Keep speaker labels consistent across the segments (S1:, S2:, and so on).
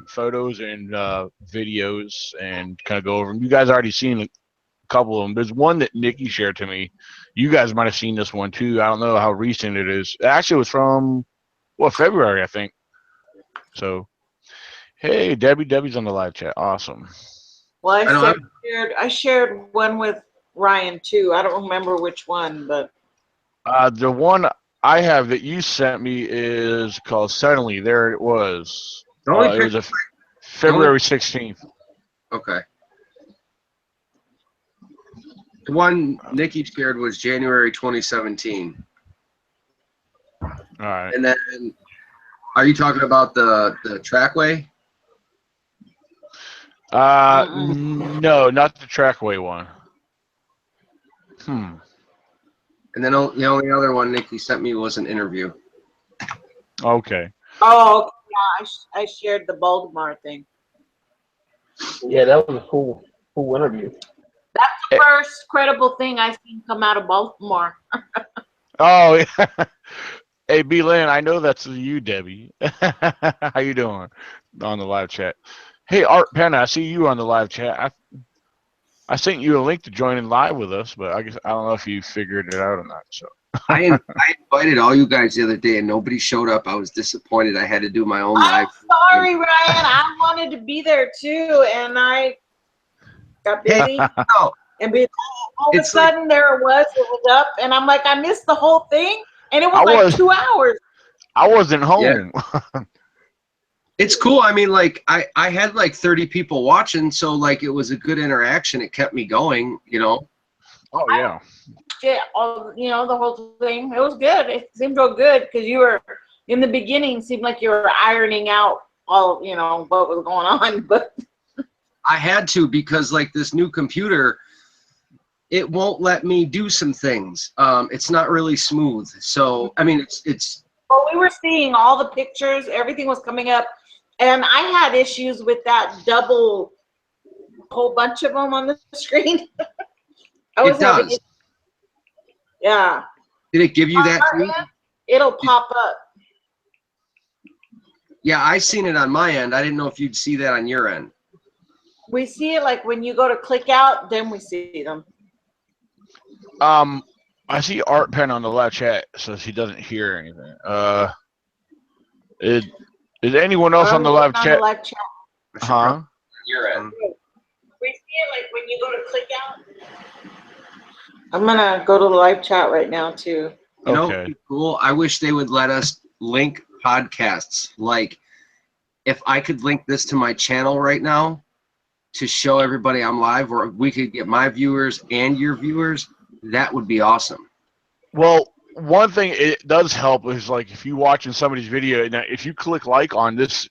S1: photos and videos and kind of go over them. You guys already seen a couple of them. There's one that Nikki shared to me. You guys might have seen this one too. I don't know how recent it is. It actually was from February, I think. So, hey, Debbie. Debbie's on the live chat. Awesome.
S2: Well, I shared one with Ryan too. I don't remember which one, but
S1: the one I have that you sent me is called Suddenly. There it was. It was a February 16th.
S3: Okay. The one Nikki shared was January 2017.
S1: All right.
S3: And then, are you talking about the trackway?
S1: No, not the trackway one.
S3: And then the only other one Nikki sent me was an interview.
S1: Okay.
S2: Oh, yeah, I shared the Baltimore thing.
S4: Yeah, that was a cool interview.
S2: That's the first credible thing I've seen come out of Baltimore.
S1: Oh, yeah. Hey, B-Lynn, I know that's you, Debbie. How you doing on the live chat? Hey, Art Penna, I see you on the live chat. I sent you a link to join in live with us, but I don't know if you figured it out or not. So
S3: I invited all you guys the other day, and nobody showed up. I was disappointed. I had to do my own live.
S2: Sorry, Ryan. I wanted to be there too, and I got busy. And all of a sudden, there it was up, and I'm like, I missed the whole thing, and it was 2 hours.
S1: I wasn't home.
S3: Yeah. It's cool. I mean, like, I had like 30 people watching, so like it was a good interaction. It kept me going, you know.
S1: Oh yeah.
S2: Yeah, the whole thing. It was good. It seemed real good because you were in the beginning. Seemed like you were ironing out all, what was going on. But
S3: I had to, because like this new computer, it won't let me do some things. It's not really smooth. So I mean, it's.
S2: Well, we were seeing all the pictures. Everything was coming up. And I had issues with that double, whole bunch of them on the screen.
S3: It does.
S2: Yeah.
S3: Did it give you that too?
S2: It'll pop up.
S3: Yeah, I seen it on my end. I didn't know if you'd see that on your end.
S2: We see it like when you go to click out, then we see them.
S1: I see Art Pen on the live chat, so she doesn't hear anything. Is anyone else on the live chat? Huh?
S3: Your end.
S2: We see it like when you go to click out. I'm gonna go to the live chat right now too.
S3: You know, cool. I wish they would let us link podcasts. Like, if I could link this to my channel right now to show everybody I'm live, or we could get my viewers and your viewers, that would be awesome.
S1: Well, one thing it does help is like if you watching somebody's video, now if you click like on this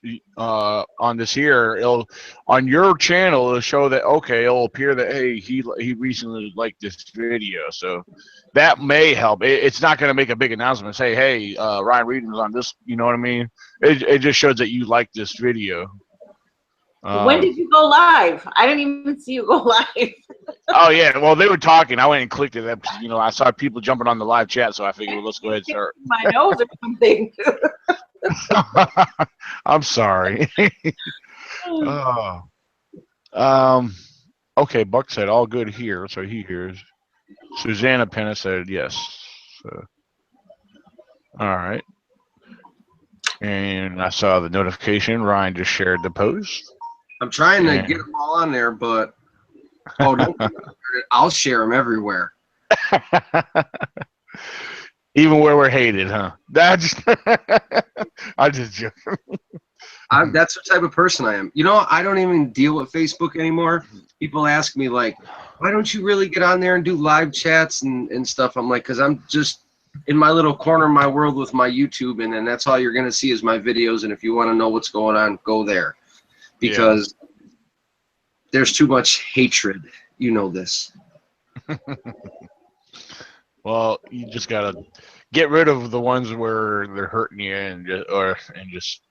S1: here, it'll on your channel it'll show that it'll appear that hey he recently liked this video, so that may help. It's not going to make a big announcement. Say hey Ryan Reed was on this, you know what I mean? It just shows that you like this video.
S2: When did you go live? I didn't even see you go live.
S1: Oh yeah, well they were talking. I went and clicked it. I saw people jumping on the live chat, so I figured let's go ahead and start.
S2: My nose or something.
S1: I'm sorry. Okay, Buck said all good here, so he hears. Susanna Penna said yes. So, all right. And I saw the notification. Ryan just shared the post.
S3: I'm trying to get them all on there, but I'll share them everywhere.
S1: Even where we're hated, huh? I just joke.
S3: That's the type of person I am. You know, I don't even deal with Facebook anymore. People ask me like, why don't you really get on there and do live chats and stuff? I'm like, because I'm just in my little corner of my world with my YouTube, and then that's all you're going to see is my videos. And if you want to know what's going on, go there. Because there's too much hatred. You know this.
S1: Well, you just got to get rid of the ones where they're hurting you and just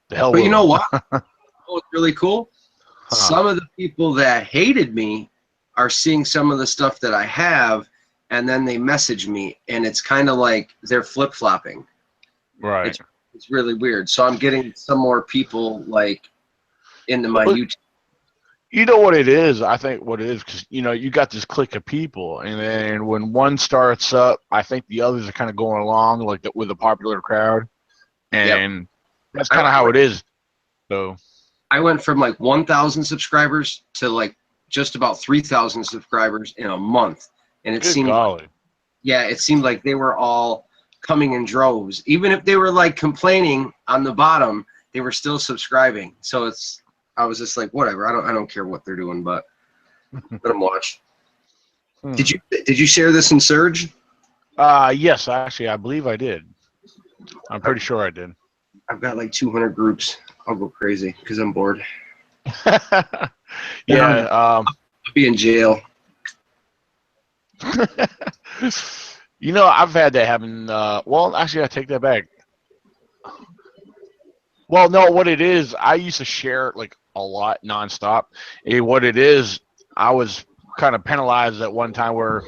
S1: the hell with
S3: But you know
S1: them.
S3: what? What's really cool? Huh. Some of the people that hated me are seeing some of the stuff that I have, and then they message me, and it's kind of like they're flip-flopping.
S1: Right.
S3: It's really weird. So I'm getting some more people like into my YouTube.
S1: You know what it is? I think what it is, because, you got this clique of people, and then when one starts up, I think the others are kind of going along like with the popular crowd, and that's kind of how it is. So
S3: I went from like 1,000 subscribers to like just about 3,000 subscribers in a month, and it seemed like they were all coming in droves. Even if they were like complaining on the bottom, they were still subscribing. So I was just like, whatever. I don't care what they're doing, but let them watch. Did you share this in Surge?
S1: Yes, actually, I believe I did. I'm pretty sure I did.
S3: I've got like 200 groups. I'll go crazy because I'm bored.
S1: Yeah.
S3: I'll be in jail.
S1: I've had that happen. Well, actually, I take that back. Well, no, what it is, I used to share like a lot nonstop. What it is, I was kind of penalized at one time where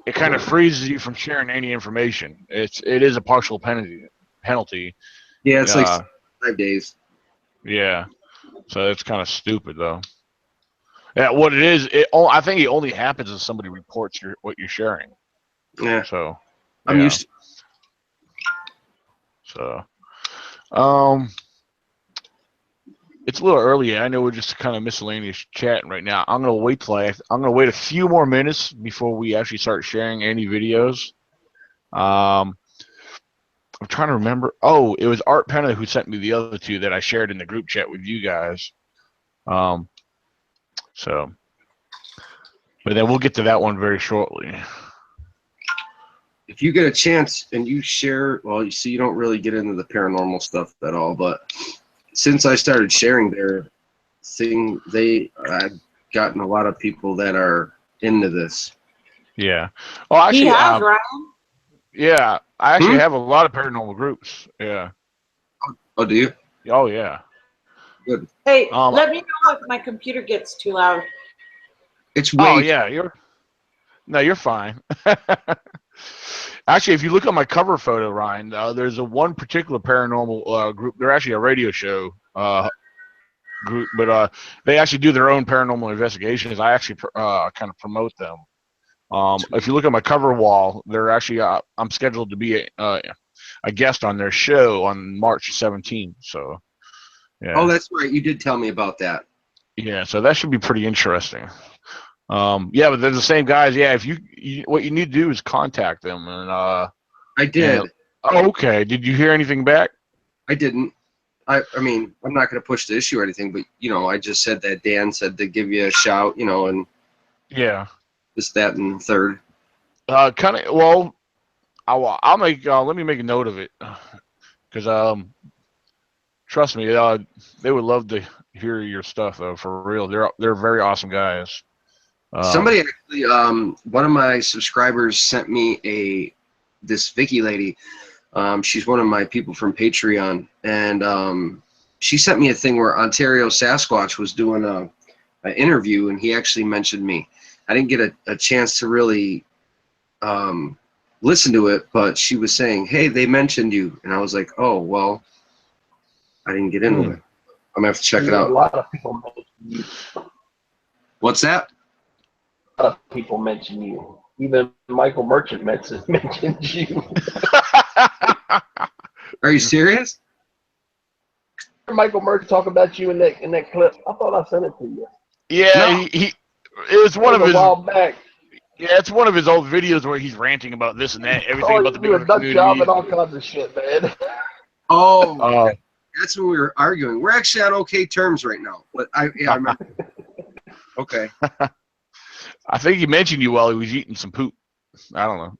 S1: it kind of freezes you from sharing any information. It is a partial penalty.
S3: Yeah, it's like 5 days.
S1: Yeah, so it's kind of stupid though. Yeah, what it is, I think it only happens if somebody reports what you're sharing.
S3: Yeah.
S1: So
S3: I'm used to.
S1: So, it's a little early. I know we're just kind of miscellaneous chatting right now. I'm gonna wait a few more minutes before we actually start sharing any videos. I'm trying to remember. Oh, it was Art Penna who sent me the other two that I shared in the group chat with you guys. So, but then we'll get to that one very shortly.
S3: If you get a chance and you share, well, you see, you don't really get into the paranormal stuff at all, but since I started sharing their thing, I've gotten a lot of people that are into this.
S1: Yeah. Oh, actually,
S2: he has, Ryan.
S1: Yeah, I actually have a lot of paranormal groups. Yeah.
S3: Oh, do you?
S1: Oh, yeah.
S3: Good.
S2: Hey, let me know if my computer gets too loud.
S3: It's way.
S1: Oh, yeah. You're fine. Actually, if you look at my cover photo, Ryan, there's one particular paranormal group. They're actually a radio show group, but they actually do their own paranormal investigations. I actually kind of promote them. If you look at my cover wall, they're actually I'm scheduled to be a guest on their show on March 17th. So, yeah.
S3: Oh, that's right. You did tell me about that.
S1: Yeah, so that should be pretty interesting. Yeah, but they're the same guys. Yeah, if you what you need to do is contact them, and
S3: I did.
S1: Okay. Did you hear anything back?
S3: I didn't. I mean, I'm not going to push the issue or anything, but I just said that Dan said to give you a shout, and
S1: Yeah.
S3: this, that, and third.
S1: Kind of. Well, I'll make. Let me make a note of it, because trust me, they would love to hear your stuff though. For real, they're very awesome guys.
S3: Somebody actually, one of my subscribers sent me this Vicky lady. She's one of my people from Patreon, and she sent me a thing where Ontario Sasquatch was doing an interview, and he actually mentioned me. I didn't get a chance to really listen to it, but she was saying, "Hey, they mentioned you," and I was like, "Oh, well, I didn't get into it. I'm gonna have to check it out."
S4: A lot of people mention you.
S3: What's that?
S4: A lot of people mention you. Even Michael Merchant mentions you.
S3: Are you serious?
S4: Michael Merchant talk about you in that clip. I thought I sent it to you.
S1: Yeah,
S3: No.
S1: it was one of his.
S4: A while back.
S1: Yeah, it's one of his old videos where he's ranting about this and that, everything about the Bigfoot community.
S4: Job and all kinds of shit, man.
S3: Oh, that's when we were arguing. We're actually on okay terms right now. But I remember. Okay.
S1: I think he mentioned you while he was eating some poop. I don't know.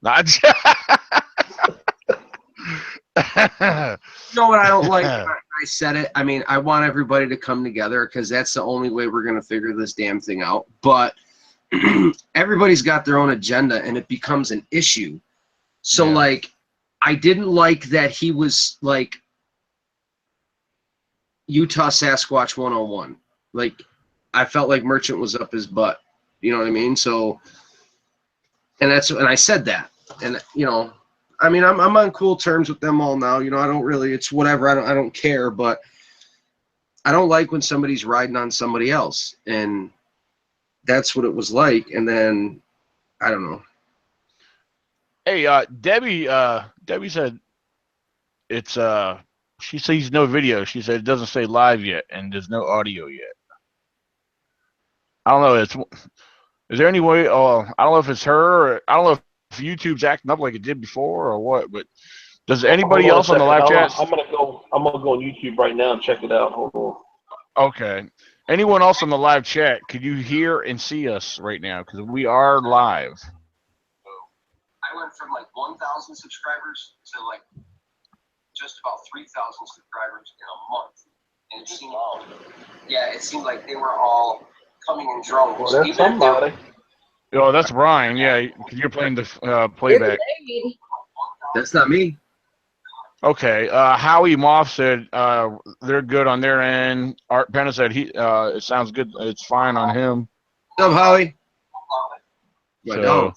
S3: You know what I don't like? I said it. I mean, I want everybody to come together because that's the only way we're going to figure this damn thing out. But everybody's got their own agenda, and it becomes an issue. So, like, I didn't like that he was, like, Utah Sasquatch 101. Like, I felt like Merchant was up his butt. You know what I mean? So, and I said that. And, I mean, I'm on cool terms with them all now. I don't really, it's whatever. I don't care. But I don't like when somebody's riding on somebody else, and that's what it was like. And then I don't know.
S1: Hey, Debbie said it's she sees no video. She said it doesn't say live yet, and there's no audio yet. I don't know. Is there any way? I don't know if it's her. Or, I don't know if YouTube's acting up like it did before or what. But does anybody
S4: Hold on a
S1: else on the
S4: second.
S1: live chat?
S4: I'm gonna go on YouTube right now and check it out. Hold on.
S1: Okay. Anyone else on the live chat? Could you hear and see us right now? Because we are live.
S3: I went from like 1,000 subscribers to like just about 3,000 subscribers in a month, and it seemed like they were all coming in drones.
S4: Well, that's somebody.
S1: Oh, that's Brian. Yeah, because you're playing the playback.
S3: That's not me.
S1: Okay. Howie Moth said they're good on their end. Art Penna said it sounds good. It's fine on him.
S3: What's up, Howie?
S1: So,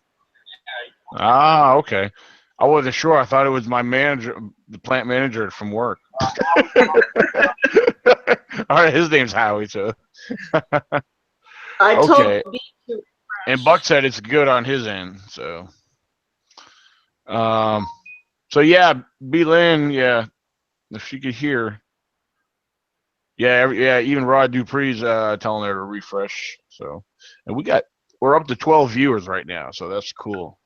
S1: okay. I wasn't sure. I thought it was my manager, the plant manager from work. All right, his name's Howie. So,
S2: I told him
S1: and Buck said it's good on his end. So, so yeah, B. Lynn, yeah, if she could hear, yeah, even Rod Dupree's telling her to refresh. So, and we're up to 12 viewers right now, so that's cool.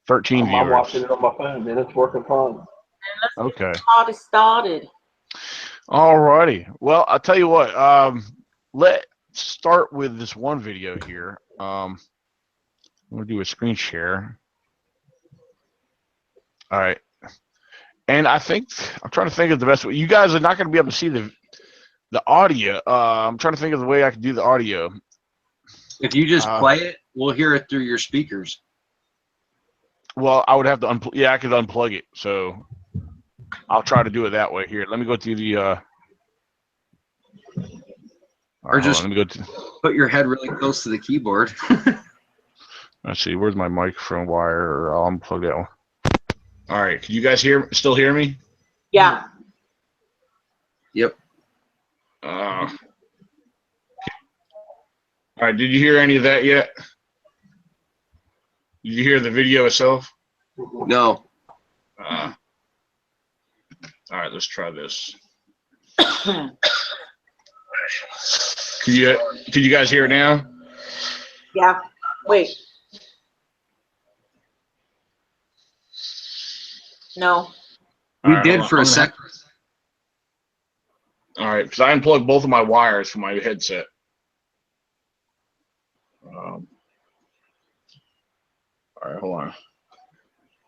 S1: 13 viewers.
S4: I'm watching it on my phone, and it's working fine.
S1: Okay.
S2: Party started.
S1: All righty. Well, I'll tell you what. Let's start with this one video here. I'm gonna do a screen share. All right. And I'm trying to think of the best way. You guys are not going to be able to see the audio. I'm trying to think of the way I can do the audio.
S3: If you just play it, we'll hear it through your speakers.
S1: Well, I would have to I could unplug it. So I'll try to do it that way. Here, let me go to the
S3: or just
S1: let me go to,
S3: put your head really close to the keyboard.
S1: let's see, where's my microphone wire? I'll unplug that one. All right, can you guys still hear me?
S2: Yeah.
S3: Yep.
S1: All right, did you hear any of that yet? Did you hear the video itself?
S3: No.
S1: All right, let's try this. Can you guys hear it now?
S2: Yeah. Wait. No.
S3: We did for a sec.
S1: All right, because I unplugged both of my wires from my headset. All right, hold on.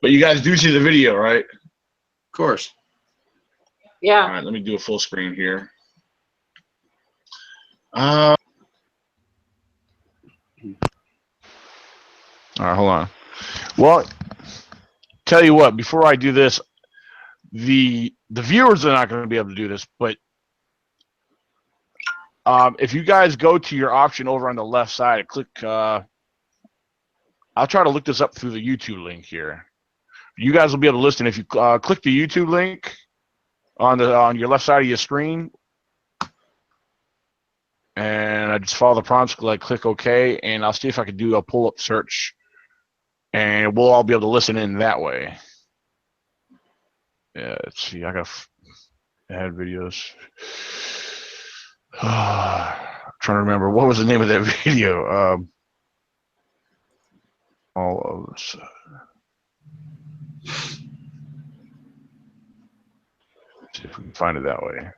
S1: But you guys do see the video, right?
S3: Of course.
S2: Yeah.
S1: All right, let me do a full screen here. All right, hold on. Well, tell you what, before I do this, the viewers are not going to be able to do this, but if you guys go to your option over on the left side and click, I'll try to look this up through the YouTube link here. You guys will be able to listen if you click the YouTube link on your left side of your screen, and I just follow the prompts, like click OK, and I'll see if I can do a pull-up search, and we'll all be able to listen in that way. Yeah, let's see. I got add videos. I'm trying to remember what was the name of that video. All of us. See if we can find it that way.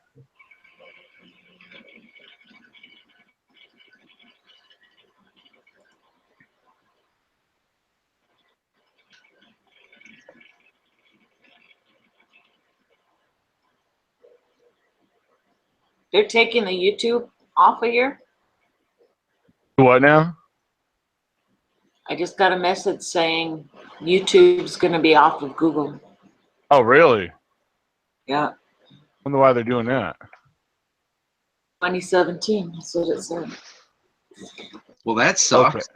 S2: They're taking the YouTube off of here.
S1: What now?
S2: I just got a message saying YouTube's going to be off of Google.
S1: Oh, really?
S2: Yeah.
S1: Wonder why they're doing that.
S2: 2017. That's what it said.
S3: Well, that sucks.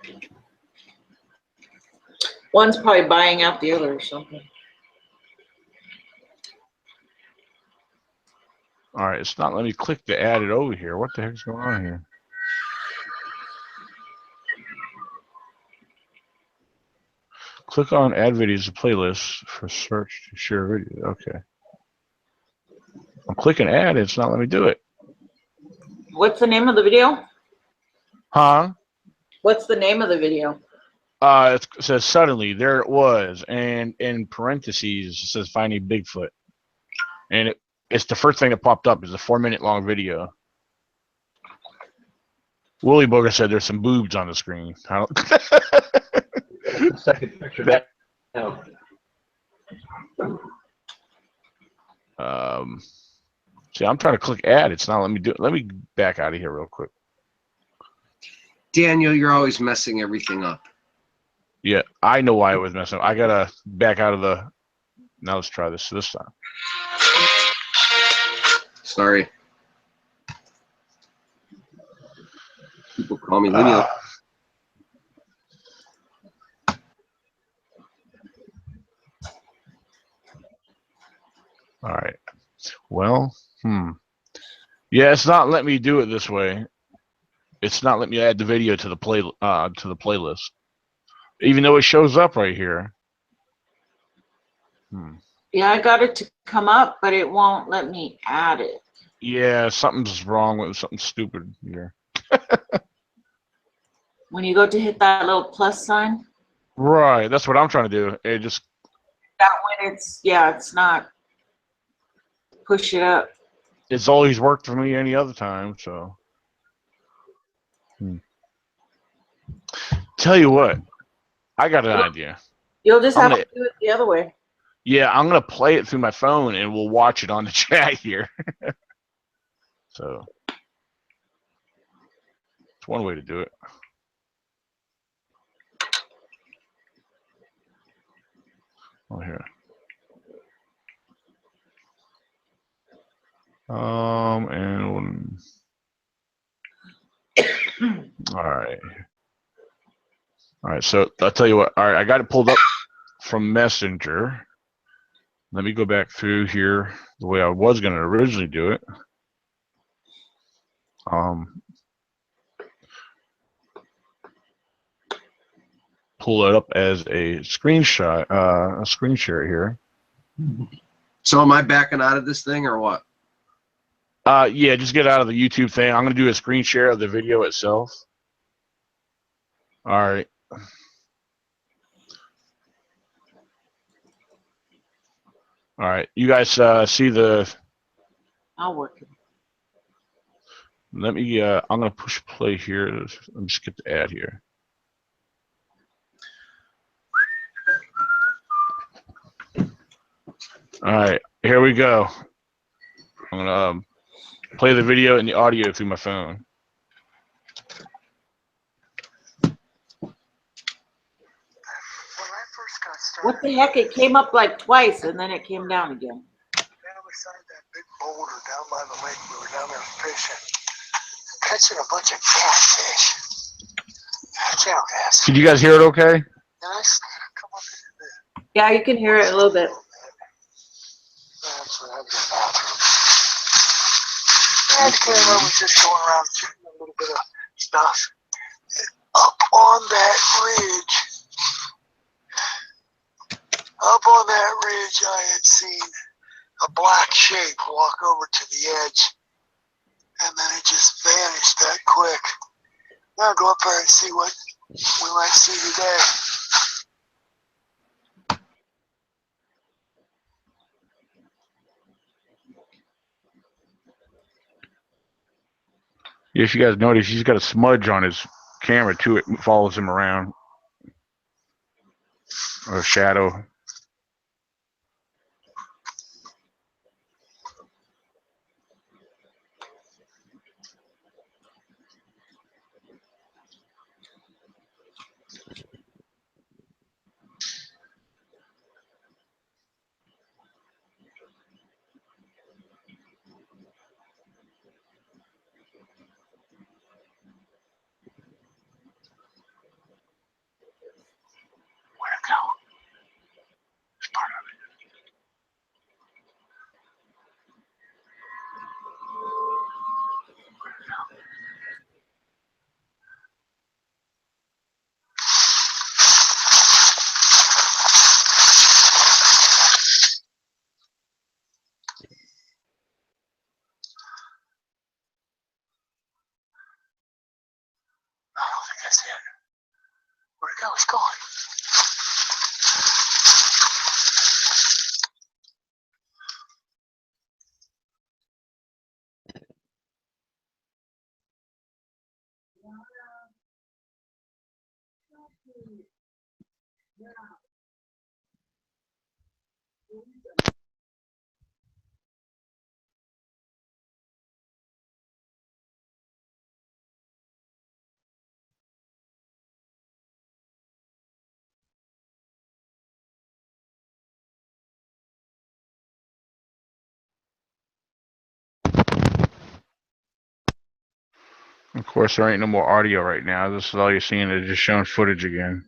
S1: Okay.
S2: One's probably buying out the other or something.
S1: All right, it's not letting me click to add it over here. What the heck's going on here? Click on add videos to playlist for search to share video. Okay. I'm clicking add, it's not letting me do it.
S2: What's the name of the video?
S1: Huh?
S2: What's the name of the video?
S1: It says suddenly there it was, and in parentheses it says finding Bigfoot, and it's the first thing that popped up is a 4-minute long video. Willie Booger said there's some boobs on the screen. I don't
S4: That's the second picture down.
S1: See, I'm trying to click add. It's not letting me do it. Let me back out of here real quick.
S3: Daniel, you're always messing everything up.
S1: Yeah, I know why it was messing up. I gotta back out of the. Now let's try this time.
S3: Sorry. People call me Lineal.
S1: All right. Well, yeah, it's not letting me do it this way. It's not letting me add the video to the playlist, even though it shows up right here.
S2: Yeah, I got it to come up, but it won't let me add it.
S1: Yeah, something's wrong with something stupid here.
S2: When you go to hit that little plus sign.
S1: Right, that's what I'm trying to do. It just
S2: That one, it's not. Push it up.
S1: it's always worked for me any other time. So, tell you what, I got an idea.
S2: You'll just have to do it the other way.
S1: Yeah, I'm gonna play it through my phone, and we'll watch it on the chat here. So, it's one way to do it. Oh, here. And all right. So I'll tell you what. All right, I got it pulled up from Messenger. Let me go back through here the way I was going to originally do it. Pull it up as a screenshot, a screen share here.
S3: So am I backing out of this thing or what?
S1: Yeah, just get out of the YouTube thing. I'm going to do a screen share of the video itself. All right. All right. You guys see the...
S2: I'll work it.
S1: Let me, I'm going to push play here. Let me skip the ad here. All right, here we go. I'm going to play the video and the audio through my phone.
S2: What the heck? It came up like twice and then it came down again.
S5: Down beside that big boulder down by the lake, we were down there fishing, catching a bunch of catfish. Watch out, guys.
S1: Can you guys hear it okay?
S5: Nice. Come up here.
S2: Yeah, you can hear it a little bit.
S5: That's what I'm the bathroom. And the camera was just going around shooting a little bit of stuff. And up on that ridge, I had seen a black shape walk over to the edge, and then it just vanished that quick. Now I'll go up there and see what we might see today.
S1: Yes, you guys notice he's got a smudge on his camera too. It follows him around. Or a shadow.
S5: Where'd it go?
S1: Of course, there ain't no more audio right now. This is all you're seeing. They're just showing footage again.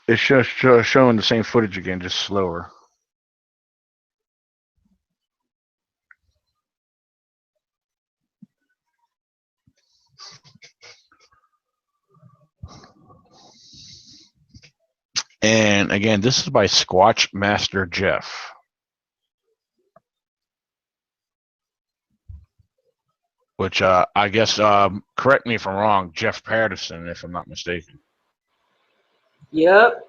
S1: It's just showing the same footage again, just slower. And again, this is by Squatch Master Jeff. Which I guess, correct me if I'm wrong, Jeff Patterson, if I'm not mistaken.
S2: Yep.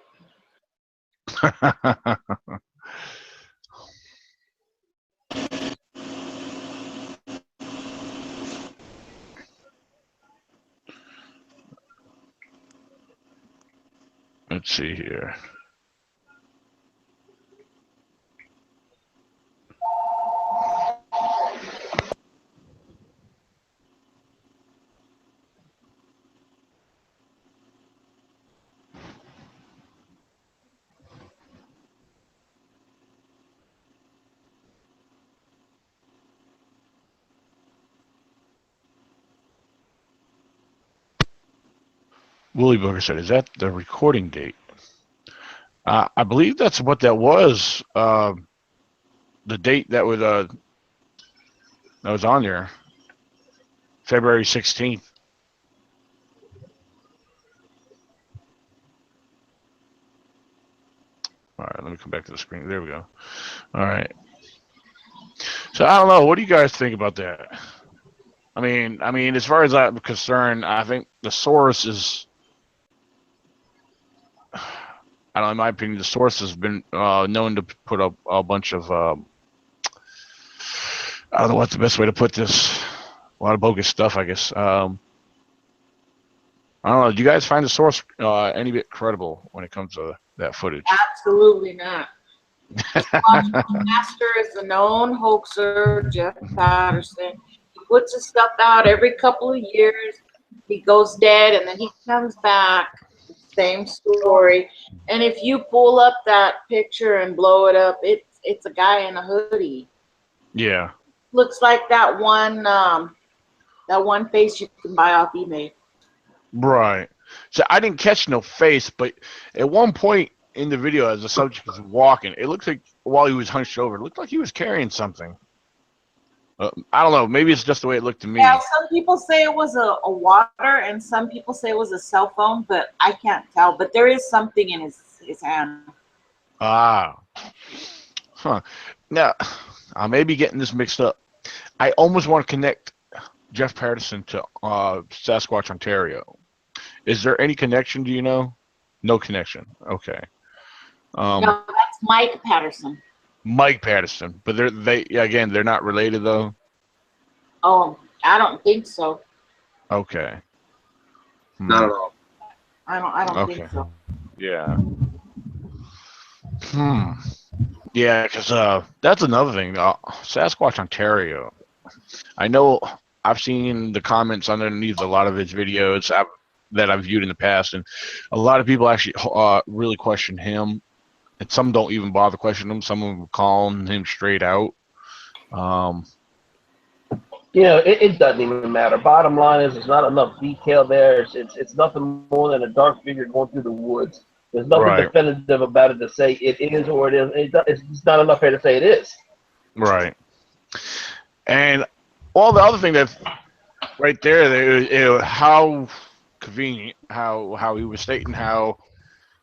S1: Let's see here. Willie Booker said, "Is that the recording date?" I believe that's what that was. The date that was on there, February 16th. All right, let me come back to the screen. There we go. All right. So I don't know. What do you guys think about that? I mean, as far as I'm concerned, I think the source is. I don't know, in my opinion, the source has been known to put up a bunch of, I don't know what's the best way to put this, a lot of bogus stuff, I guess. I don't know, do you guys find the source any bit credible when it comes to that footage?
S2: Absolutely not. Master is the known hoaxer, Jeff Patterson. He puts his stuff out every couple of years. He goes dead, and then he comes back. Same story. And if you pull up that picture and blow it up, it's a guy in a hoodie.
S1: Yeah.
S2: Looks like that one face you can buy off eBay.
S1: Right. So I didn't catch no face, but at one point in the video, as the subject was walking, it looked like while he was hunched over, it looked like he was carrying something. I don't know. Maybe it's just the way it looked to me.
S2: Yeah, some people say it was a water, and some people say it was a cell phone, but I can't tell. But there is something in his hand.
S1: Ah. Huh. Now, I may be getting this mixed up. I almost want to connect Jeff Patterson to Sasquatch, Ontario. Is there any connection? Do you know? No connection. Okay.
S2: No, that's Mike Patterson.
S1: Mike Patterson, but they're not related though.
S2: Oh, I don't think so.
S1: Okay.
S3: Not at all.
S2: I don't
S1: Okay.
S2: think so.
S1: Yeah. Yeah, because that's another thing. Sasquatch, Ontario. I know I've seen the comments underneath a lot of his videos that I've viewed in the past, and a lot of people actually really question him. And some don't even bother questioning him. Some of them calling him straight out.
S4: It doesn't even matter. Bottom line is, there's not enough detail there. It's nothing more than a dark figure going through the woods. There's nothing definitive about it to say it is or it isn't. It's just not enough here to say it is.
S1: Right. And all the other thing that's right there, how convenient, how he was stating how,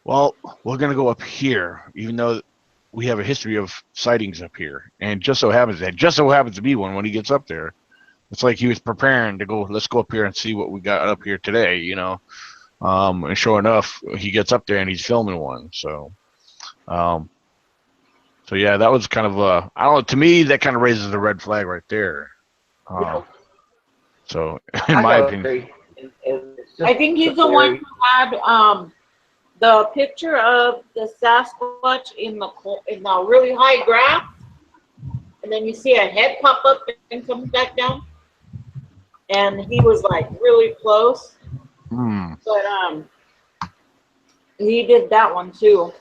S1: well, we're going to go up here, even though we have a history of sightings up here. And just so happens to be one when he gets up there. It's like he was preparing to go. Let's go up here and see what we got up here today. And sure enough, he gets up there and he's filming one. So yeah, that was kind of I don't know. To me, that kind of raises the red flag right there. So, in my opinion,
S2: I think he's the one who had the picture of the Sasquatch in the really high grass, and then you see a head pop up and come back down, and he was like really close. But he did that one too.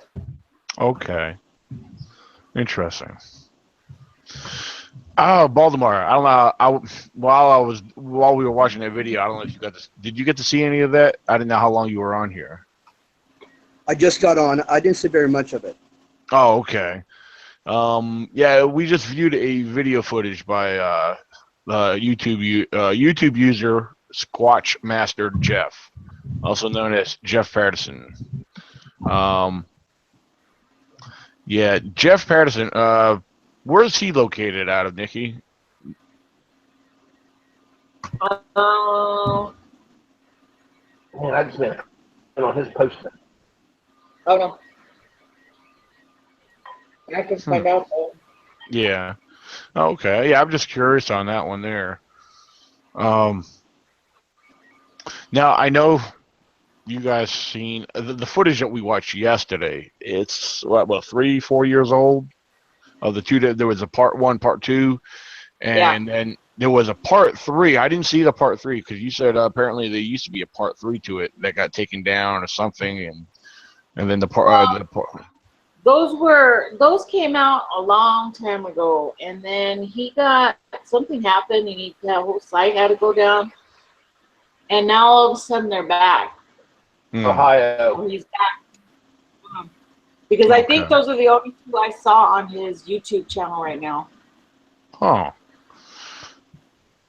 S1: Okay, interesting. Oh, Baltimore. I don't know. While we were watching that video, I don't know if you got this. Did you get to see any of that? I didn't know how long you were on here.
S6: I just got on. I didn't see very much of it.
S1: Oh, okay. Yeah, we just viewed a video footage by YouTube user Squatch Master Jeff, also known as Jeff Patterson. Yeah, Jeff Patterson. Where is he located out of, Nikki?
S4: Man, I just been on his post.
S2: Oh no. I can find out though.
S1: Yeah. Okay. Yeah, I'm just curious on that one there. Now I know you guys seen the footage that we watched yesterday. It's what 3-4 years old. Of the two, there was a part 1, part 2, and then there was a part 3. I didn't see the part 3 because you said apparently there used to be a part 3 to it that got taken down or something, and then the part.
S2: Those came out a long time ago, and then something happened, and the whole site had to go down, and now all of a sudden they're back.
S4: Ohio.
S2: He's back. Because I think those are the only two I saw on his YouTube channel right now.
S1: Oh.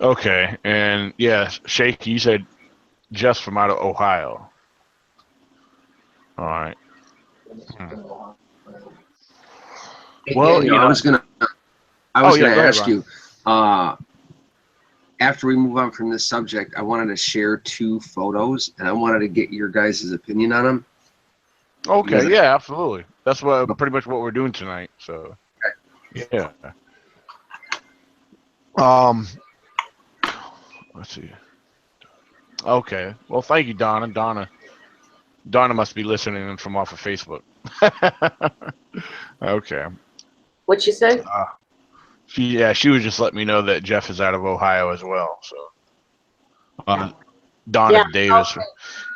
S1: Okay, and yeah, Shake, you said just from out of Ohio. All right.
S3: Well, I was gonna ask you. After we move on from this subject, I wanted to share 2 photos, and I wanted to get your guys' opinion on them.
S1: Okay, yeah, absolutely. That's pretty much what we're doing tonight. So, yeah. Let's see. Okay. Well, thank you, Donna. Donna must be listening from off of Facebook. Okay.
S2: What'd she say?
S1: She was just letting me know that Jeff is out of Ohio as well. So, Donna Davis. Okay.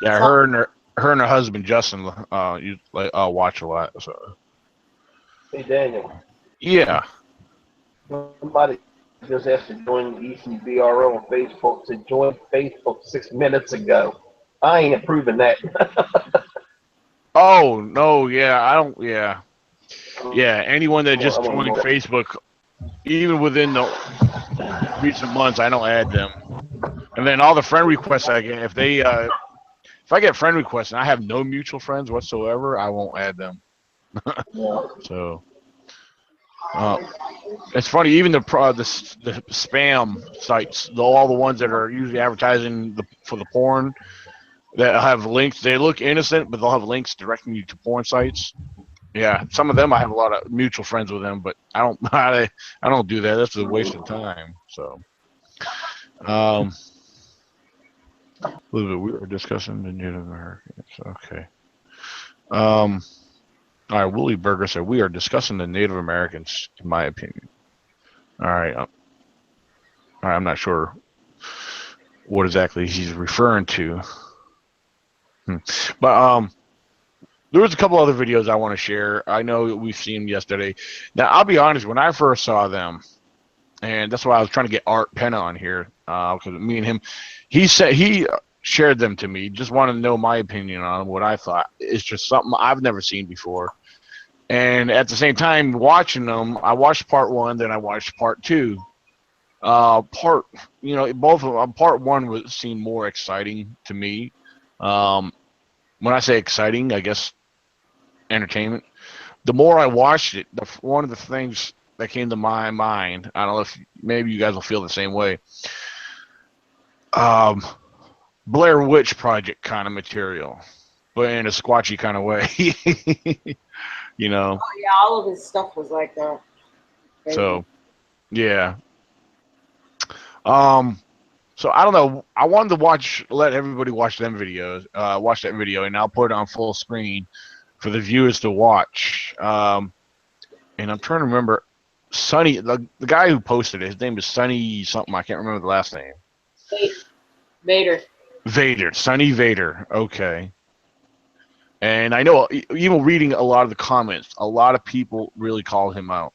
S1: Yeah, her and her husband Justin watch a lot. So.
S4: Hey Daniel.
S1: Yeah.
S4: Somebody just asked to join the ECBRO on Facebook. To join Facebook 6 minutes ago. I ain't approving that.
S1: Oh no, yeah, I don't. Yeah. Anyone that just joined Facebook, even within the recent months, I don't add them. And then all the friend requests I get, if I get friend requests and I have no mutual friends whatsoever, I won't add them. So it's funny, even the spam sites, all the ones that are usually advertising for the porn that have links, they look innocent, but they'll have links directing you to porn sites. Yeah, some of them I have a lot of mutual friends with them, but I don't do that. That's a waste of time. So, we were discussing the Native Americans. Okay. All right, Willie Berger said we are discussing the Native Americans, in my opinion. All right. I'm not sure what exactly he's referring to. But there was a couple other videos I want to share. I know we've seen them yesterday. Now, I'll be honest, when I first saw them, and that's why I was trying to get Art Penna on here, because me and him, he said he shared them to me, just wanted to know my opinion on them, what I thought. It's just something I've never seen before. And at the same time, watching them, I watched part 1, then I watched part 2. Both of them, part 1 seemed more exciting to me. When I say exciting, I guess entertainment. The more I watched it, one of the things that came to my mind, I don't know if maybe you guys will feel the same way. Blair Witch Project kind of material, but in a squatchy kind of way. You know.
S2: Oh yeah, all of his stuff was like that. Crazy.
S1: So, yeah. So I don't know. I wanted to let everybody watch them videos, watch that video, and I'll put it on full screen for the viewers to watch. And I'm trying to remember, Sonny, the guy who posted it, his name is Sonny something. I can't remember the last name.
S2: Vader.
S1: Vader, Sonny Vader. Okay. And I know, even reading a lot of the comments, a lot of people really called him out.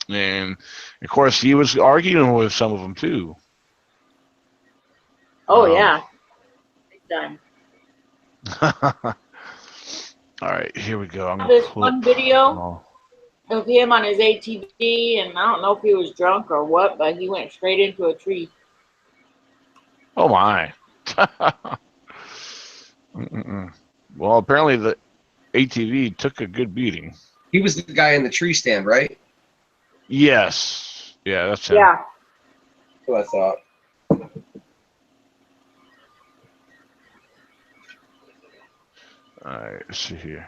S1: And of course, he was arguing with some of them too.
S2: Oh yeah, big time.
S1: All right, here we go.
S2: There's one video of him on his ATV, and I don't know if he was drunk or what, but he went straight into a tree.
S1: Oh my. Well, apparently the ATV took a good beating.
S3: He was the guy in the tree stand, right?
S1: Yes. Yeah, that's him.
S2: Yeah.
S3: That's what I thought.
S1: All right, let's see here.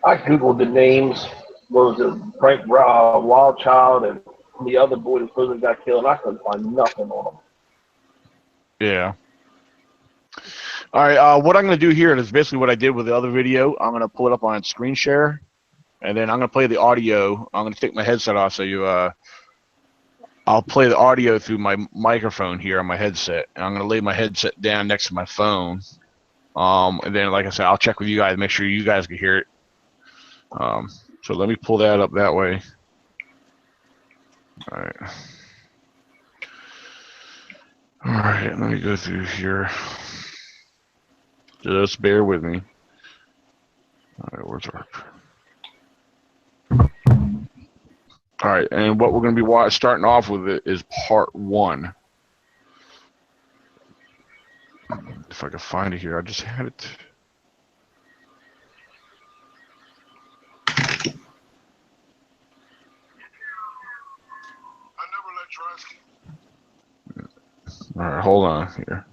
S4: I googled the names. What was it? Frank Wildchild and the other boy that supposedly got killed. I couldn't find nothing on them.
S1: Yeah. All right. What I'm going to do here is basically what I did with the other video. I'm going to pull it up on screen share, and then I'm going to play the audio. I'm going to take my headset off so I'll play the audio through my microphone here on my headset, and I'm going to lay my headset down next to my phone. And then, like I said, I'll check with you guys, make sure you guys can hear it. So let me pull that up that way. All right. All right, let me go through here. Just bear with me. All right, where's our... All right, and what we're going to be starting off with it is part 1. If I can find it here, I just had it. All right, hold on here.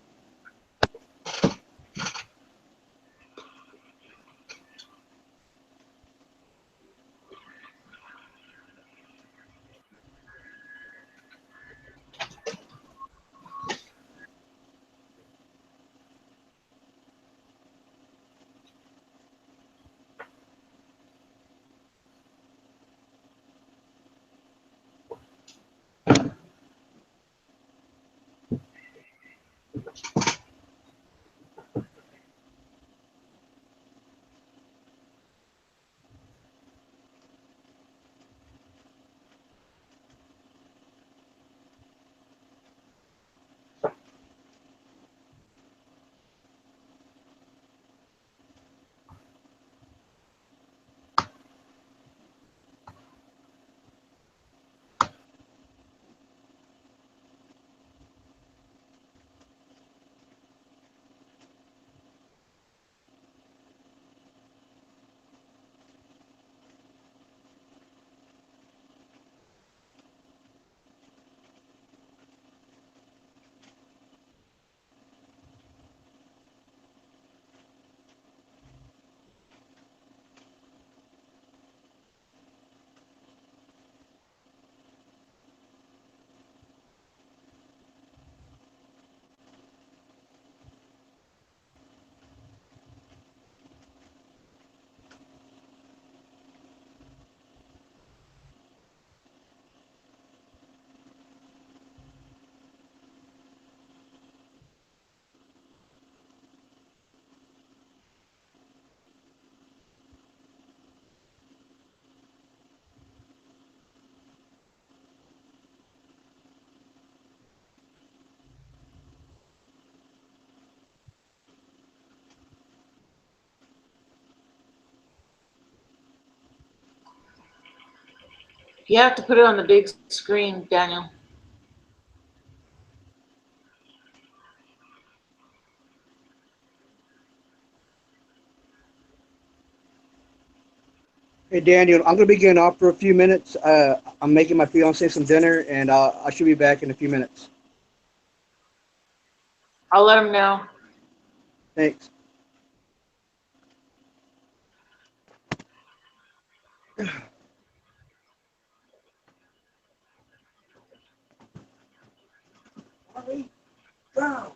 S2: You have to put it on the big screen, Daniel.
S6: Hey, Daniel, I'm going to be getting off for a few minutes. I'm making my fiance some dinner, and I should be back in a few minutes.
S2: I'll let him know.
S6: Thanks. Wow.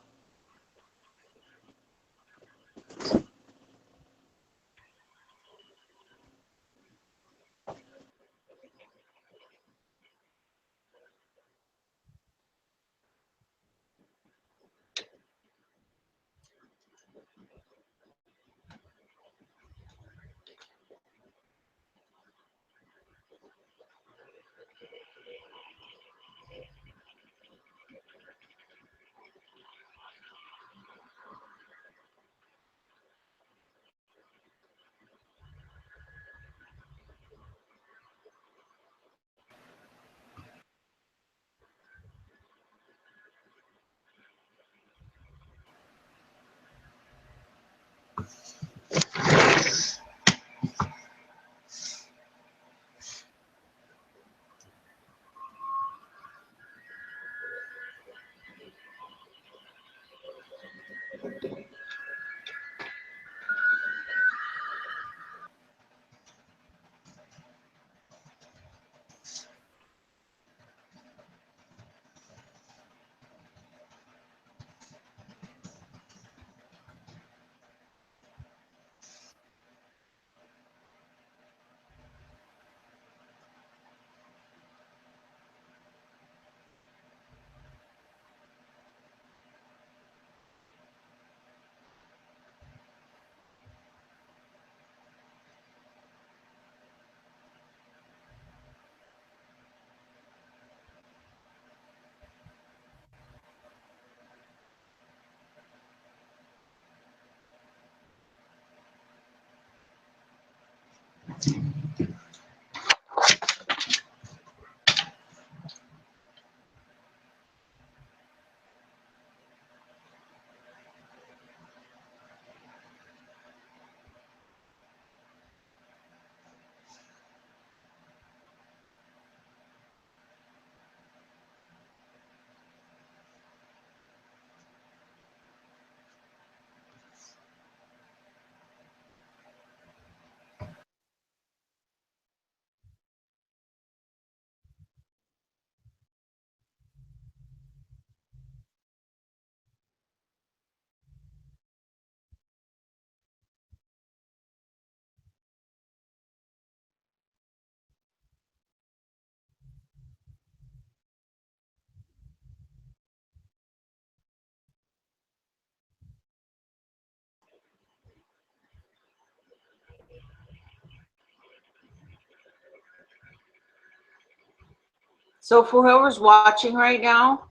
S2: So for whoever's watching right now,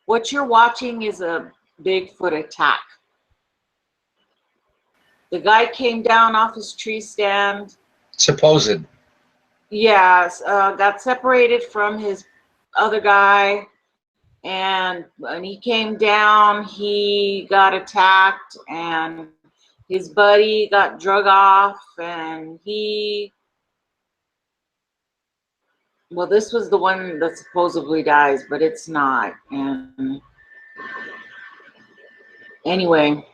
S2: what you're watching is a Bigfoot attack. The guy came down off his tree stand.
S3: Supposed.
S2: Yes, got separated from his other guy, and when he came down, he got attacked, and his buddy got drug off, and well, this was the one that supposedly dies, but it's not. And anyway,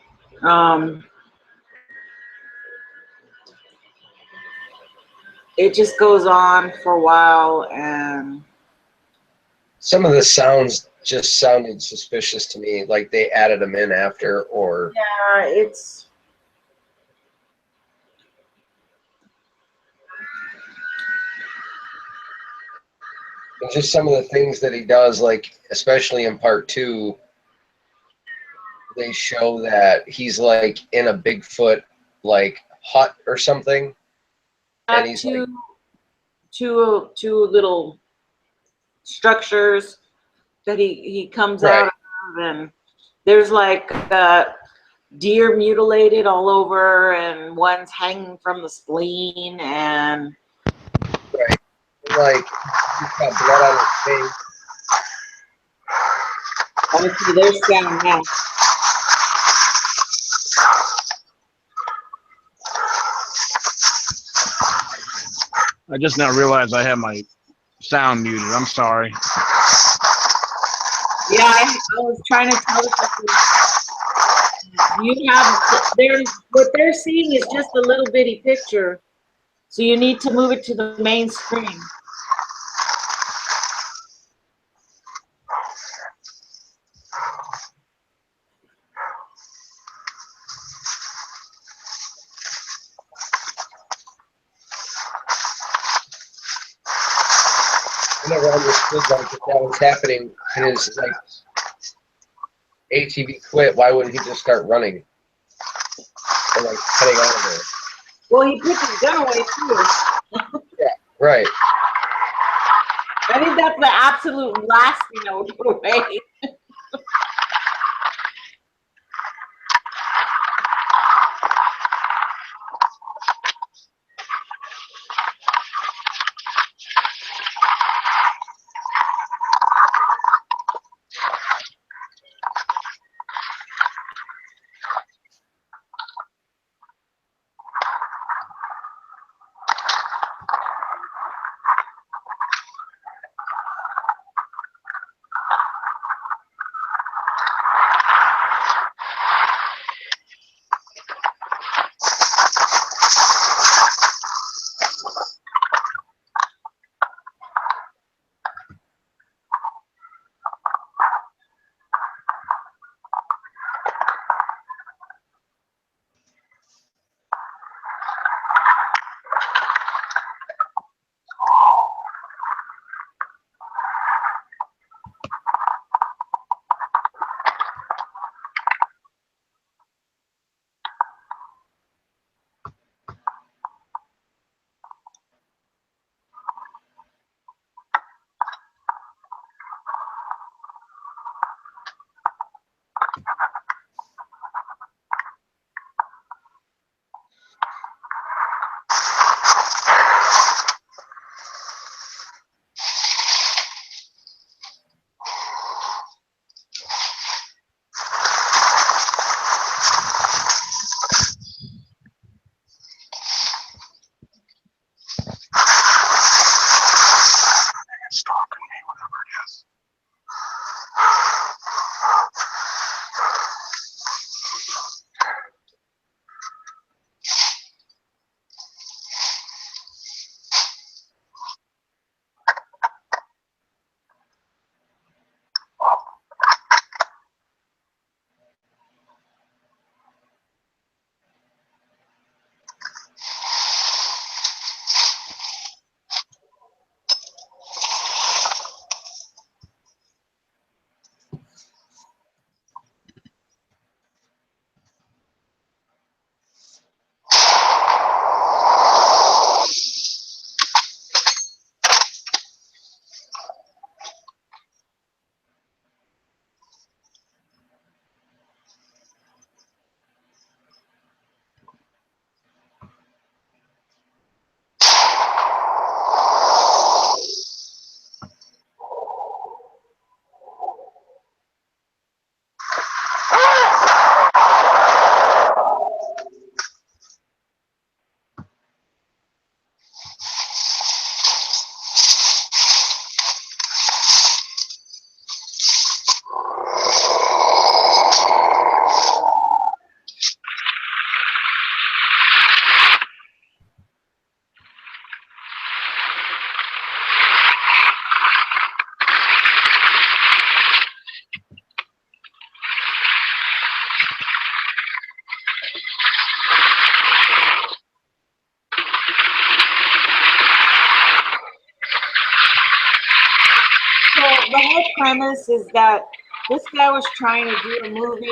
S2: it just goes on for a while, and
S3: Some of the sounds just sounded suspicious to me, like they added them in after, or
S2: yeah, it's
S3: just some of the things that he does, like especially in part 2, they show that he's like in a Bigfoot like hut or something, and he's like,
S2: two little structures that he comes
S3: Right.
S2: out of, and there's like deer mutilated all over, and one's hanging from the spleen, and
S3: right, like he's got blood on his face.
S2: obviously there's sound now.
S1: I just now realized I have my sound muted. I'm sorry.
S2: Yeah, I was trying to tell the You have what they're seeing is just a little bitty picture, so you need to move it to the main screen.
S3: I never understood like if that was happening and his like ATV quit. Why wouldn't he just start running or like heading out of there?
S2: Well, he put his gun away too.
S3: Yeah, right.
S2: I think that's the absolute last thing I would put away. The whole premise is that this guy was trying to do a movie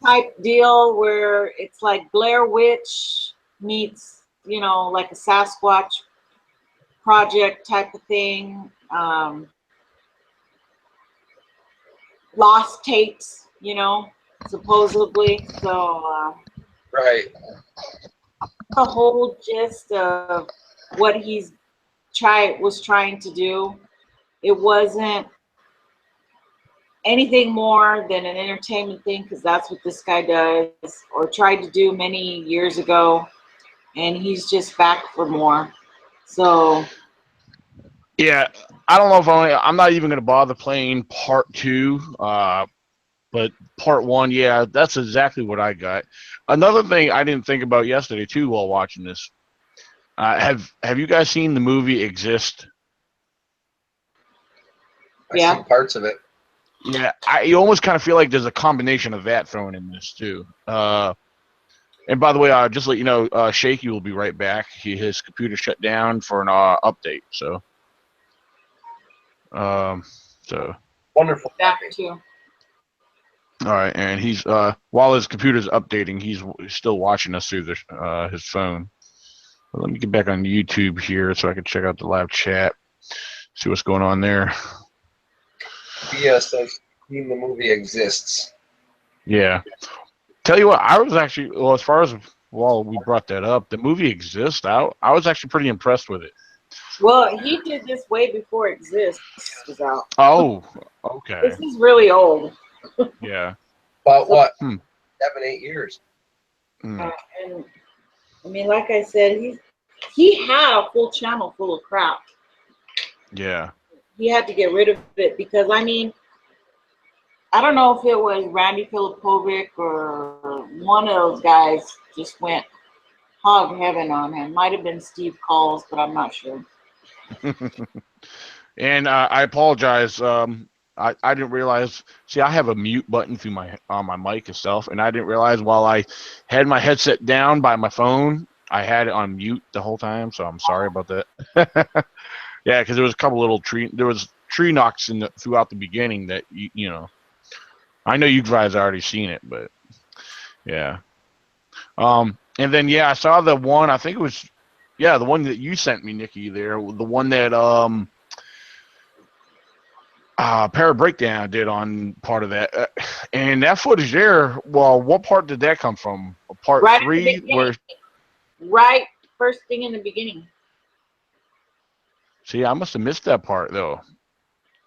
S2: type deal where it's like Blair Witch meets, you know, like a Sasquatch project type of thing. Lost tapes, you know, supposedly. So,
S3: right.
S2: The whole gist of what he's was trying to do. It wasn't anything more than an entertainment thing, because that's what this guy does, or tried to do many years ago, and he's just back for more. So
S1: yeah, I don't know if I'm not even going to bother playing part 2, but But part one, yeah, that's exactly what I got. Another thing I didn't think about yesterday too while watching this. Have you guys seen the movie Exist?
S3: I've seen parts of it.
S1: Yeah, you almost kind of feel like there's a combination of that thrown in this too. And by the way, just to let you know, Shaky will be right back. His computer shut down for an update. So
S3: Wonderful.
S2: Back too.
S1: All right, and he's while his computer's updating, he's still watching us through his phone. Well, let me get back on YouTube here so I can check out the live chat, see what's going on there.
S3: Yes, I've seen the movie Exists.
S1: Yeah. Tell you what, I was actually, well, as far as while we brought that up, the movie Exist. I was actually pretty impressed with it.
S2: Well, he did this way before Exist was out.
S1: Oh, okay.
S2: This is really old.
S1: Yeah.
S3: About what? 7, 8 years.
S2: And I mean, like I said, he had a full channel full of crap.
S1: Yeah.
S2: He had to get rid of it because, I mean, I don't know if it was Randy Filipovic or one of those guys just went hog heaven on him. Might have been Steve Calls, but I'm not sure.
S1: And I apologize. I didn't realize. See, I have a mute button through my mic itself, and I didn't realize while I had my headset down by my phone, I had it on mute the whole time. So I'm sorry about that. Yeah, because there was a couple little tree knocks throughout the beginning that you know. I know you guys already seen it, but yeah. And then I saw the one. I think it was the one that you sent me, Nikki. There, the one that Para Breakdown did on part of that, and that footage there. Well, what part did that come from? Part
S2: Right
S1: 3, where
S2: first thing in the beginning.
S1: See, I must have missed that part though.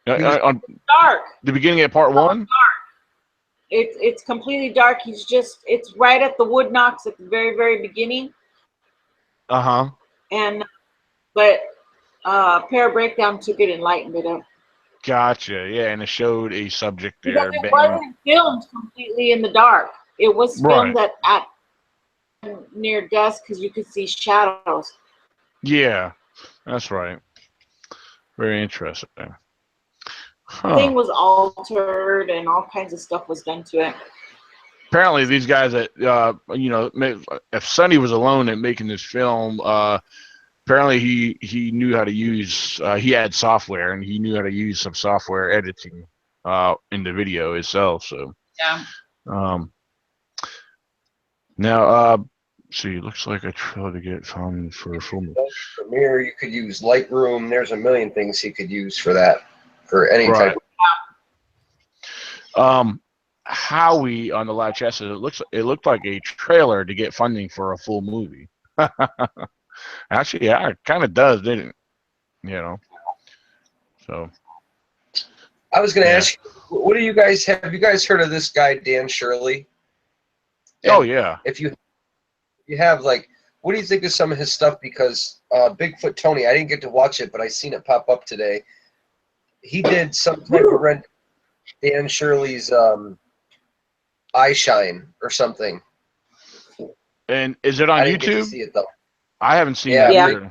S2: On dark.
S1: The beginning of part 1.
S2: It's completely dark. It's right at the wood knocks at the very, very beginning. But Para Breakdown took it and lightened it up.
S1: Gotcha. Yeah, and it showed a subject there.
S2: Because it wasn't filmed completely in the dark. It was filmed at near dusk because you could see shadows.
S1: Yeah, that's right. Very interesting.
S2: The thing was altered and all kinds of stuff was done to it.
S1: Apparently, these guys that if Sonny was alone at making this film, apparently he knew how to use. He had software and he knew how to use some software editing in the video itself. So
S2: yeah.
S1: Now, see, it looks like I tried to get found for a film.
S3: Premiere, you could use Lightroom. There's a million things he could use for that. For any type
S1: of Howie on the live chat says it looked like a trailer to get funding for a full movie. Actually, yeah, it kind of does, didn't it? You know. So
S3: I was going to ask you, what do you guys have you guys heard of this guy Dan Shirley? And
S1: oh yeah.
S3: If you have, like, what do you think of some of his stuff? Because Bigfoot Tony, I didn't get to watch it, but I seen it pop up today. He did some type of Dan Shirley's Eye Shine or something.
S1: And is it on YouTube?
S3: I didn't get to see it though.
S1: I haven't seen that either.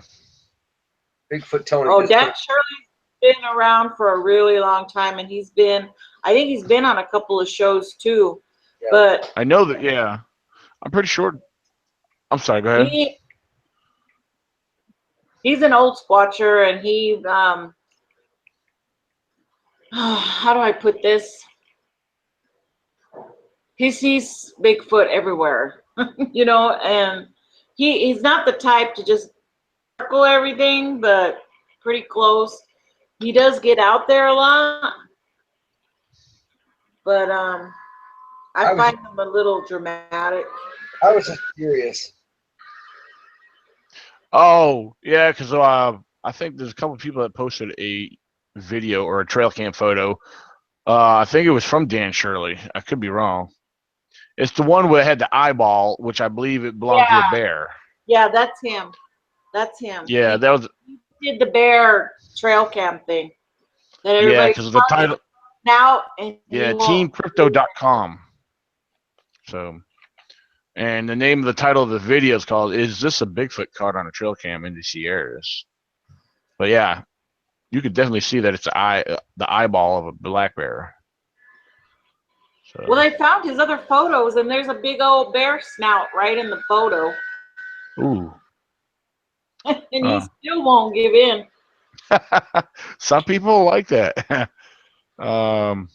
S3: Bigfoot Tony.
S2: Oh, Dan Shirley's been around for a really long time, and I think he's been on a couple of shows too. Yeah. But
S1: I know that. Yeah, I'm pretty sure. I'm sorry. Go ahead.
S2: He's an old squatcher, and he how do I put this? He sees Bigfoot everywhere, you know, and he's not the type to just circle everything, but pretty close. He does get out there a lot, but I find him a little dramatic.
S3: I was just curious.
S1: Oh, yeah, because I think there's a couple of people that posted a video or a trail cam photo. I think it was from Dan Shirley. I could be wrong. It's the one where it had the eyeball, which I believe it belonged to a bear.
S2: Yeah, that's him. That's him.
S1: Yeah, he
S2: did the bear trail cam thing.
S1: Yeah, because the title.
S2: snout. And
S1: Yeah, teamcrypto.com. So, and the name of the title of the video is called "Is This a Bigfoot Caught on a Trail Cam in the Sierras?" But yeah, you could definitely see that it's the eyeball of a black bear. So.
S2: Well, they found his other photos, and there's a big old bear snout right in the photo.
S1: Ooh.
S2: And he still won't give in.
S1: Some people like that.
S3: I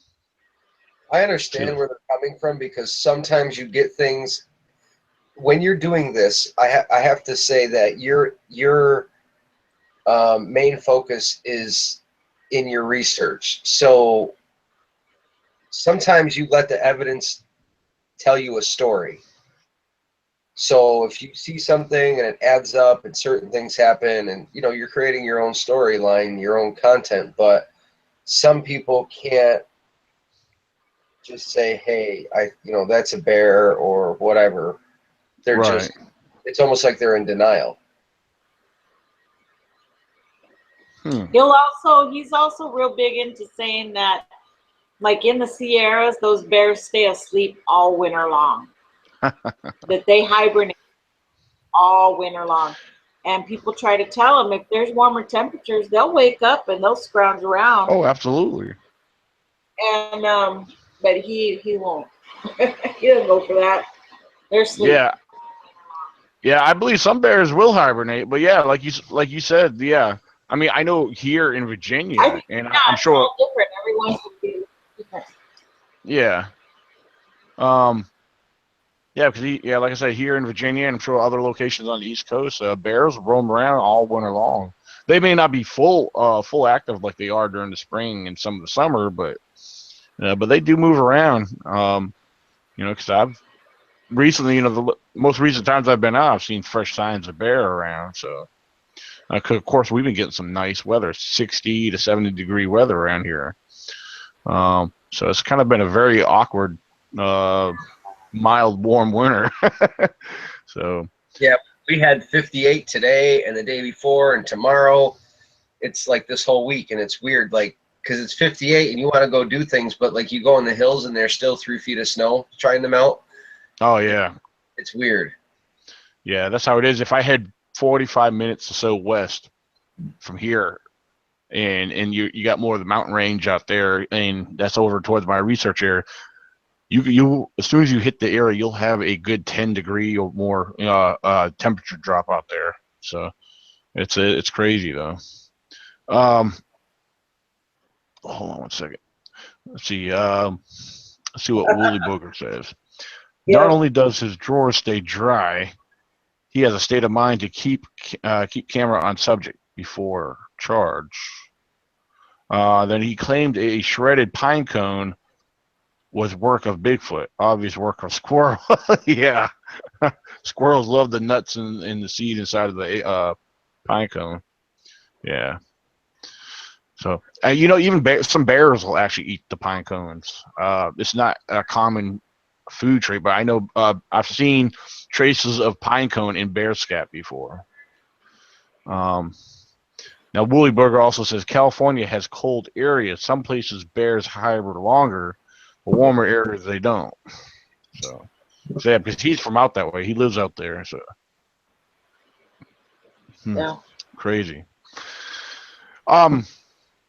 S3: understand where they're coming from, because sometimes you get things when you're doing this. I have to say that your main focus is in your research. So sometimes you let the evidence tell you a story. So if you see something and it adds up and certain things happen, and you're creating your own storyline, your own content, but some people can't just say, hey, that's a bear or whatever. They're
S1: right.
S3: It's almost like they're in denial.
S2: He's also real big into saying that, like in the Sierras, those bears stay asleep all winter long. That they hibernate all winter long. And people try to tell them if there's warmer temperatures, they'll wake up and they'll scrounge around.
S1: Oh, absolutely.
S2: And but he won't. He doesn't go for that. They're sleeping.
S1: Yeah, I believe some bears will hibernate, but yeah, like you said, yeah. I mean, I know here in Virginia, and I'm sure
S2: it's all different. Everyone's different.
S1: Yeah. Yeah, because like I said, here in Virginia, and I'm sure other locations on the East Coast, bears roam around all winter long. They may not be full active like they are during the spring and some of the summer, but they do move around. Because I've recently, the most recent times I've been out, I've seen fresh signs of bear around. So, of course, we've been getting some nice weather, 60 to 70 degree weather around here. So it's kind of been a very awkward, mild, warm winter. So
S3: yeah, we had 58 today and the day before and tomorrow. It's like this whole week, and it's weird, like, because it's 58 and you want to go do things, but like you go in the hills and there's still 3 feet of snow trying to melt.
S1: Oh yeah,
S3: it's weird.
S1: Yeah, that's how it is. If I had 45 minutes or so west from here, and you got more of the mountain range out there, and that's over towards my research area, you as soon as you hit the area, you'll have a good 10 degree or more temperature drop out there. So it's crazy though. Hold on one second. Let's see. Let's see what Woolly Booger says.
S2: Yeah.
S1: Not only does his drawer stay dry, he has a state of mind to keep camera on subject before charge. Then he claimed a shredded pine cone was work of Bigfoot, obvious work of squirrel. Yeah, squirrels love the nuts and the seed inside of the pine cone. Yeah. So even some bears will actually eat the pine cones. It's not a common food trait, but I know I've seen traces of pine cone in bear scat before. Now, Woolly Burger also says California has cold areas. Some places bears hibernate longer, but warmer areas they don't. So yeah, because he's from out that way. He lives out there. So
S2: yeah,
S1: crazy.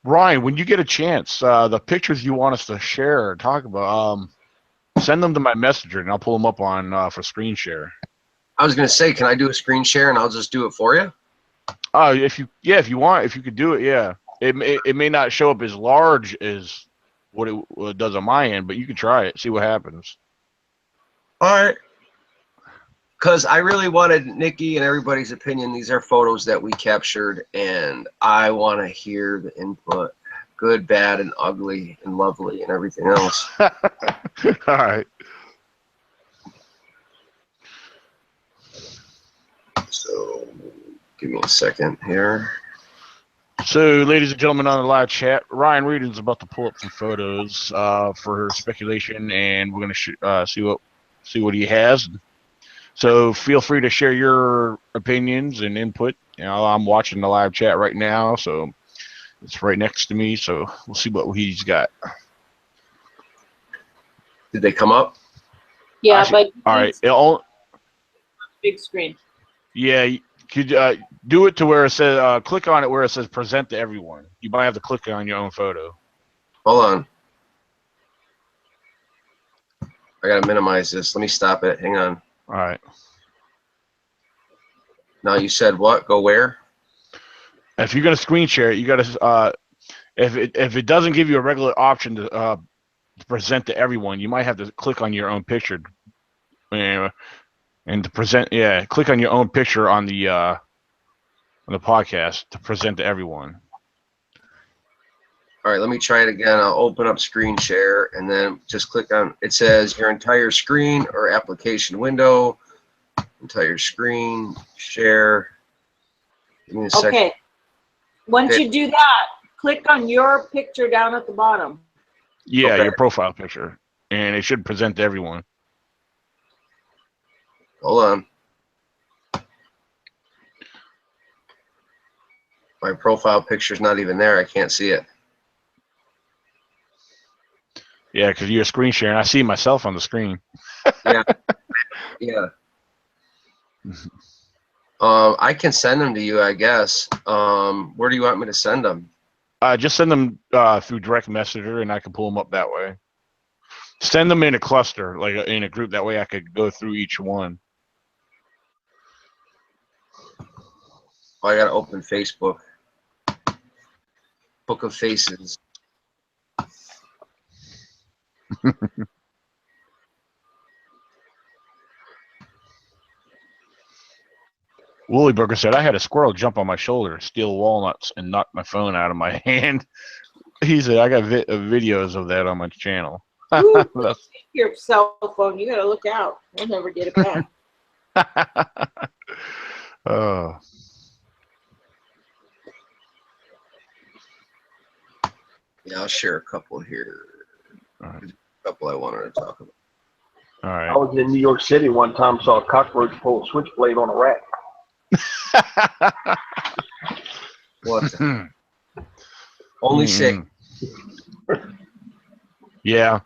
S1: Ryan, when you get a chance, the pictures you want us to share or talk about, send them to my messenger and I'll pull them up on for screen share.
S3: I was gonna say, can I do a screen share and I'll just do it for you?
S1: If you want, if you could do it, yeah. It may not show up as large as what it does on my end, but you can try it, see what happens.
S3: All right. Because I really wanted Nikki and everybody's opinion. These are photos that we captured, and I want to hear the input. Good, bad, and ugly, and lovely, and everything else.
S1: All right.
S3: So, give me a second here.
S1: So, ladies and gentlemen on the live chat, Ryan Reardon's about to pull up some photos for speculation, and we're going to see what he has. So feel free to share your opinions and input. I'm watching the live chat right now, so it's right next to me. So we'll see what he's got.
S3: Did they come up?
S2: Yeah,
S1: Actually,
S2: but
S1: all right.
S2: Big screen.
S1: Yeah, could do it to where it says click on it where it says present to everyone. You might have to click on your own photo.
S3: Hold on. I gotta minimize this. Let me stop it. Hang on.
S1: All right.
S3: Now you said what? Go where?
S1: If you're gonna screen share it, you gotta if it doesn't give you a regular option to present to everyone, you might have to click on your own picture. And to present, click on your own picture on the podcast to present to everyone.
S3: All right, let me try it again. I'll open up screen share and then just click on, it says your entire screen or application window, entire screen, share. Give me a second.
S2: Okay. Once you do that, click on your picture down at the bottom.
S1: Yeah,
S3: Okay.
S1: your profile picture. And it should present to everyone.
S3: Hold on. My profile picture's not even there. I can't see it.
S1: Yeah, because you're screen sharing. I see myself on the screen.
S3: Yeah. Yeah. I can send them to you, I guess. Where do you want me to send them?
S1: Just send them through direct messenger, and I can pull them up that way. Send them in a cluster, like in a group. That way I could go through each one.
S3: Oh, I got to open Facebook. Book of Faces.
S1: Woollyburger said, I had a squirrel jump on my shoulder, steal walnuts, and knock my phone out of my hand. He said, I got videos of that on my channel.
S2: Ooh, your cell phone, you gotta look out. We'll never get it back.
S1: Oh.
S3: Yeah, I'll share a couple here.
S1: All right.
S3: A couple I wanted to talk about.
S1: All right.
S4: I was in New York City one time, saw a cockroach pull a switchblade on a rat.
S3: What? Only sick.
S1: Yeah.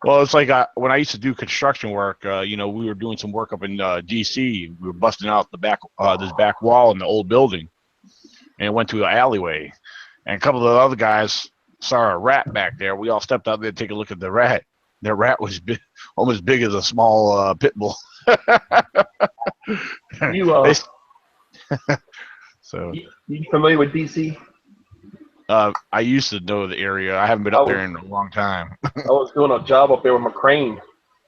S1: Well, it's like when I used to do construction work, we were doing some work up in D.C. We were busting out the back, this back wall in the old building, and it went to an alleyway. And a couple of the other guys saw a rat back there. We all stepped out there to take a look at the rat. The rat was almost big as a small pit bull. So.
S4: You familiar with D.C.?
S1: I used to know the area. I haven't been up there in a long time.
S4: I was doing a job up there with my crane,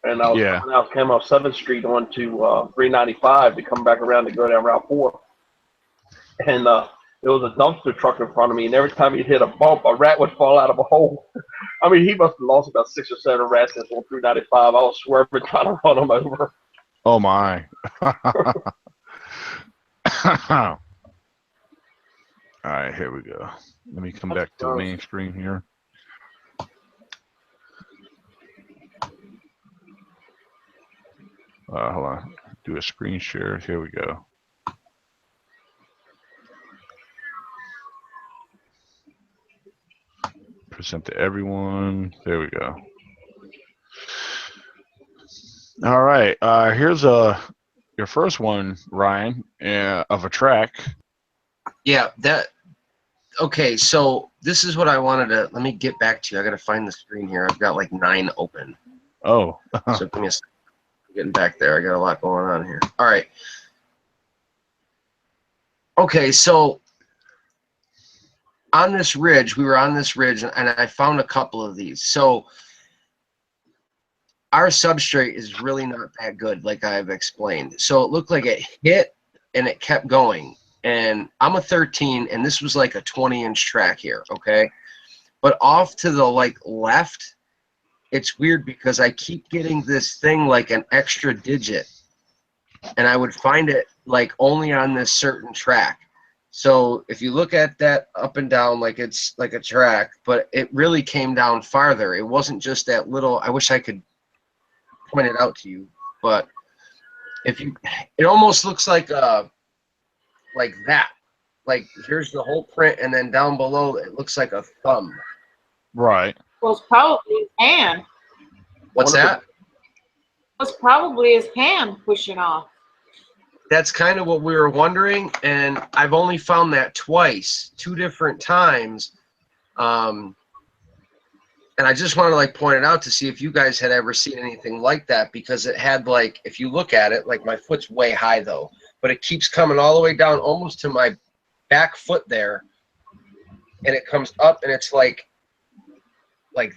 S4: and I was came off 7th Street onto 395 to come back around to go down Route 4. And there was a dumpster truck in front of me, and every time he'd hit a bump, a rat would fall out of a hole. I mean, he must have lost about 6 or 7 rats on 395. I was swerving trying to run him over.
S1: Oh, my. All right, here we go. Let me come back to the main screen here. Hold on. Do a screen share. Here we go. Present to everyone. There we go. All right. Here's your first one, Ryan, of a track.
S3: Yeah, okay, so this is what I wanted to, let me get back to you. I got to find the screen here. I've got like 9 open.
S1: Oh.
S3: So give me a second. I'm getting back there. I got a lot going on here. All right. Okay, so on this ridge, we were on this ridge, and I found a couple of these. So our substrate is really not that good, like I've explained. So it looked like it hit, and it kept going. And I'm a 13, and this was like a 20-inch track here, okay? But off to the left, it's weird because I keep getting this thing like an extra digit, and I would find it like only on this certain track. So if you look at that up and down, like it's like a track, but it really came down farther. It wasn't just that little. I wish I could point it out to you, but it almost looks like that. Like here's the whole print, and then down below it looks like a thumb.
S1: Right.
S2: Well, it's probably his hand.
S3: What's that?
S2: It was probably his hand pushing off.
S3: That's kind of what we were wondering, and I've only found that twice, 2 different times. And I just want to like point it out to see if you guys had ever seen anything like that, because it had like, if you look at it, like my foot's way high though, but it keeps coming all the way down almost to my back foot there, and it comes up and it's like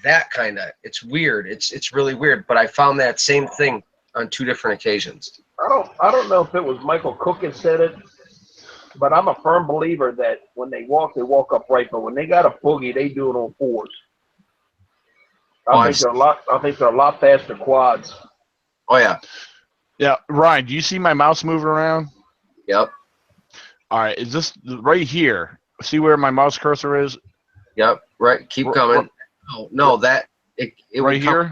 S3: that kind of. It's weird. It's really weird. But I found that same thing on 2 different occasions.
S4: I don't know if it was Michael Cook that said it, but I'm a firm believer that when they walk upright, but when they got a boogie, they do it on 4s. I think they're a lot faster quads.
S3: Oh yeah.
S1: Yeah, Ryan, do you see my mouse moving around?
S3: Yep.
S1: All right, is this right here? See where my mouse cursor is?
S3: Yep. Right. Keep coming. No, that it
S1: right
S3: would come
S1: here.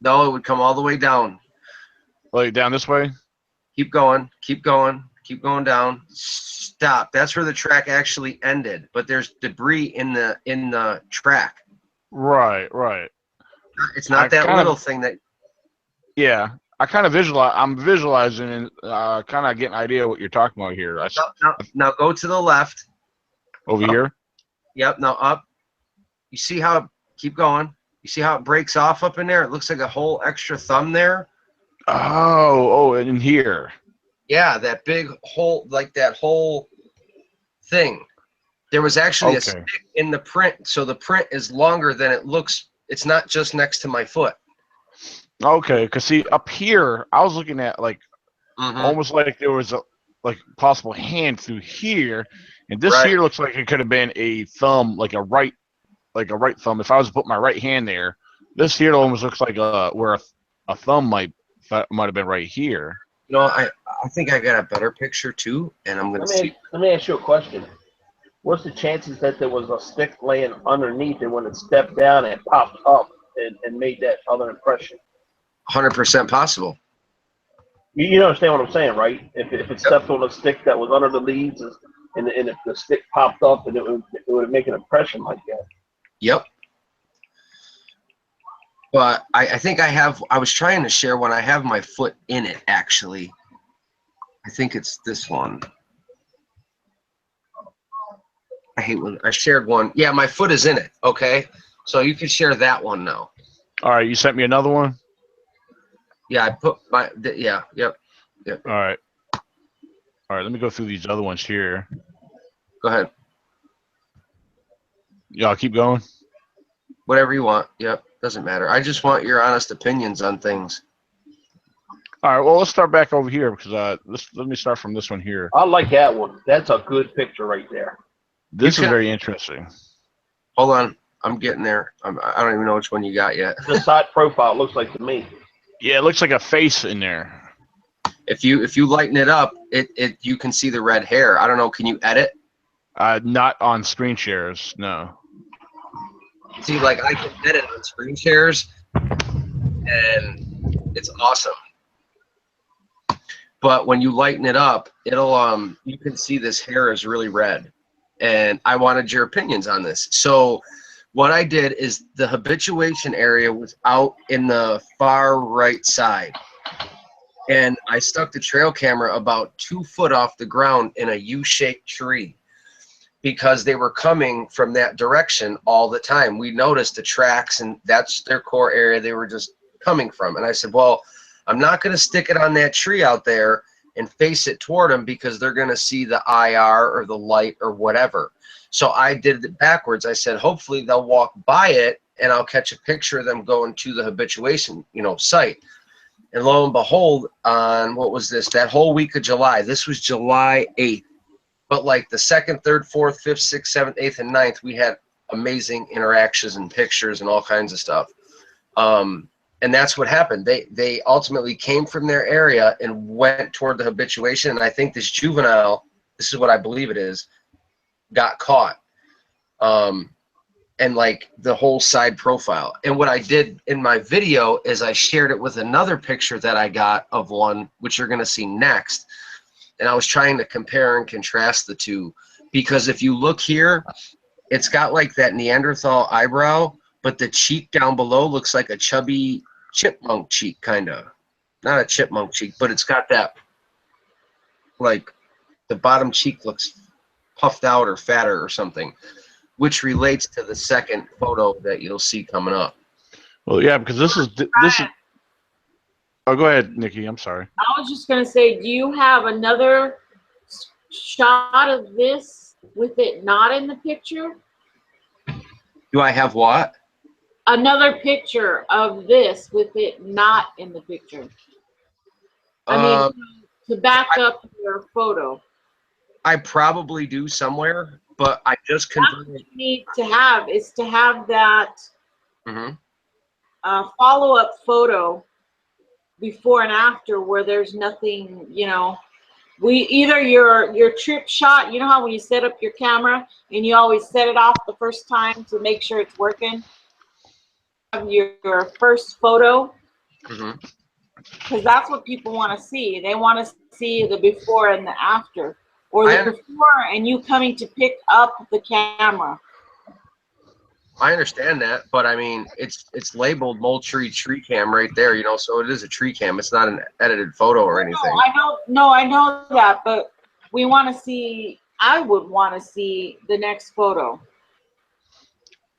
S3: No, it would come all the way down.
S1: Like down this way?
S3: Keep going. Keep going. Keep going down. Stop. That's where the track actually ended. But there's debris in the track.
S1: Right.
S3: It's not that little thing that.
S1: Yeah, I kind of visualize. I'm visualizing and kind of getting an idea what you're talking about here.
S3: Now go to the left.
S1: Over here.
S3: Yep. Now up. You see how? Keep going. You see how it breaks off up in there? It looks like a whole extra thumb there.
S1: Oh, in here.
S3: Yeah, that big hole, like that whole thing. There was actually a stick in the print, so the print is longer than it looks. It's not just next to my foot.
S1: Okay, because see, up here, I was looking at like almost like there was a like possible hand through here, and this here looks like it could have been a thumb, like a right thumb. If I was to put my right hand there, this here almost looks like where a thumb might have been right here.
S3: You know, I think I got a better picture too, and I'm gonna see.
S4: Let me ask you a question. What's the chances that there was a stick laying underneath, and when it stepped down, it popped up and made that other impression?
S3: 100% possible.
S4: You understand what I'm saying, right? If it stepped on a stick that was under the leaves, and if the stick popped up, and it would make an impression like that.
S3: Yep. But I think I was trying to share when I have my foot in it, actually. I think it's this one. I hate when I shared one. Yeah, my foot is in it. Okay. So you can share that one now.
S1: All right. You sent me another one?
S3: Yeah, I put my, yeah, yep.
S1: All right. Let me go through these other ones here.
S3: Go ahead.
S1: Yeah, I'll keep going.
S3: Whatever you want. Yep. Doesn't matter. I just want your honest opinions on things.
S1: All right. Well, let's start back over here because let me start from this one here.
S4: I like that one. That's a good picture right there.
S1: This is very interesting.
S3: Hold on. I'm getting there. I don't even know which one you got yet.
S4: The side profile looks like to me.
S1: Yeah, it looks like a face in there.
S3: If you lighten it up, you can see the red hair. I don't know. Can you edit?
S1: Not on screen shares. No.
S3: See, like I can edit on screen shares, and it's awesome. But when you lighten it up, it'll you can see this hair is really red, and I wanted your opinions on this. So what I did is the habituation area was out in the far right side, and I stuck the trail camera about 2 foot off the ground in a U-shaped tree, because they were coming from that direction all the time. We noticed the tracks, and that's their core area they were just coming from. And I said, well, I'm not going to stick it on that tree out there and face it toward them, because they're going to see the IR or the light or whatever. So I did it backwards. I said, hopefully they'll walk by it, and I'll catch a picture of them going to the habituation, site. And lo and behold, on what was this? That whole week of July. This was July 8th. But like the 2nd, 3rd, 4th, 5th, 6th, 7th, 8th, and 9th, we had amazing interactions and pictures and all kinds of stuff. And that's what happened. They ultimately came from their area and went toward the habituation. And I think this juvenile, this is what I believe it is, got caught. And like the whole side profile. And what I did in my video is I shared it with another picture that I got of one, which you're going to see next. And I was trying to compare and contrast the two, because if you look here, it's got like that Neanderthal eyebrow, but the cheek down below looks like a chubby chipmunk cheek, kind of. Not a chipmunk cheek, but it's got that, like, the bottom cheek looks puffed out or fatter or something, which relates to the second photo that you'll see coming up.
S1: Well, yeah, because this is. Oh, go ahead, Nikki. I'm sorry.
S2: I was just gonna say, do you have another shot of this with it not in the picture?
S3: Do I have what?
S2: Another picture of this with it not in the picture. I mean, to back up your photo.
S3: I probably do somewhere, but I just converted.
S2: What you need to have is to have that
S3: Mm-hmm.
S2: follow-up photo before and after where there's nothing, you know. Either your trip shot, you know how when you set up your camera and you always set it off the first time to make sure it's working? Your first photo, because that's what people want to see. They want to see the before and the after, or the before and you coming to pick up the camera.
S3: I understand that, but I mean, it's labeled Moultrie tree cam right there, you know, so it is a tree cam. It's not an edited photo or anything.
S2: I know that, but we want to see. I would want to see the next photo.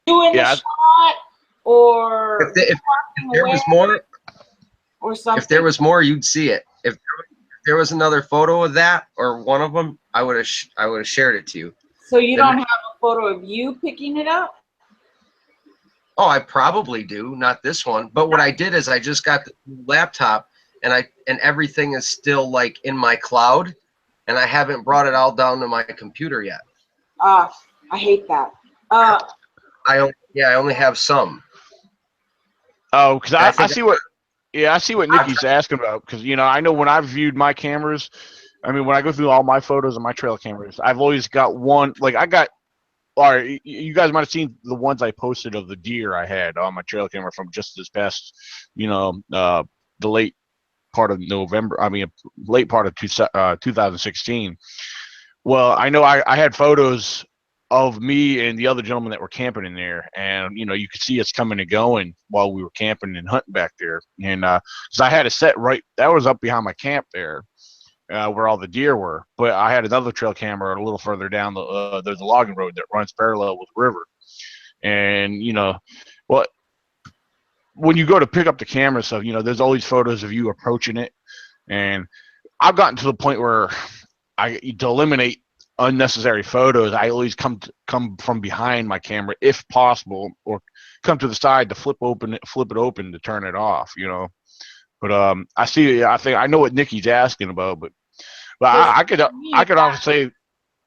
S2: Doing the shot, or
S3: if there was more,
S2: or something.
S3: If there was more, you'd see it. If there was another photo of that or one of them, I would have shared it to you.
S2: So you don't have a photo of you picking it up?
S3: Oh, I probably do, not this one. But what I did is I just got the laptop and everything is still like in my cloud, and I haven't brought it all down to my computer yet.
S2: I hate that.
S3: I only have some.
S1: Oh, because I see what. Yeah, I see what Nikki's asking about. Because I know when I've viewed my cameras, I mean, when I go through all my photos of my trail cameras, I've always got one. Like all right, you guys might have seen the ones I posted of the deer I had on my trail camera from just this past, the late part of November. I mean, late part of 2016. Well, I know I had photos of me and the other gentleman that were camping in there, and you could see us coming and going while we were camping and hunting back there. And because I had a set right that was up behind my camp there, where all the deer were, but I had another trail camera a little further down there's a logging road that runs parallel with the river. And well, when you go to pick up the camera stuff, there's always photos of you approaching it, and I've gotten to the point where to eliminate unnecessary photos, I always come from behind my camera if possible, or come to the side to flip it open to turn it off. But I know what Nikki's asking about, but I could also say,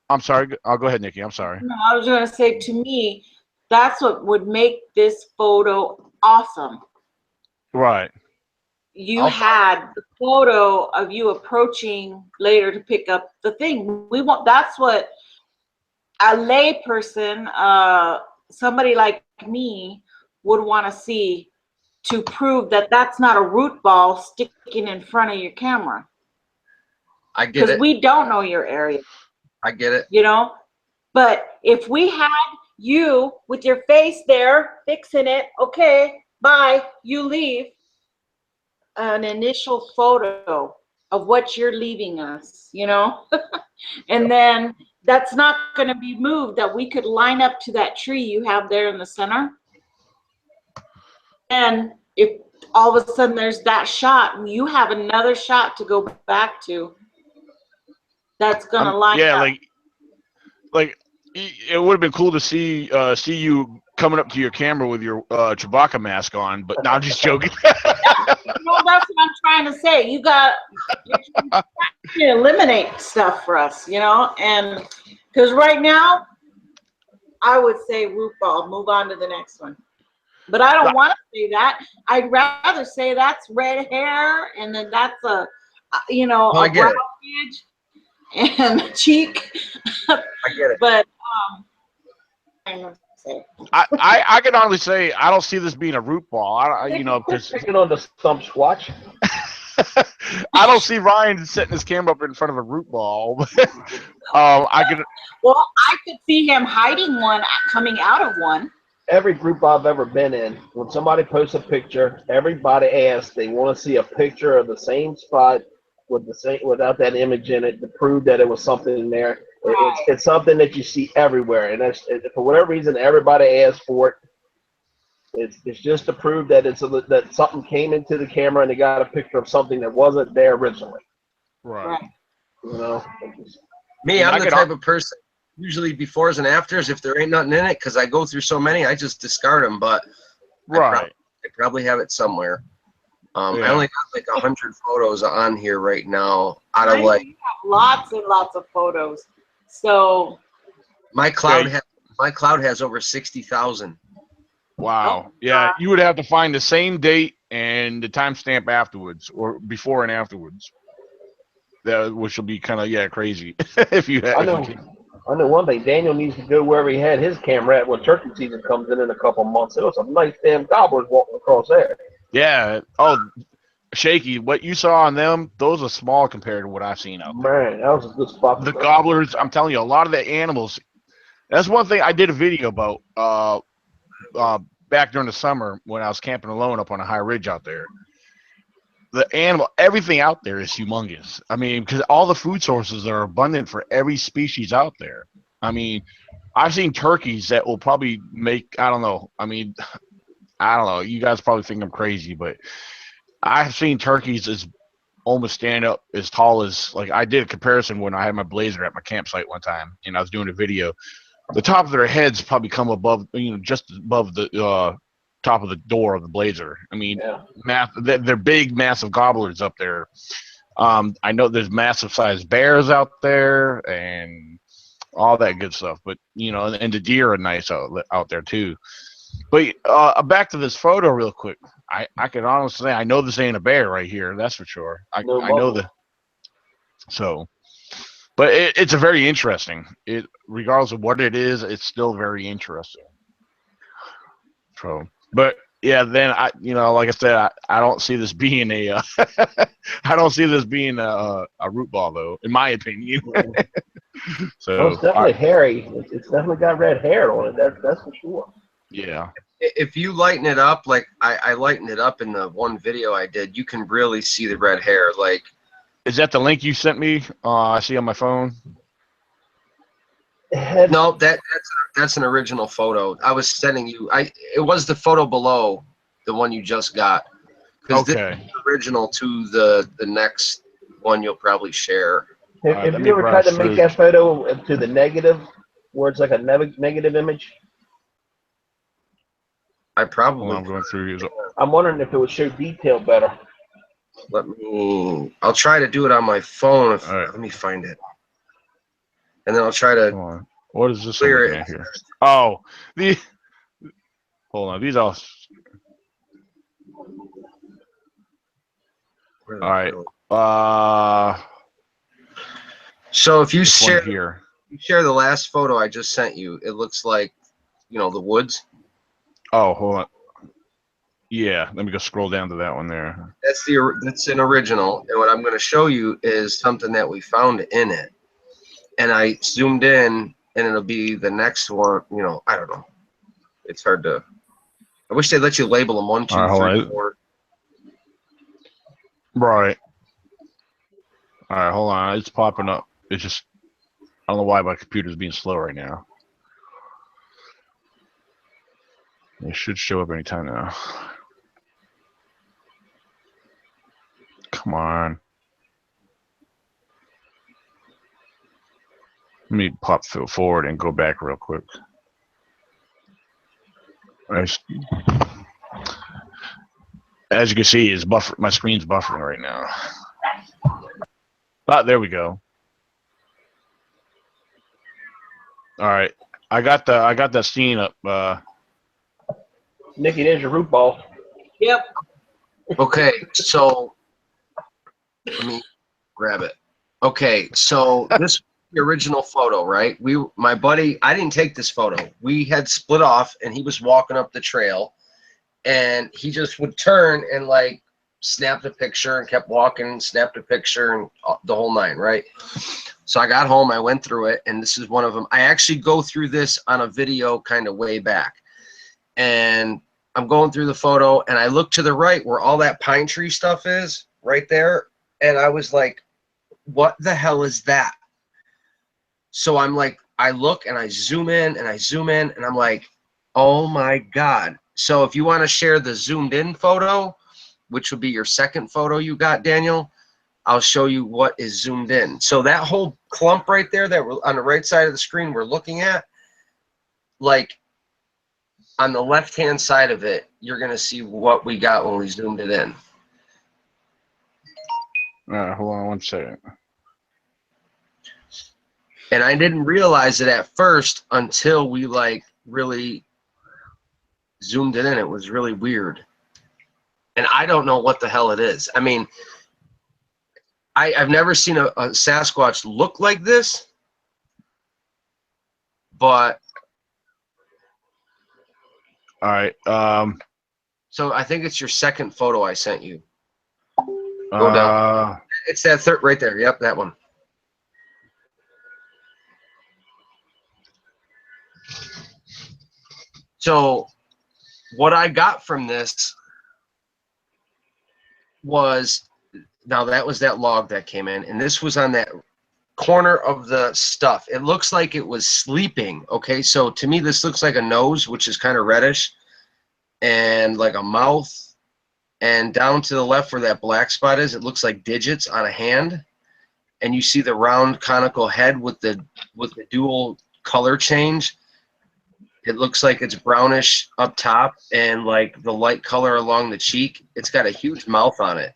S1: I'm sorry. I'll go ahead, Nikki. I'm sorry.
S2: No, I was going to say, to me, that's what would make this photo awesome.
S1: Right.
S2: You had the photo of you approaching later to pick up the thing. That's what a lay person, somebody like me, would want to see to prove that that's not a root ball sticking in front of your camera.
S3: I get it.
S2: Because we don't know your area.
S3: I get it.
S2: But if we had you with your face there fixing it, okay, bye, you leave. An initial photo of what you're leaving us, and then that's not going to be moved, that we could line up to that tree you have there in the center. And if all of a sudden there's that shot, you have another shot to go back to that's going to line up.
S1: Like it would have been cool to see you coming up to your camera with your Chewbacca mask on, but now I'm just joking.
S2: No, that's what I'm trying to say. You're trying to eliminate stuff for us, and because right now, I would say root ball, move on to the next one. But I don't want to say that. I'd rather say that's red hair, and then that's a brow ridge and cheek.
S3: I get it.
S2: But
S1: I can honestly say I don't see this being a root ball. Because
S4: picking on the Sasquatch.
S1: I don't see Ryan setting his camera up in front of a root ball.
S2: Well, I could see him hiding one, coming out of one.
S4: every group I've ever been in, when somebody posts a picture, everybody asks they want to see a picture of the same spot with the same without that image in it to prove that it was something in there. It's something that you see everywhere, and for whatever reason, everybody asks for it. It's just to prove that that something came into the camera and they got a picture of something that wasn't there originally.
S1: Right.
S4: You know.
S3: Me, I'm the type of person. Usually befores and afters, if there ain't nothing in it, because I go through so many, I just discard them. But I probably have it somewhere. I only got like 100 photos on here right now. Out of like,
S2: you have lots and lots of photos. So
S3: my cloud has over 60,000.
S1: Wow. Yeah, you would have to find the same date and the timestamp afterwards, or before and afterwards. Which will be kind of crazy if you had.
S4: I know one thing. Daniel needs to go wherever he had his camera at when turkey season comes in a couple months. There was some nice damn gobblers walking across there.
S1: Yeah. Oh, Shaky, what you saw on them, those are small compared to what I've seen out there.
S4: Man, that was a good spot.
S1: The gobblers, I'm telling you, a lot of the animals. That's one thing I did a video about back during the summer when I was camping alone up on a high ridge out there. Everything out there is humongous. I mean, because all the food sources are abundant for every species out there. I mean, I've seen turkeys that will probably make, I don't know. I mean, I don't know. You guys probably think I'm crazy, but I've seen turkeys as almost stand up as tall as, like, I did a comparison when I had my blazer at my campsite one time and I was doing a video. The top of their heads probably come above, just above the top of the door of the blazer. I mean, they're big, massive gobblers up there. I know there's massive sized bears out there and all that good stuff, but and the deer are nice out there too. But back to this photo real quick. I can honestly say I know this ain't a bear right here. That's for sure. I know the. So, but it's a very interesting. Regardless of what it is, it's still very interesting. So. But yeah, then like I said, I don't see this being a I don't see this being a root ball though, in my opinion. So
S4: it's definitely hairy. It's definitely got red hair on it. That's for sure.
S1: Yeah.
S3: If you lighten it up, like I lightened it up in the one video I did, you can really see the red hair. Like,
S1: is that the link you sent me? I see on my phone.
S3: No, that's an original photo. I was sending you. It was the photo below the one you just got. Because this is original to the next one you'll probably share.
S4: Have you ever tried to make that photo to the negative, where it's like a negative image?
S3: I probably.
S1: I'm going through.
S4: I'm wondering if it would show detail better.
S3: I'll try to do it on my phone. Let me find it. And then I'll try to.
S1: What is this clear it here? Oh, hold on. These all. All right.
S3: So if you share the last photo I just sent you, it looks like, the woods.
S1: Oh, hold on. Yeah, let me go scroll down to that one there.
S3: That's an original, and what I'm going to show you is something that we found in it. And I zoomed in, and it'll be the next one. I don't know. It's hard to. I wish they'd let you label them 1, 2, 3, 4.
S1: Right. All right, hold on. It's popping up. It's just, I don't know why my computer's being slow right now. It should show up anytime now. Come on. Let me pop forward and go back real quick. As you can see, my screen's buffering right now. But there we go. All right, I got that scene up.
S4: Nikki, there's your root ball.
S2: Yep.
S3: Okay, so let me grab it. Okay, so this. The original photo, right? My buddy, I didn't take this photo. We had split off and he was walking up the trail and he just would turn and like snapped a picture and kept walking and snapped a picture and the whole nine, right? So I got home, I went through it, and this is one of them. I actually go through this on a video kind of way back. and I'm going through the photo, and I look to the right where all that pine tree stuff is, right there, and I was like, what the hell is that? So I'm like, I look and I zoom in and I zoom in, and I'm like, oh my God. So if you want to share the zoomed in photo, which would be your second photo you got, Daniel, I'll show you what is zoomed in. So that whole clump right there that we're on the right side of the screen we're looking at, like on the left-hand side of it, you're going to see what we got when we zoomed it in.
S1: All right, hold on one second.
S3: And I didn't realize it at first until we like really zoomed it in. It was really weird. And I don't know what the hell it is. I mean, I've never seen a Sasquatch look like this, but
S1: all right.
S3: So I think it's your second photo I sent you. Go down. It's that third right there. Yep, that one. So what I got from this was, now that was that log that came in, and this was on that corner of the stuff. It looks like it was sleeping. Okay, so to me this looks like a nose, which is kind of reddish, and like a mouth, and down to the left where that black spot is, it looks like digits on a hand, and you see the round conical head with the dual color change. It looks like it's brownish up top and like the light color along the cheek. It's got a huge mouth on it.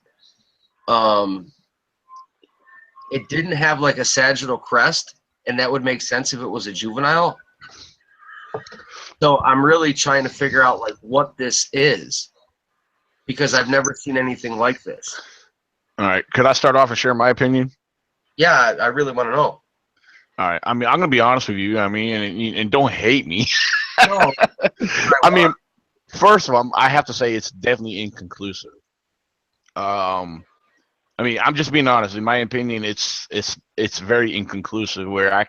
S3: It didn't have like a sagittal crest, and that would make sense if it was a juvenile. So I'm really trying to figure out like what this is, because I've never seen anything like this.
S1: All right, could I start off and share my opinion?
S3: Yeah, I really want to know.
S1: All right, I mean, I'm gonna be honest with you. I mean, and don't hate me.
S3: No.
S1: I mean, first of all, I have to say it's definitely inconclusive. I mean, I'm just being honest. In my opinion, it's very inconclusive. Where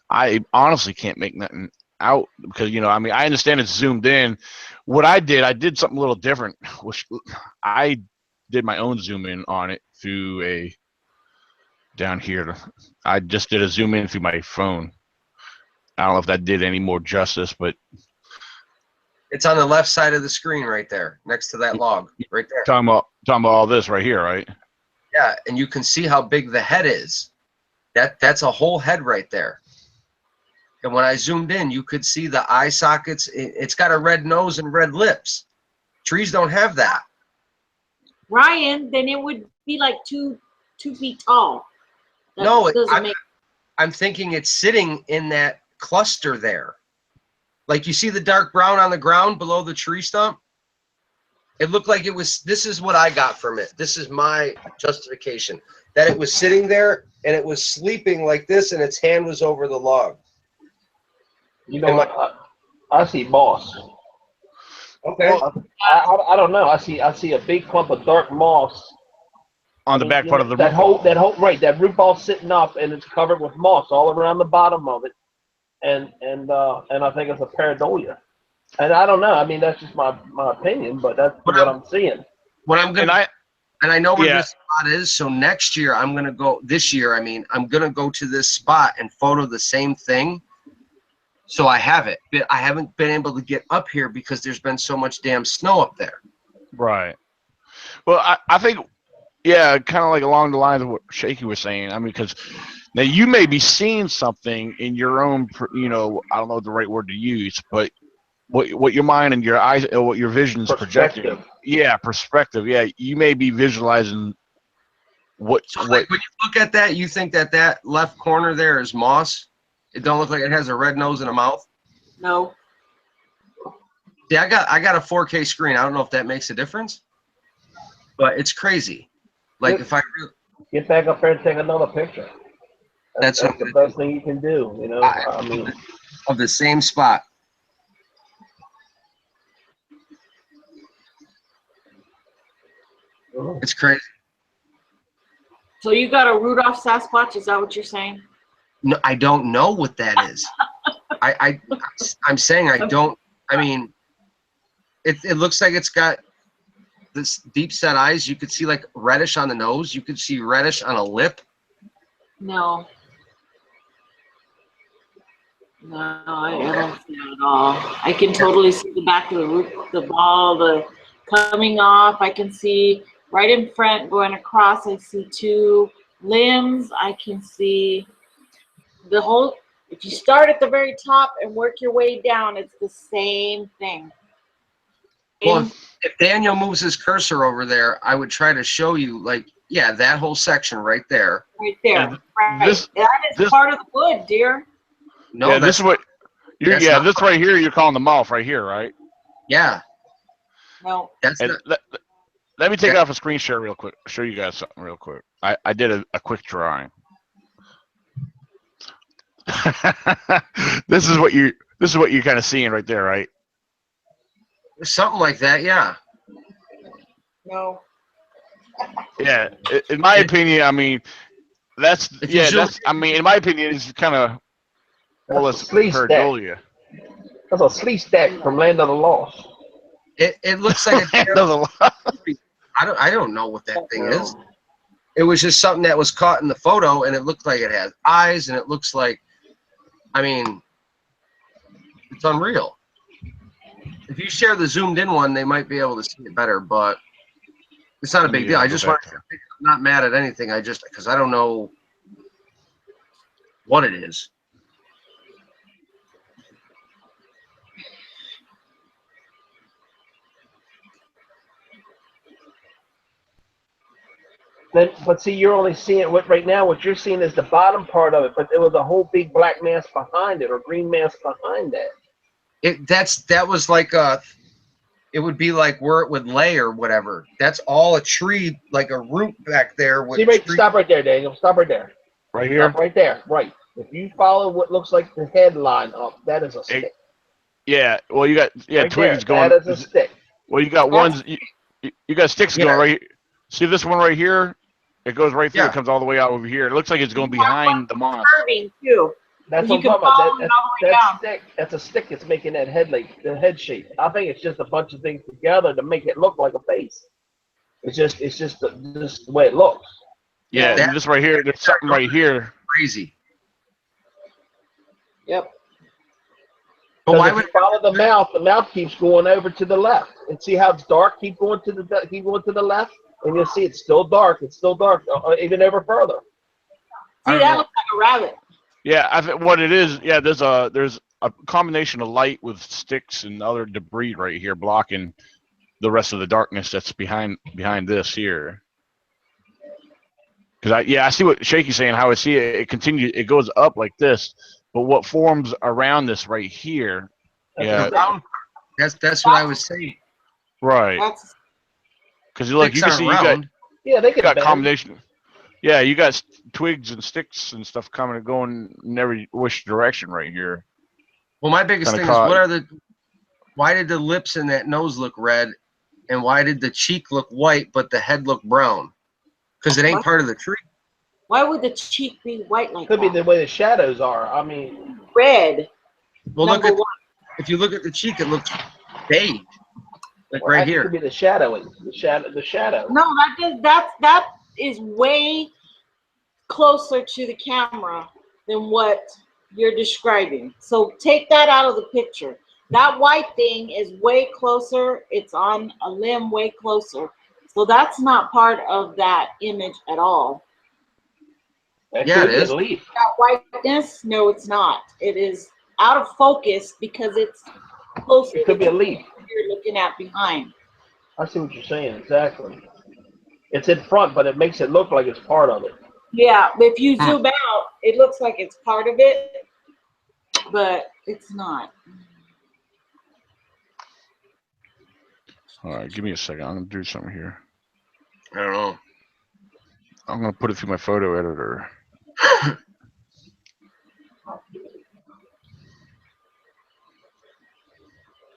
S1: I honestly can't make nothing out, because I mean, I understand it's zoomed in. What I did something a little different, which I did my own zoom in on it through a down here. I just did a zoom in through my phone. I don't know if that did any more justice, but
S3: it's on the left side of the screen right there, next to that log, right there.
S1: Talking about all this right here, right?
S3: Yeah, and you can see how big the head is. That's a whole head right there. And when I zoomed in, you could see the eye sockets. It's got a red nose and red lips. Trees don't have that.
S2: Ryan, then it would be like 2 feet tall. That
S3: No,
S2: doesn't
S3: I'm thinking it's sitting in that cluster there. Like you see the dark brown on the ground below the tree stump? It looked like it was, this is what I got from it. This is my justification. That it was sitting there and it was sleeping like this and its hand was over the log.
S4: You know what? I see moss.
S3: Okay.
S4: I don't know. I see a big clump of dark moss
S1: on the back part of the
S4: that roof ball sitting up, and it's covered with moss all around the bottom of it, and I think it's a pareidolia. And I don't know. I mean, that's just my opinion, but that's what I'm seeing.
S3: What I'm gonna and I know where this spot is. So next year I'm gonna go. This year, I mean, I'm gonna go to this spot and photo the same thing. So I have it, but I haven't been able to get up here because there's been so much damn snow up there.
S1: Right. Well, I think, yeah, kind of like along the lines of what Shaky was saying. I mean, because now you may be seeing something in your own, I don't know the right word to use, but what your mind and your eyes, what your vision is projecting. Yeah, perspective. Yeah, you may be visualizing what.
S3: Like when you look at that, you think that left corner there is moss. It don't look like it has a red nose and a mouth.
S2: No.
S3: Yeah, I got a 4K screen. I don't know if that makes a difference, but it's crazy. Like if I
S4: get back up there and take another picture. That's the best thing you can do. I mean,
S3: of the same spot. It's crazy.
S2: So you got a Rudolph Sasquatch? Is that what you're saying?
S3: No, I don't know what that is. I'm saying I don't. I mean, It looks like it's got this deep set eyes. You could see like reddish on the nose. You could see reddish on a lip.
S2: No. No, I don't see it at all. I can totally see the back of the root, the ball, the coming off. I can see right in front going across. I see 2 limbs. I can see the whole. If you start at the very top and work your way down, it's the same thing.
S3: Well, if Daniel moves his cursor over there, I would try to show you, like, yeah, that whole section right there.
S2: Right there.
S1: And
S2: Right. That is part of the wood, dear.
S3: No,
S1: yeah, this is what.
S3: that's
S1: Yeah,
S3: not
S1: this right here, you're calling the mouth right here, right?
S3: Yeah.
S2: No.
S3: That's
S1: And
S3: not,
S1: let me take off a screen share real quick. Show you guys something real quick. I did a quick drawing. This is what you're kind of seeing right there, right?
S3: something like that, yeah.
S2: No.
S1: Yeah. In my opinion, I mean, that's
S3: If you zoom
S1: that's. I mean, in my opinion, it's kind of more or less
S4: That's a sleeve stack.
S1: pareidolia.
S4: That's a sleeve stack from Land of the Lost.
S3: It looks like a
S1: It does a lot.
S3: I don't know what that thing is. It was just something that was caught in the photo, and it looked like it has eyes, and it looks like, I mean, it's unreal. If you share the zoomed in one, they might be able to see it better, but it's not a big deal. I just want to, I'm not mad at anything. I just, because I don't know what it is.
S4: But see, you're only seeing what right now. What you're seeing is the bottom part of it, but there was a whole big black mass behind it, or green mass behind that.
S3: That was like a, it would be like where it would lay or whatever. That's all a tree, like a root back there. With
S4: Stop right there, Daniel. Stop right there.
S1: Right here.
S4: Stop right there. Right. If you follow what looks like the headline up, that is a stick.
S1: Yeah. Well, you got
S4: Right
S1: twigs
S4: there.
S1: going.
S4: That is a stick.
S1: Well, you got ones. You got sticks going right. See this one right here? It goes right through. It comes all the way out over here. It looks like it's going behind the moss.
S2: Curving too.
S4: That's
S2: You
S4: what
S2: can
S4: I'm talking
S2: follow
S4: about.
S2: it all the way down.
S4: Stick. That's a stick. It's making that head the head shape. I think it's just a bunch of things together to make it look like a face. It's just the way it looks.
S1: Yeah, and this right here. There's something right here.
S3: Crazy.
S2: Yep.
S3: But why would
S4: you follow the mouth? The mouth keeps going over to the left, and see how it's dark. Keep going to the left, and you'll see it's still dark. It's still dark, even ever further.
S2: See, that looks like a rabbit.
S1: Yeah, I think what it is. Yeah, there's a combination of light with sticks and other debris right here blocking the rest of the darkness that's behind this here. Because I see what Shaky's saying. How I see it, it continues. It goes up like this, but what forms around this right here? Yeah,
S3: that's what I was saying.
S1: Right. Because look, you can see
S4: they
S1: got combination. Yeah, you got twigs and sticks and stuff coming and going in every which direction right here.
S3: Well, my biggest thing is why did the lips and that nose look red, and why did the cheek look white but the head look brown? Because it ain't part of the tree.
S2: Why would the cheek be white like
S4: Could
S2: that?
S4: be the way the shadows are. I mean,
S2: red.
S3: Well, if you look at the cheek, it looks beige, like right here.
S4: Could be the shadowing. The shadow.
S2: No, that is way closer to the camera than what you're describing. So take that out of the picture. That white thing is way closer. It's on a limb way closer. So that's not part of that image at all.
S3: Yeah, it is.
S2: That whiteness, no, it's not. It is out of focus because it's closer.
S4: It could be a leaf.
S2: You're looking at behind.
S4: I see what you're saying, exactly. It's in front, but it makes it look like it's part of it.
S2: Yeah, but if you zoom out, it looks like it's part of it, but it's not.
S1: All right, give me a second. I'm gonna do something here.
S3: I don't know.
S1: I'm gonna put it through my photo editor.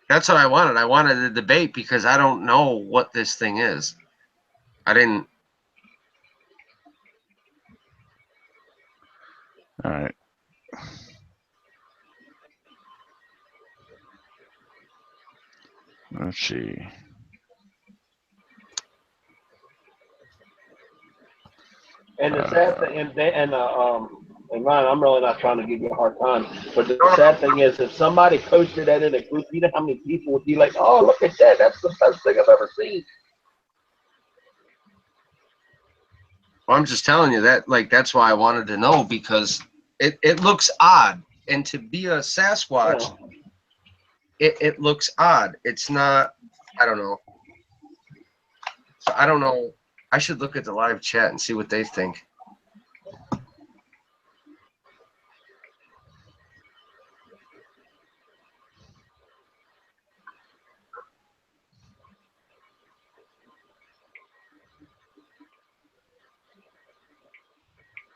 S3: That's what I wanted. I wanted a debate because I don't know what this thing is. I didn't.
S1: All right. Let's see.
S4: And the sad thing, and Ryan, I'm really not trying to give you a hard time, but the sad thing is, if somebody posted that in a group, you know how many people would be like, "Oh, look at that! That's the best thing I've ever seen."
S3: Well, I'm just telling you that, like, that's why I wanted to know, because it looks odd, and to be a Sasquatch, it looks odd. It's not. I don't know. So I don't know. I should look at the live chat and see what they think.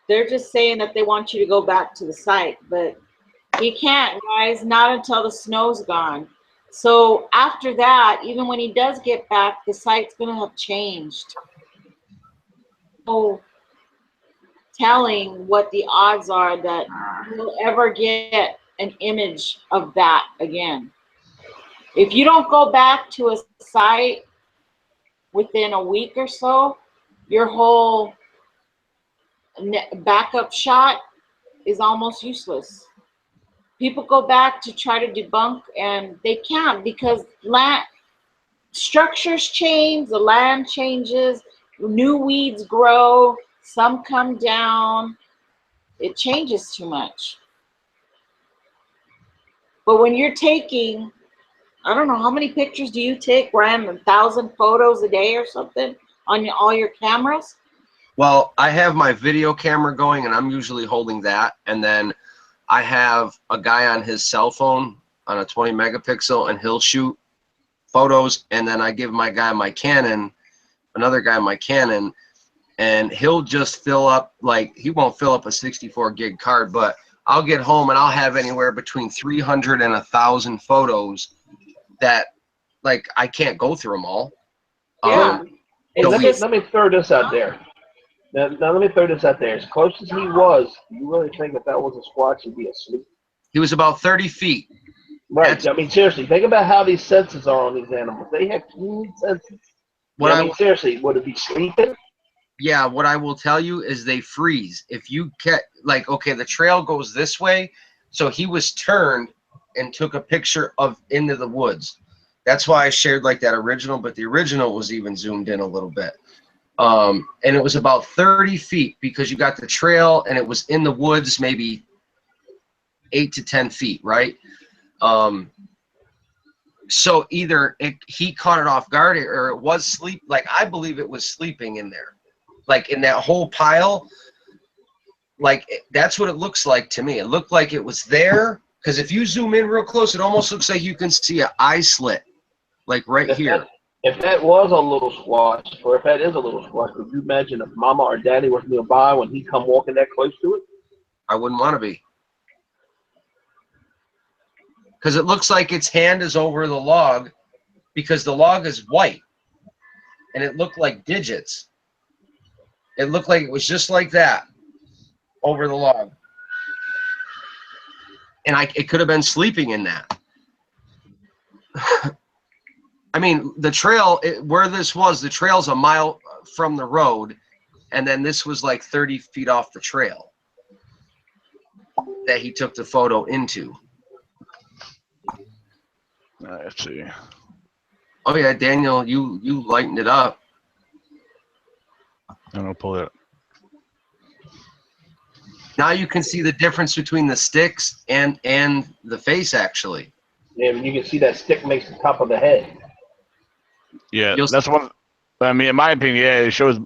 S2: They're just saying that they want you to go back to the site, but you can't, guys, not until the snow's gone. So after that, even when he does get back, the site's going to have changed. So telling what the odds are that you'll ever get an image of that again. If you don't go back to a site within a week or so, your whole backup shot is almost useless. People go back to try to debunk, and they can't, because land structures change, the land changes, new weeds grow, some come down. It changes too much. But when you're taking, I don't know, how many pictures do you take, Ryan? 1,000 photos a day or something on all your cameras?
S3: Well, I have my video camera going, and I'm usually holding that, and then I have a guy on his cell phone on a 20 megapixel, and he'll shoot photos, and then I give my guy my Canon, another guy my Canon, and he'll just fill up, like, he won't fill up a 64 gig card, but I'll get home and I'll have anywhere between 300 and 1,000 photos that, like, I can't go through them all.
S2: Yeah.
S4: Hey, let me throw this out there. Now, let me throw this out there. As close as he was, do you really think if that was a Squatch, he'd be asleep?
S3: He was about 30 feet.
S4: Right. I mean, seriously, think about how these senses are on these animals. They have keen senses. Seriously, would it be sleeping?
S3: Yeah, what I will tell you is they freeze. If you get, like, okay, the trail goes this way, so he was turned and took a picture of into the woods. That's why I shared, like, that original, but the original was even zoomed in a little bit. And it was about 30 feet, because you got the trail and it was in the woods, maybe 8 to 10 feet, right? So either he caught it off guard, or it was sleep. Like, I believe it was sleeping in there, like in that whole pile. Like, that's what it looks like to me. It looked like it was there, because if you zoom in real close, it almost looks like you can see an eye slit, like right here.
S4: If that was a little Squatch, or if that is a little Squatch, could you imagine if Mama or Daddy was nearby when he come walking that close to it?
S3: I wouldn't want to be. Because it looks like its hand is over the log, because the log is white, and it looked like digits. It looked like it was just like that over the log, and it could have been sleeping in that. I mean, the trail where this was, the trail's a mile from the road, and then this was like 30 feet off the trail that he took the photo into.
S1: Let's see.
S3: Oh yeah, Daniel, you lightened it up.
S1: I'm gonna pull it up.
S3: Now you can see the difference between the sticks and the face, actually.
S4: Yeah, you can see that stick makes the top of the head.
S1: Yeah, that's one. I mean, in my opinion, yeah, it shows.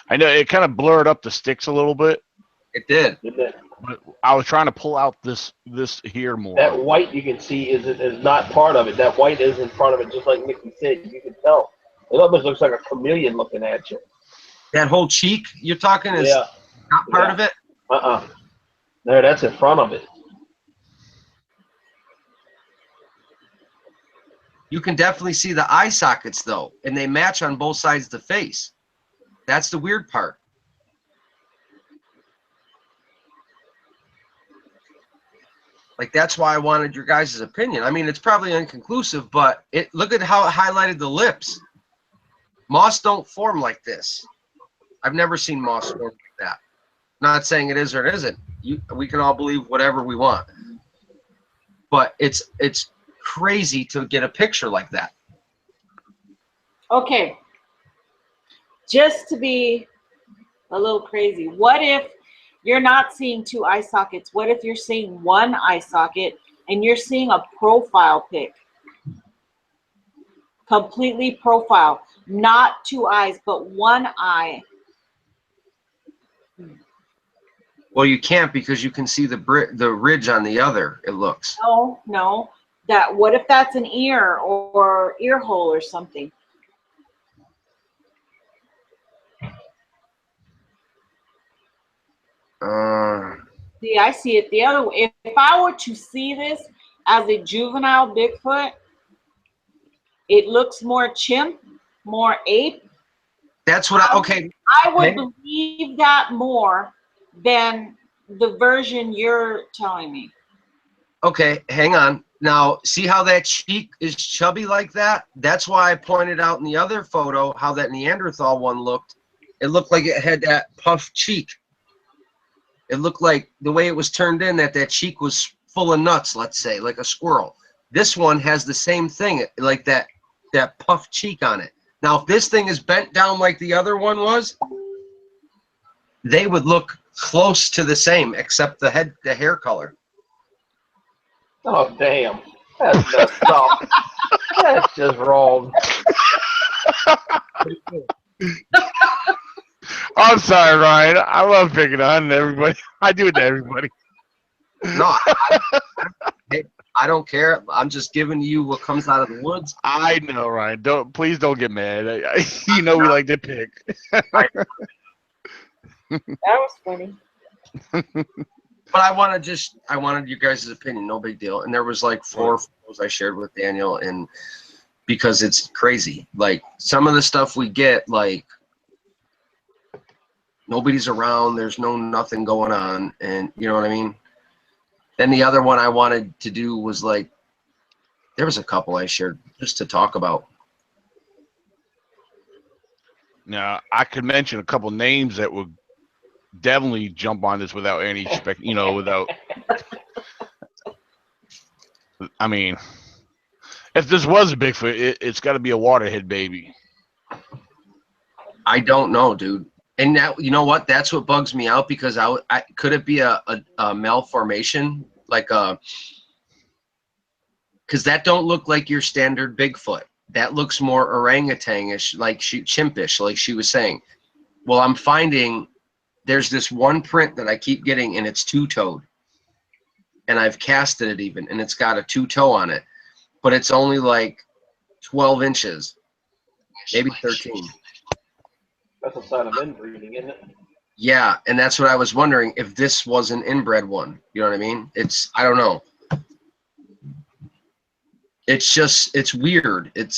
S1: I know it kind of blurred up the sticks a little bit.
S3: It did.
S1: But I was trying to pull out this here more.
S4: That white you can see is not part of it. That white isn't part of it. Just like Mickey said, you can tell. It almost looks like a chameleon looking at you.
S3: That whole cheek you're talking is not part of it?
S4: No, that's in front of it.
S3: You can definitely see the eye sockets, though, and they match on both sides of the face. That's the weird part. Like, that's why I wanted your guys' opinion. I mean, it's probably inconclusive, but look at how it highlighted the lips. Moss don't form like this. I've never seen moss form like that. Not saying it is or it isn't. We can all believe whatever we want. But it's crazy to get a picture like that.
S2: Okay. Just to be a little crazy, what if you're not seeing 2 eye sockets? What if you're seeing 1 eye socket and you're seeing a profile pic? Completely profile. Not 2 eyes, but 1 eye.
S3: Well, you can't because you can see the ridge on the other, it looks.
S2: No. What if that's an ear or ear hole or something? See, I see it the other way. If I were to see this as a juvenile Bigfoot, it looks more chimp, more ape.
S3: That's what okay.
S2: I would believe that more than the version you're telling me.
S3: Okay, hang on. Now, see how that cheek is chubby like that? That's why I pointed out in the other photo how that Neanderthal one looked. It looked like it had that puffed cheek. It looked like the way it was turned in, that cheek was full of nuts, let's say, like a squirrel. This one has the same thing, like that puffed cheek on it. Now, if this thing is bent down like the other one was, they would look close to the same, except the hair color.
S4: Oh, damn. That's messed up. That's just wrong.
S1: I'm sorry, Ryan. I love picking on everybody. I do it to everybody.
S3: No, I don't care. I'm just giving you what comes out of the woods.
S1: I know, Ryan. Please don't get mad. You know we like to pick.
S2: That was funny.
S3: But I wanted you guys' opinion. No big deal. And there was like 4 photos I shared with Daniel, and because it's crazy. Like, some of the stuff we get, like, nobody's around. There's nothing going on, and you know what I mean. Then the other one I wanted to do was like, there was a couple I shared just to talk about.
S1: Now, I could mention a couple names that would definitely jump on this without any without. I mean, if this was a Bigfoot, it's got to be a waterhead baby.
S3: I don't know, dude. And now, you know what? That's what bugs me out, because could it be a malformation, like because that don't look like your standard Bigfoot. That looks more orangutan-ish, like chimpish, like she was saying. Well, I'm finding there's this one print that I keep getting, and it's 2-toed, and I've casted it even, and it's got a 2-toe on it, but it's only like 12 inches, maybe 13.
S4: That's a sign of inbreeding, isn't it?
S3: Yeah, and that's what I was wondering, if this was an inbred one. You know what I mean? I don't know. It's weird. It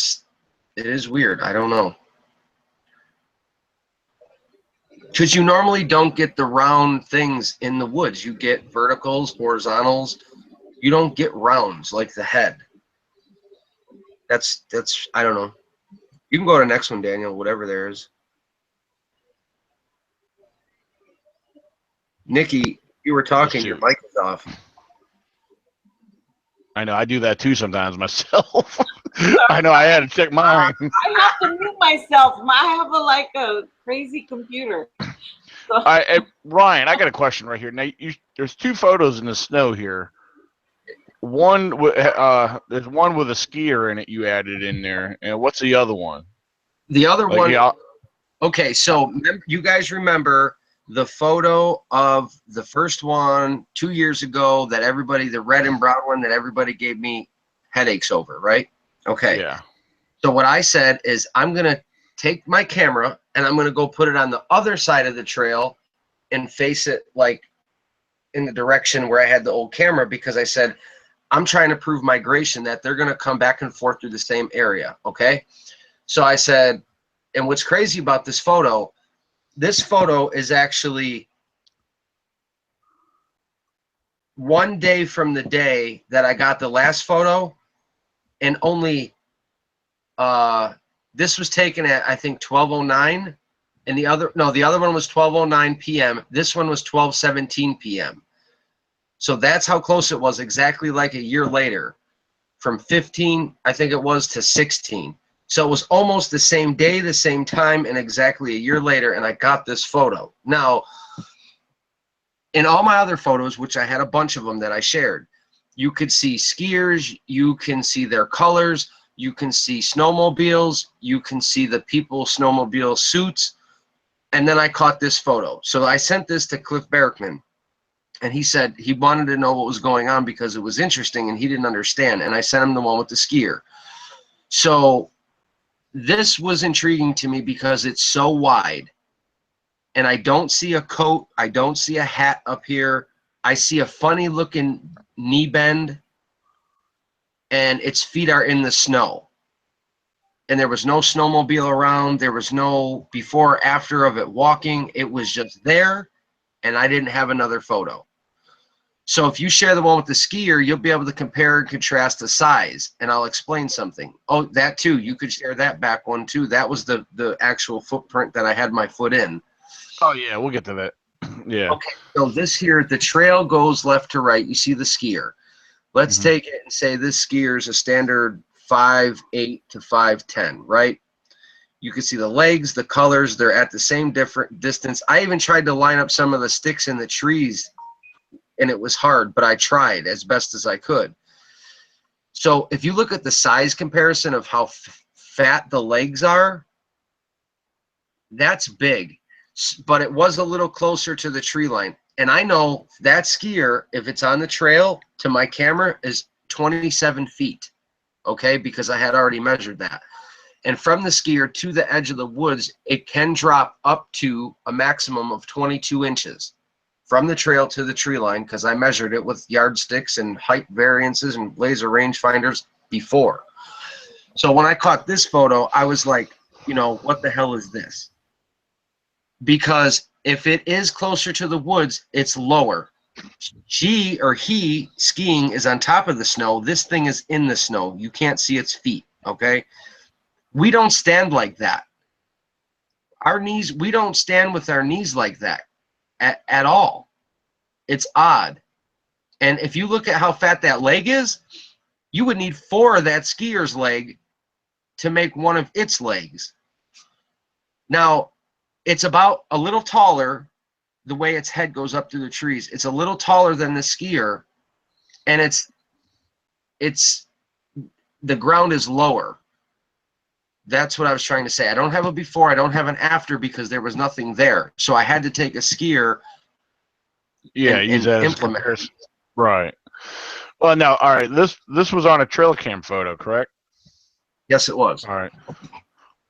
S3: is weird. I don't know. Because you normally don't get the round things in the woods. You get verticals, horizontals. You don't get rounds like the head. That's I don't know. You can go to the next one, Daniel, whatever there is. Nikki, you were talking, your mic is off.
S1: I know, I do that too sometimes myself. I know, I had to check mine.
S2: I have to mute myself. I have a crazy computer. So.
S1: Ryan, I got a question right here. Now, there's 2 photos in the snow here. There's one with a skier in it you added in there. And what's the other one?
S3: The other one. Yeah. Okay, so you guys remember the photo of the first one 2 years ago that everybody, the red and brown one that everybody gave me headaches over, right? Okay.
S1: Yeah.
S3: So what I said is, I'm going to take my camera and I'm going to go put it on the other side of the trail and face it like in the direction where I had the old camera, because I said, I'm trying to prove migration, that they're going to come back and forth through the same area. Okay. So I said, and what's crazy about this photo is actually one day from the day that I got the last photo, and only this was taken at I think 12:09, and the other one was 12:09 p.m. This one was 12:17 p.m. So that's how close it was, exactly like a year later, from 15 I think it was to 16. So it was almost the same day, the same time, and exactly a year later, and I got this photo. Now, in all my other photos, which I had a bunch of them that I shared, you could see skiers, you can see their colors, you can see snowmobiles, you can see the people snowmobile suits, and then I caught this photo. So I sent this to Cliff Berkman, and he said he wanted to know what was going on because it was interesting and he didn't understand, and I sent him the one with the skier. So this was intriguing to me because it's so wide, and I don't see a coat, I don't see a hat up here. I see a funny looking knee bend, and its feet are in the snow. And there was no snowmobile around. There was no before or after of it walking. It was just there, and I didn't have another photo. So if you share the one with the skier, you'll be able to compare and contrast the size, and I'll explain something. Oh, that too, you could share that back one too. That was the actual footprint that I had my foot in.
S1: Oh yeah, we'll get to that. Yeah.
S3: Okay, so this here, the trail goes left to right. You see the skier. Let's take it and say this skier is a standard 5'8" to 5'10", right? You can see the legs, the colors, they're at the same different distance. I even tried to line up some of the sticks in the trees, and it was hard, but I tried as best as I could. So if you look at the size comparison of how fat the legs are, that's big, but it was a little closer to the tree line. And I know that skier, if it's on the trail to my camera, is 27 feet, okay, because I had already measured that. And from the skier to the edge of the woods, it can drop up to a maximum of 22 inches from the trail to the tree line, because I measured it with yardsticks and height variances and laser rangefinders before. So when I caught this photo, I was like, you know, what the hell is this? Because if it is closer to the woods, it's lower. She or he skiing is on top of the snow. This thing is in the snow. You can't see its feet, okay? We don't stand like that. Our knees, we don't stand with our knees like that at all. It's odd. And if you look at how fat that leg is, you would need 4 of that skier's leg to make one of its legs. Now, it's about a little taller, the way its head goes up through the trees. It's a little taller than the skier, and it's the ground is lower. That's what I was trying to say. I don't have a before, I don't have an after, because there was nothing there. So I had to take a skier.
S1: Yeah, use that as a comparison. Right. Well, now, all right. This was on a trail cam photo, correct?
S3: Yes, it was.
S1: All right.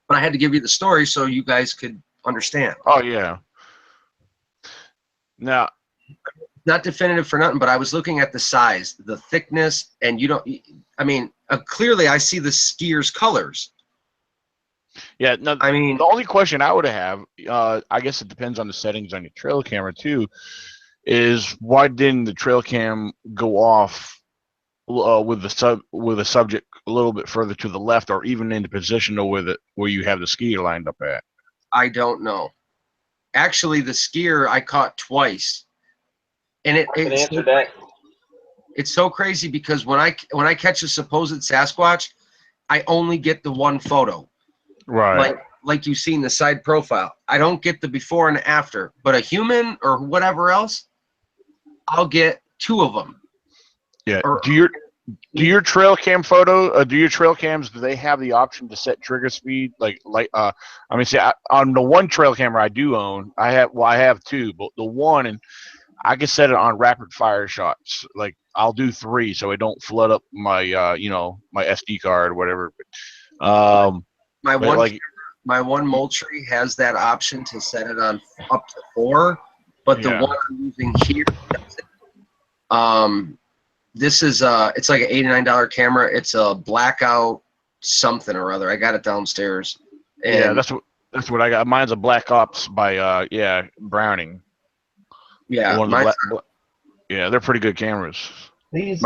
S3: But I had to give you the story so you guys could understand.
S1: Oh yeah. Now,
S3: not definitive for nothing, but I was looking at the size, the thickness, and you don't. I mean, clearly I see the skier's colors.
S1: Yeah, no,
S3: I mean,
S1: the only question I would have, I guess it depends on the settings on your trail camera too, is why didn't the trail cam go off with the subject a little bit further to the left, or even into position where you have the skier lined up at?
S3: I don't know. Actually, the skier I caught twice, and it's so crazy because when I catch a supposed Sasquatch, I only get the one photo.
S1: Right.
S3: Like you see in the side profile. I don't get the before and after, but a human or whatever else, I'll get 2 of them.
S1: Yeah. Do your trail cam photo? Do your trail cams? Do they have the option to set trigger speed? On the one trail camera I do own, I have 2, but the one, and I can set it on rapid fire shots. Like I'll do 3, so it don't flood up my my SD card or whatever.
S3: My one Moultrie has that option to set it on up to 4, but the one I'm using here doesn't. This is it's like an $89 camera. It's a blackout something or other. I got it downstairs. And
S1: yeah, that's what I got. Mine's a Black Ops by Browning.
S3: Yeah,
S1: Yeah, they're pretty good cameras.
S4: These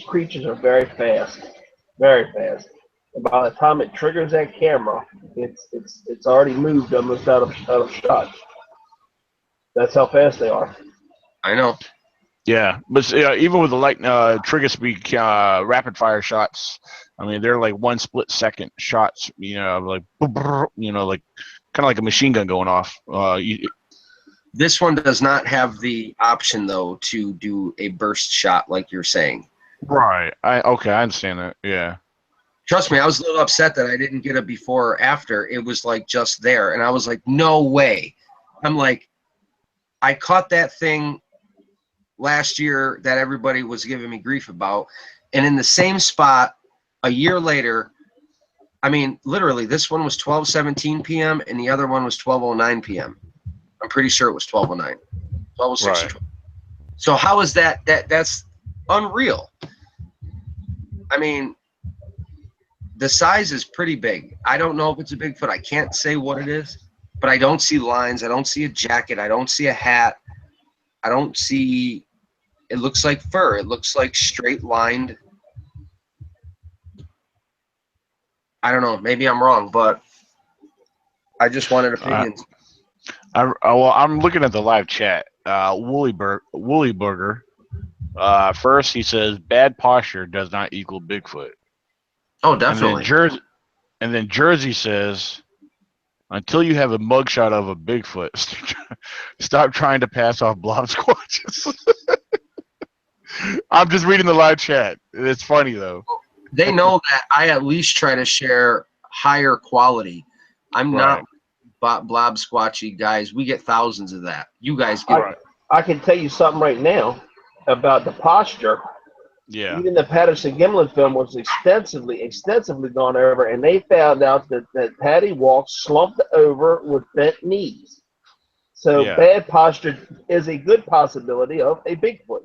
S4: creatures are very fast, very fast. And by the time it triggers that camera, it's already moved almost out of shot. That's how fast they are.
S3: I know.
S1: Yeah, but even with the light trigger speed rapid fire shots, I mean they're like 1 split second shots. Like like kind of like a machine gun going off.
S3: This one does not have the option though to do a burst shot like you're saying.
S1: Right. I understand that. Yeah.
S3: Trust me, I was a little upset that I didn't get a before or after. It was like just there, and I was like, no way. I'm like, I caught that thing last year that everybody was giving me grief about, and in the same spot a year later. I mean, literally, this one was 12:17 p.m. and the other one was 12:09 p.m. I'm pretty sure it was 12:09. 12:06.
S1: Right.
S3: So how is that? That's unreal. I mean, the size is pretty big. I don't know if it's a Bigfoot. I can't say what it is, but I don't see lines. I don't see a jacket. I don't see a hat. I don't see. It looks like fur. It looks like straight lined. I don't know. Maybe I'm wrong, but I just wanted opinions.
S1: I'm looking at the live chat. Woolly Burger. First, he says bad posture does not equal Bigfoot.
S3: Oh, definitely.
S1: And then Jersey says, until you have a mugshot of a Bigfoot, stop trying to pass off blob squatches. I'm just reading the live chat. It's funny though.
S3: They know that I at least try to share higher quality. I'm not blob squatchy guys. We get thousands of that. You guys get.
S4: I can tell you something right now about the posture.
S1: Yeah.
S4: Even the Patterson-Gimlin film was extensively gone over, and they found out that Patty walked slumped over with bent knees. So bad posture is a good possibility of a Bigfoot.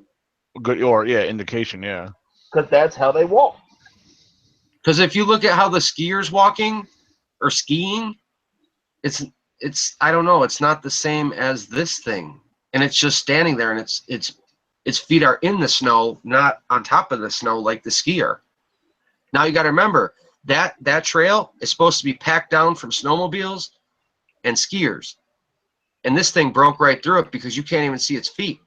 S3: Good
S1: indication, yeah.
S4: Because that's how they walk.
S3: Because if you look at how the skier's walking or skiing, it's I don't know, it's not the same as this thing, and it's just standing there, and its feet are in the snow, not on top of the snow like the skier. Now you got to remember that trail is supposed to be packed down from snowmobiles and skiers, and this thing broke right through it because you can't even see its feet.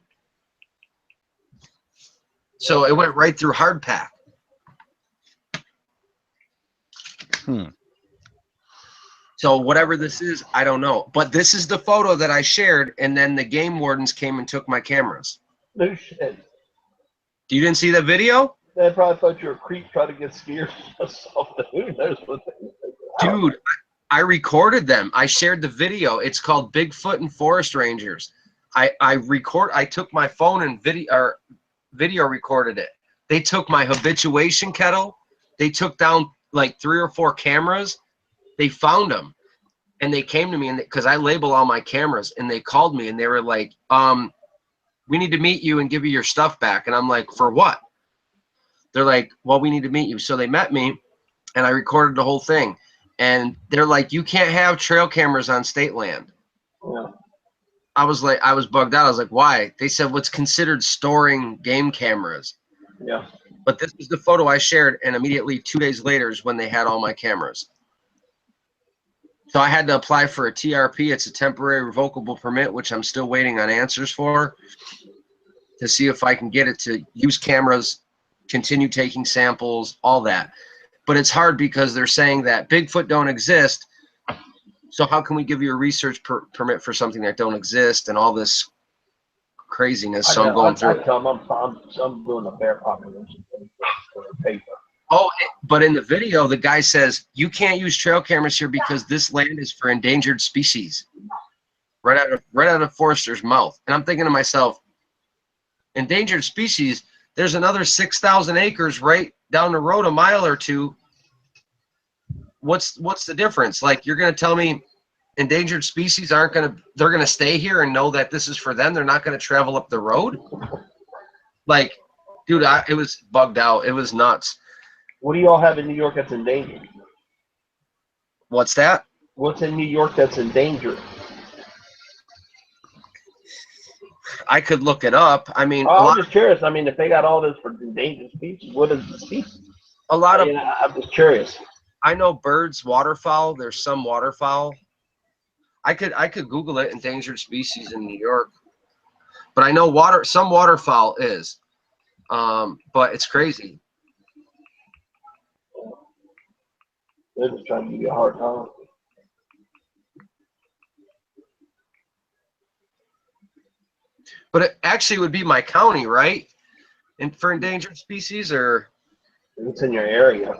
S3: So it went right through hard pack. So whatever this is, I don't know. But this is the photo that I shared, and then the game wardens came and took my cameras.
S4: No shit.
S3: You didn't see that video?
S4: They probably thought you were a creep trying to get skiers or something. Who knows what they
S3: Dude, I recorded them. I shared the video. It's called Bigfoot and Forest Rangers. I took my phone and video recorded it. They took my habituation kettle. They took down like 3 or 4 cameras. They found them, and they came to me, and because I label all my cameras, and they called me, and they were like, we need to meet you and give you your stuff back. And I'm like, for what? They're like, well, we need to meet you. So they met me, and I recorded the whole thing. And they're like, you can't have trail cameras on state land.
S4: Yeah.
S3: I was bugged out. I was like, why? They said, what's considered storing game cameras.
S4: Yeah.
S3: But this is the photo I shared, and immediately 2 days later is when they had all my cameras. So I had to apply for a TRP. It's a temporary revocable permit, which I'm still waiting on answers for, to see if I can get it to use cameras, continue taking samples, all that. But it's hard because they're saying that Bigfoot don't exist. So how can we give you a research permit for something that don't exist and all this craziness? So I'm going through it.
S4: I'm doing a bear population for a paper.
S3: Oh, but in the video, the guy says, you can't use trail cameras here because this land is for endangered species. Right out of Forrester's mouth. And I'm thinking to myself, endangered species, there's another 6,000 acres right down the road a mile or two. What's the difference? Like, you're going to tell me endangered species they're going to stay here and know that this is for them? They're not going to travel up the road? Like, dude, it was bugged out. It was nuts.
S4: What do you all have in New York that's endangered?
S3: What's that?
S4: What's in New York that's endangered?
S3: I could look it up. I mean,
S4: I'm just curious. I mean, if they got all this for endangered species, what is the species?
S3: A lot of.
S4: I'm just curious.
S3: I know birds, waterfowl. There's some waterfowl. I could Google it, endangered species in New York. But I know some waterfowl is. But it's crazy.
S4: They're just trying to give you a hard time.
S3: But it actually would be my county, right? And for endangered species, or
S4: it's in your area.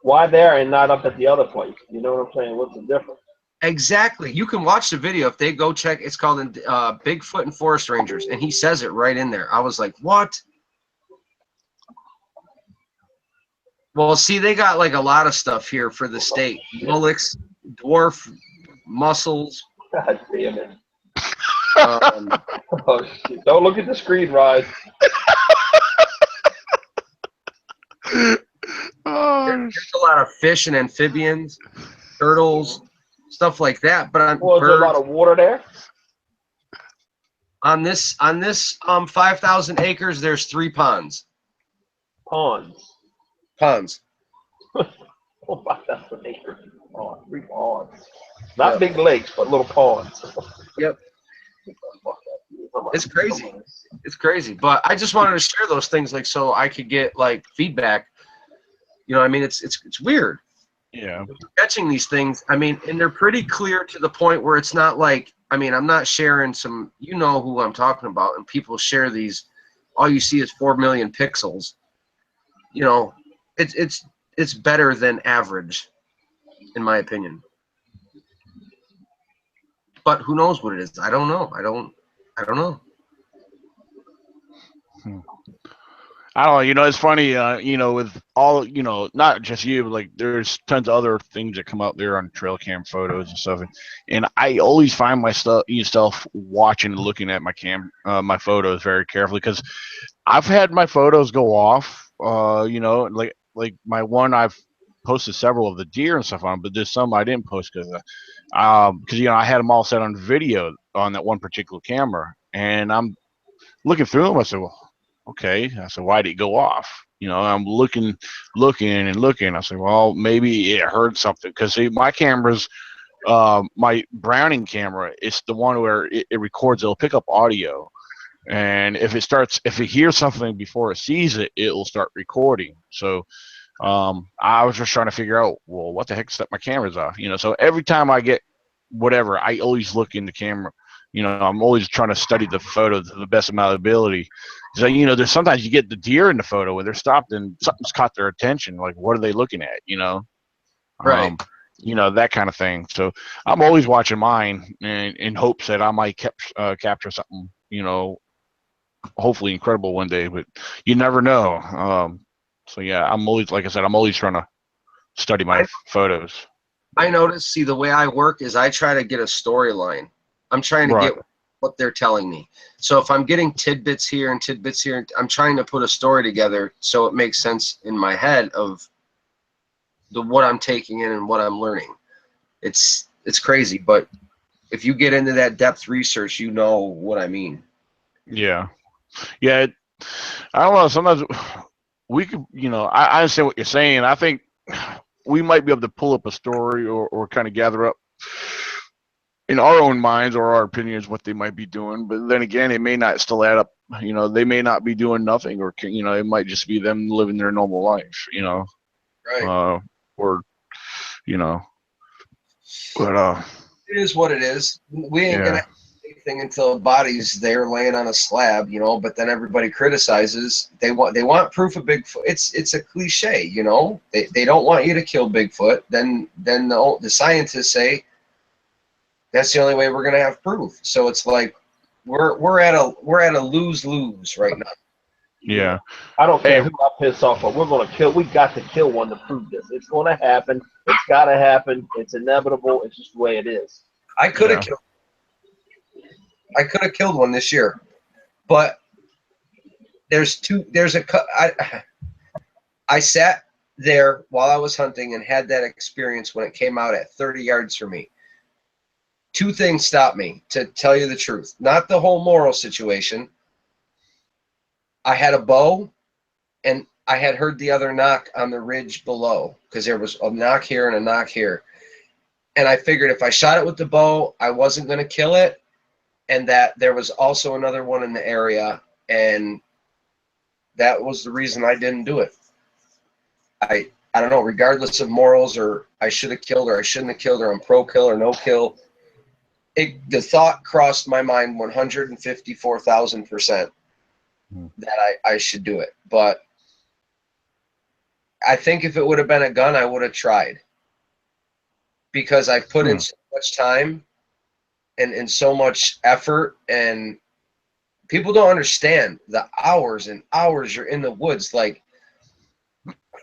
S4: Why there and not up at the other place? You know what I'm saying? What's the difference?
S3: Exactly. You can watch the video if they go check. It's called Bigfoot and Forest Rangers, and he says it right in there. I was like, what? Well, see, they got like a lot of stuff here for the state. Bullocks, dwarf, mussels.
S4: God damn it. Oh, shit. Don't look at the screen, Ryan.
S3: There's a lot of fish and amphibians, turtles, stuff like that. But on
S4: Well, is there a lot of water there?
S3: On this 5,000 acres, there's 3 ponds.
S4: Ponds.
S3: Ponds.
S4: Oh, 5,000 acres. Oh, 3 ponds. Not big lakes, but little ponds.
S3: Yep. It's crazy. It's crazy. But I just wanted to share those things, like, so I could get like feedback. You know, I mean, it's weird.
S1: Yeah.
S3: Catching these things, I mean, and they're pretty clear to the point where it's not like, I mean, I'm not sharing some, you know who I'm talking about, and people share these, all you see is 4 million pixels. You know, it's better than average, in my opinion. But who knows what it is? I don't know. I don't know.
S1: I don't know. You know, it's funny. You know, with all, you know, not just you, but like there's tons of other things that come out there on trail cam photos and stuff, and I always find myself watching and looking at my photos very carefully, because I've had my photos go off. You know, like my one, I've posted several of the deer and stuff on, but there's some I didn't post because you know, I had them all set on video on that one particular camera, and I'm looking through them. I said, well, okay. I said, why did it go off? You know, I'm looking. I said, well, maybe it heard something, because my camera's my Browning camera. It's the one where it records. It'll pick up audio, and if it hears something before it sees it, it'll start recording. So I was just trying to figure out, well, what the heck set my cameras off? You know, so every time I get whatever, I always look in the camera. You know, I'm always trying to study the photo to the best of my ability. So, you know, there's sometimes you get the deer in the photo when they're stopped and something's caught their attention. Like, what are they looking at? You know,
S3: Right.
S1: You know, that kind of thing. So I'm always watching mine in hopes that I might capture something, you know, hopefully incredible one day. But you never know. So yeah, I'm always, like I said, I'm always trying to study my photos.
S3: I notice. See, the way I work is I try to get a storyline. I'm trying to get what they're telling me. So if I'm getting tidbits here and tidbits here, I'm trying to put a story together so it makes sense in my head of what I'm taking in and what I'm learning. It's crazy, but if you get into that depth research, you know what I mean.
S1: Yeah. I don't know. Sometimes we could, you know, I understand what you're saying. I think we might be able to pull up a story or kind of gather up in our own minds or our opinions what they might be doing, but then again, it may not still add up. You know, they may not be doing nothing, or, you know, it might just be them living their normal life, you know.
S3: Right.
S1: Or, you know, but
S3: it is what it is. We ain't gonna have anything until a body's there laying on a slab, you know. But then everybody criticizes. They want proof of Bigfoot. It's a cliche, you know. They don't want you to kill Bigfoot. Then the scientists say that's the only way we're gonna have proof. So it's like we're at a lose-lose right now.
S1: Yeah.
S4: I don't care who I piss off, but we got to kill one to prove this. It's going to happen. It's got to happen. It's inevitable. It's just the way it is.
S3: I could have killed one this year, but I sat there while I was hunting and had that experience when it came out at 30 yards from me. two things stopped me, to tell you the truth. Not the whole moral situation. I had a bow, and I had heard the other knock on the ridge below, because there was a knock here and a knock here. And I figured if I shot it with the bow, I wasn't going to kill it, and that there was also another one in the area, and that was the reason I didn't do it. I don't know, regardless of morals, or I should have killed, or I shouldn't have killed, or I'm pro-kill or no-kill. The thought crossed my mind 154,000% that I should do it. But I think if it would have been a gun, I would have tried. Because I put in so much time and so much effort, and people don't understand the hours and hours you're in the woods. Like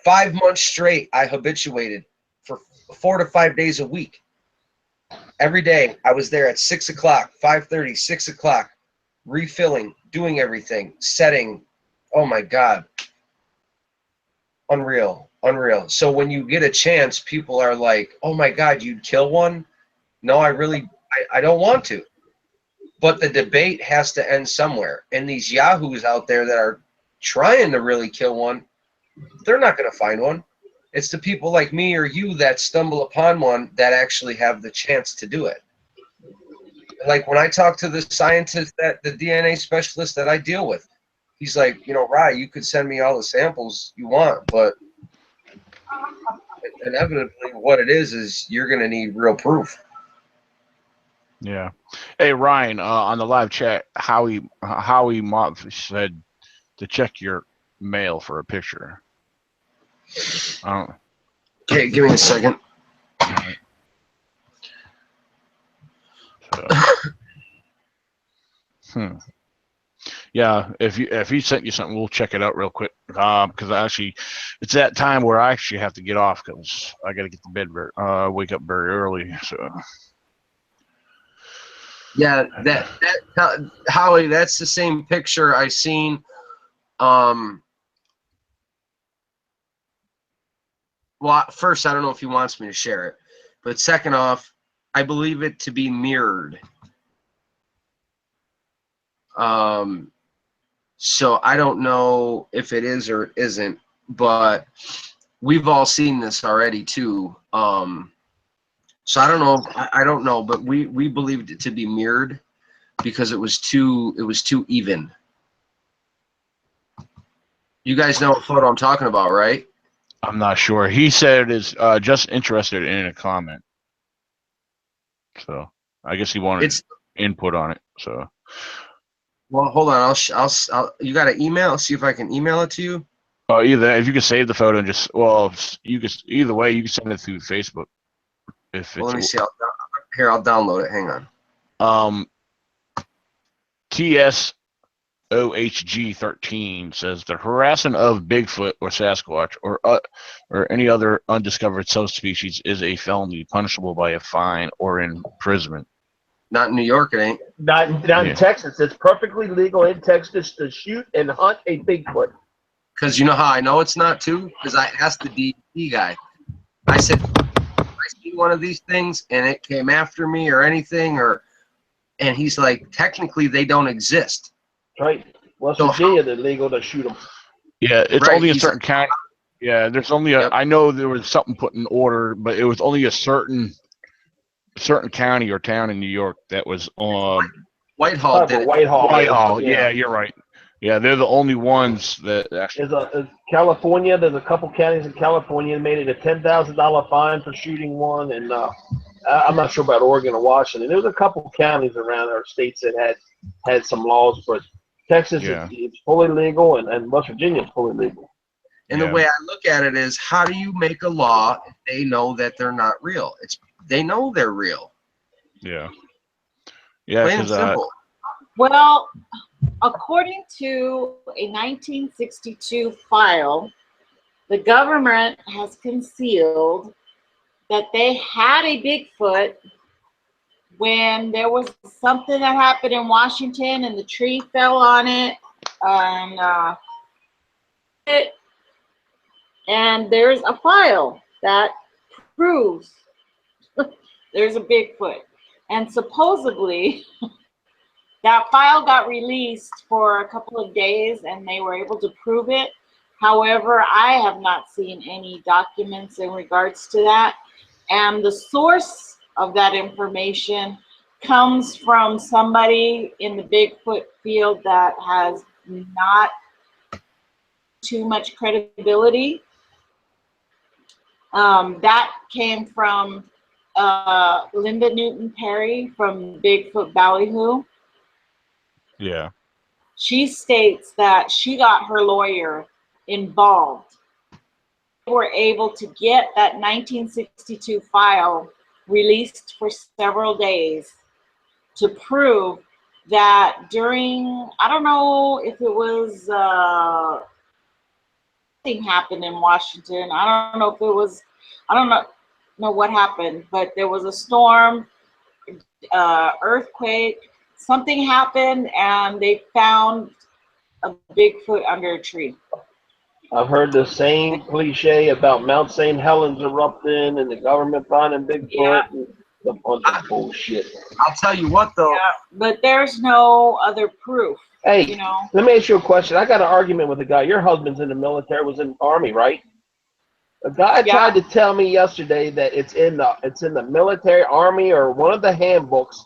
S3: 5 months straight, I habituated for 4 to 5 days a week. Every day I was there at 6 o'clock, 5:30, 6 o'clock, refilling, doing everything, setting. Oh my God. Unreal. Unreal. So when you get a chance, people are like, oh my God, you'd kill one? No, I don't want to. But the debate has to end somewhere. And these yahoos out there that are trying to really kill one, they're not going to find one. It's the people like me or you that stumble upon one that actually have the chance to do it. Like when I talk to the scientist, the DNA specialist that I deal with, he's like, you know, Rye, you could send me all the samples you want, but inevitably what it is you're going to need real proof.
S1: Yeah. Hey, Ryan, on the live chat, Howie Moth said to check your mail for a picture.
S3: Okay, give me a second.
S1: Right. So, yeah, if he sent you something, we'll check it out real quick. Because actually, it's that time where I actually have to get off because I got to get to bed wake up very early. So.
S3: Yeah, that Howie, that's the same picture I seen. Well, first, I don't know if he wants me to share it, but second off, I believe it to be mirrored. So I don't know if it is or isn't, but we've all seen this already too. So I don't know. I don't know, but we believed it to be mirrored because it was too even. You guys know what photo I'm talking about, right?
S1: I'm not sure. He said is just interested in a comment. So I guess he wanted input on it. So.
S3: Well, hold on. I'll you got an email? I'll see if I can email it to you.
S1: Oh, either if you can save the photo and just you can either way you can send it through Facebook. If
S3: well, let me see. I'll download it. Hang on.
S1: TSOHG13 says the harassment of Bigfoot or Sasquatch or any other undiscovered subspecies is a felony punishable by a fine or imprisonment.
S3: Not in New York, it ain't.
S4: Not in Texas. It's perfectly legal in Texas to shoot and hunt a Bigfoot.
S3: Because you know how I know it's not too? Because I asked the DEP guy. I said, I see one of these things and it came after me or anything, and he's like, technically they don't exist.
S4: Right. West Virginia, they're legal to shoot them.
S1: Yeah, it's only a certain county. Yeah, there's only I know there was something put in order, but it was only a certain county or town in New York that was
S3: Whitehall did it.
S1: Whitehall. Yeah, you're right. Yeah, they're the only ones that actually.
S4: There's California. There's a couple counties in California that made it a $10,000 fine for shooting one, and I'm not sure about Oregon or Washington. There's a couple counties around our states that had some laws, but Texas it's fully legal, and West Virginia is fully legal.
S3: And the way I look at it is, how do you make a law if they know that they're not real? They know they're real.
S1: Yeah.
S3: Plain and simple.
S2: Well, according to a 1962 file, the government has concealed that they had a Bigfoot when there was something that happened in Washington and the tree fell on it, and there's a file that proves there's a Bigfoot. And supposedly that file got released for a couple of days and they were able to prove it. However, I have not seen any documents in regards to that. And the source of that information comes from somebody in the Bigfoot field that has not too much credibility. That came from Linda Newton Perry from Bigfoot Ballyhoo.
S1: Yeah.
S2: She states that she got her lawyer involved. They were able to get that 1962 file released for several days to prove that during, I don't know if it was, something happened in Washington. I don't know if it was, I don't know what happened, but there was a storm, earthquake, something happened, and they found a Bigfoot under a tree.
S4: I've heard the same cliche about Mount St. Helens erupting and the government finding Bigfoot.
S2: Yeah.
S4: And a bunch of bullshit.
S3: I'll tell you what, though.
S2: Yeah, but there's no other proof.
S4: Hey,
S2: You know,
S4: let me ask you a question. I got an argument with a guy. Your husband's in the military, was in the Army, right? A guy tried to tell me yesterday that it's in the military, Army, or one of the handbooks,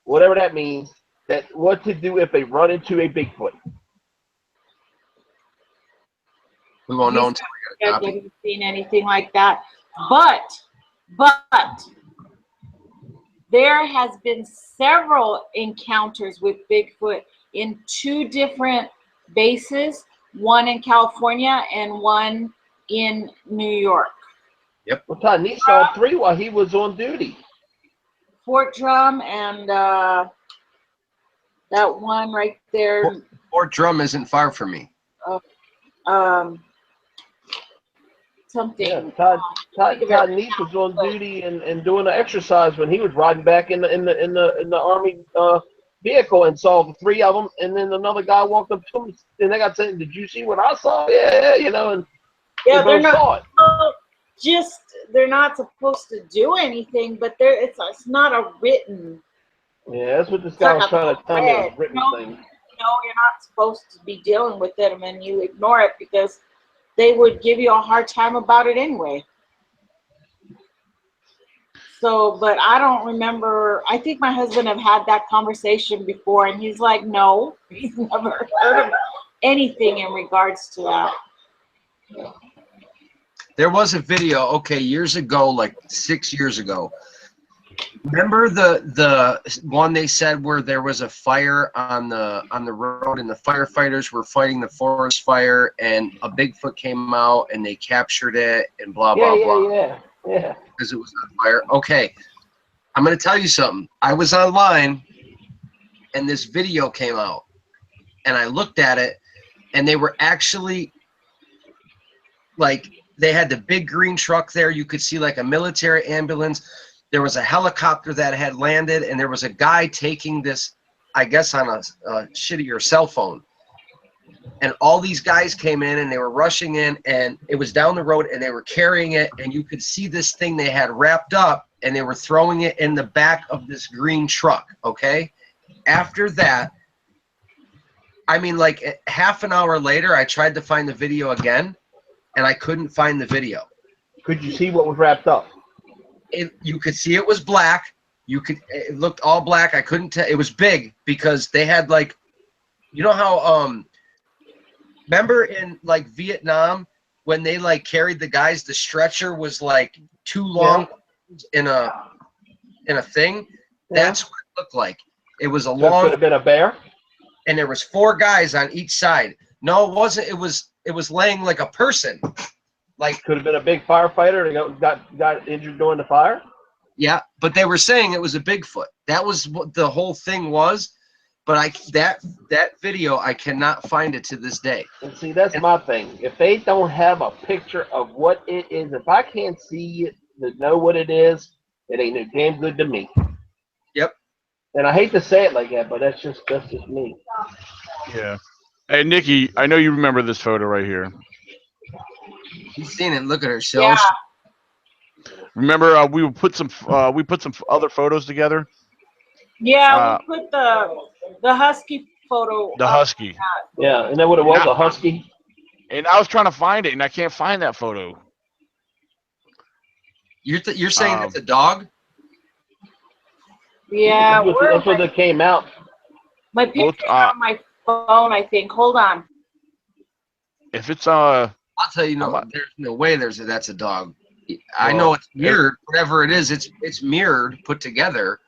S4: whatever that means, that what to do if they run into a Bigfoot.
S3: We won't know until we get a
S2: I
S3: copy.
S2: haven't seen anything like that. But there has been several encounters with Bigfoot in 2 different bases, one in California and one in New York.
S3: Yep.
S4: Well, Todd, he saw 3 while he was on duty.
S2: Fort Drum and that one right there.
S3: Fort Drum isn't far from me.
S2: Something.
S4: Yeah, Todd Neef was on duty and doing an exercise when he was riding back in the Army vehicle and saw 3 of them, and then another guy walked up to him and they got saying, "Did you see what I saw?" Yeah, you know, and
S2: Yeah,
S4: they both saw it.
S2: They're not supposed to do anything, but it's not a written.
S4: Yeah, that's what this guy was trying to tell me. A written thing.
S2: No, you're not supposed to be dealing with them, and you ignore it because they would give you a hard time about it anyway. So, but I don't remember. I think my husband have had that conversation before, and he's like, no, he's never heard of anything in regards to that.
S3: There was a video, okay, years ago, like 6 years ago. Remember the one they said where there was a fire on the road and the firefighters were fighting the forest fire and a Bigfoot came out and they captured it and blah blah blah.
S4: Yeah.
S3: Because it was on fire. Okay, I'm gonna tell you something. I was online and this video came out and I looked at it and they were actually like they had the big green truck there. You could see like a military ambulance. There was a helicopter that had landed, and there was a guy taking this, I guess, on a shittier cell phone. And all these guys came in, and they were rushing in, and it was down the road, and they were carrying it, and you could see this thing they had wrapped up, and they were throwing it in the back of this green truck, okay? After that, I mean, like half an hour later, I tried to find the video again, and I couldn't find the video.
S4: Could you see what was wrapped up?
S3: You could see it was black. It looked all black. I couldn't tell. It was big because they had like, you know how remember in like Vietnam when they like carried the guys, the stretcher was like too long in a thing. That's what it looked like. It was a long.
S4: Could have been a bear.
S3: And there was 4 guys on each side. No, it wasn't. It was laying like a person. Like
S4: could have been a big firefighter that got injured during the fire.
S3: Yeah, but they were saying it was a Bigfoot. That was what the whole thing was. But that video, I cannot find it to this day.
S4: And see, that's my thing. If they don't have a picture of what it is, if I can't see it to know what it is, it ain't no damn good to me.
S3: Yep.
S4: And I hate to say it like that, but that's just me.
S1: Yeah. Hey, Nikki, I know you remember this photo right here.
S3: You've seen it. Look at her.
S2: Yeah.
S1: Remember, we put some other photos together.
S2: Yeah, we put the husky photo.
S1: The husky.
S4: Yeah, and then what it was, a husky.
S1: And I was trying to find it, and I can't find that photo.
S3: You're saying it's a dog?
S2: Yeah,
S4: that's what it came out.
S2: My picture's on my phone, I think. Hold on.
S1: If it's
S3: I'll tell you, there's no way that's a dog. I know it's mirrored. Whatever it is, it's mirrored, put together.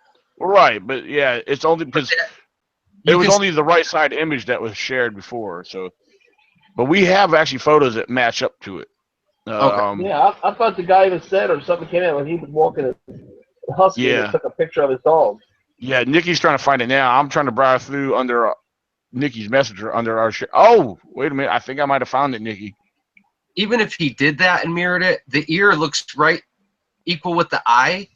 S1: Right, but yeah, it's only because it was only the right side image that was shared before. So, but we have actually photos that match up to it.
S3: Okay.
S4: Yeah, I thought the guy even said, or something came out when he was walking a husky and took a picture of his dog.
S1: Yeah, Nikki's trying to find it now. I'm trying to browse through under Nikki's messenger under our shit. Oh, wait a minute. I think I might have found it, Nikki.
S3: Even if he did that and mirrored it, the ear looks right equal with the eye.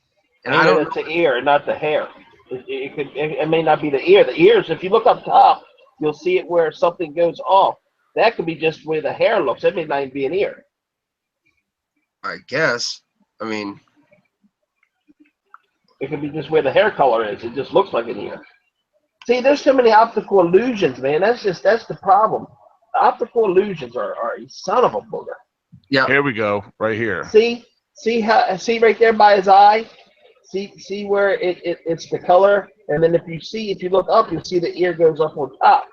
S3: And I don't know.
S4: It's the ear, not the hair. It may not be the ear. The ears, if you look up top, you'll see it where something goes off. That could be just where the hair looks. That may not even be an ear.
S3: I guess. I mean,
S4: it could be just where the hair color is. It just looks like an ear. See, there's so many optical illusions, man. That's the problem. Optical illusions are a son of a booger.
S3: Yeah.
S1: Here we go, right here.
S4: See right there by his eye. See where it's the color, and then if you look up, you'll see the ear goes up on top.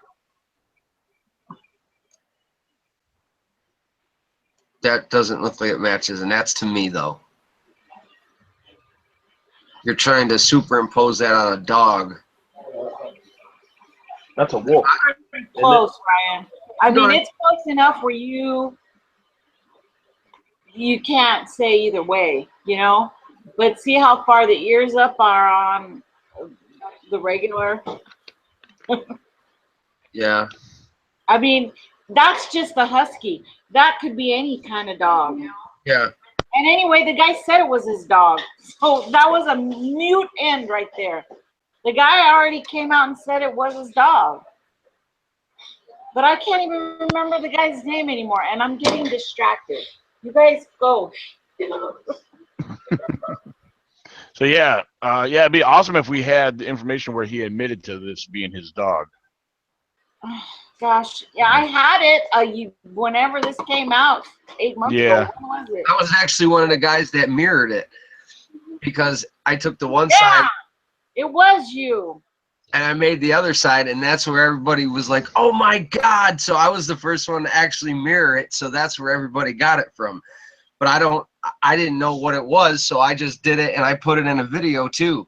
S3: That doesn't look like it matches, and that's to me though. You're trying to superimpose that on a dog.
S4: That's a wolf.
S2: Close, Ryan. I mean, it's close enough where you can't say either way, you know. But see how far the ears up are on the regular.
S3: Yeah.
S2: I mean, that's just the husky. That could be any kind of dog.
S3: Yeah.
S2: And anyway, the guy said it was his dog. So that was a mute end right there. The guy already came out and said it was his dog. But I can't even remember the guy's name anymore, and I'm getting distracted. You guys go.
S1: So yeah, it'd be awesome if we had the information where he admitted to this being his dog.
S2: Oh, gosh, yeah, I had it whenever this came out 8 months ago. When was it?
S3: I was actually one of the guys that mirrored it because I took the one
S2: Yeah,
S3: side.
S2: It was you.
S3: And I made the other side, and that's where everybody was like, "Oh my God!" So I was the first one to actually mirror it, so that's where everybody got it from. But I didn't know what it was, so I just did it, and I put it in a video too.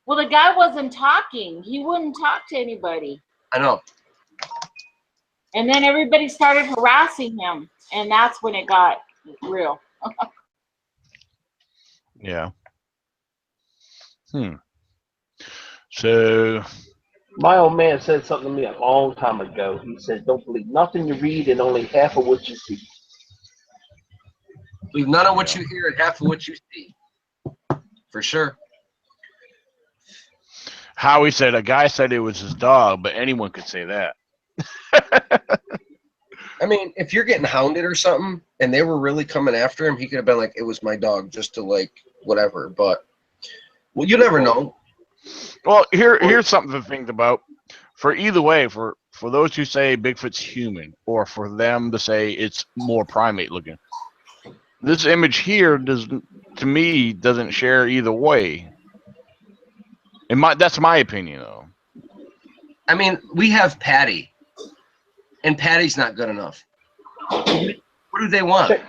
S2: Well, the guy wasn't talking. He wouldn't talk to anybody.
S3: I know.
S2: And then everybody started harassing him, and that's when it got real.
S1: Yeah. So
S4: my old man said something to me a long time ago. He said, "Don't believe nothing you read and only half of what you see."
S3: Believe none of what you hear and half of what you see. For sure.
S1: Howie said a guy said it was his dog, but anyone could say that.
S3: I mean, if you're getting hounded or something and they were really coming after him, he could have been like, "It was my dog," just to like whatever. But well, you never know.
S1: Well, here's something to think about. For either way, for those who say Bigfoot's human, or for them to say it's more primate looking, this image here doesn't share either way. That's my opinion, though.
S3: I mean, we have Patty, and Patty's not good enough. What do they want?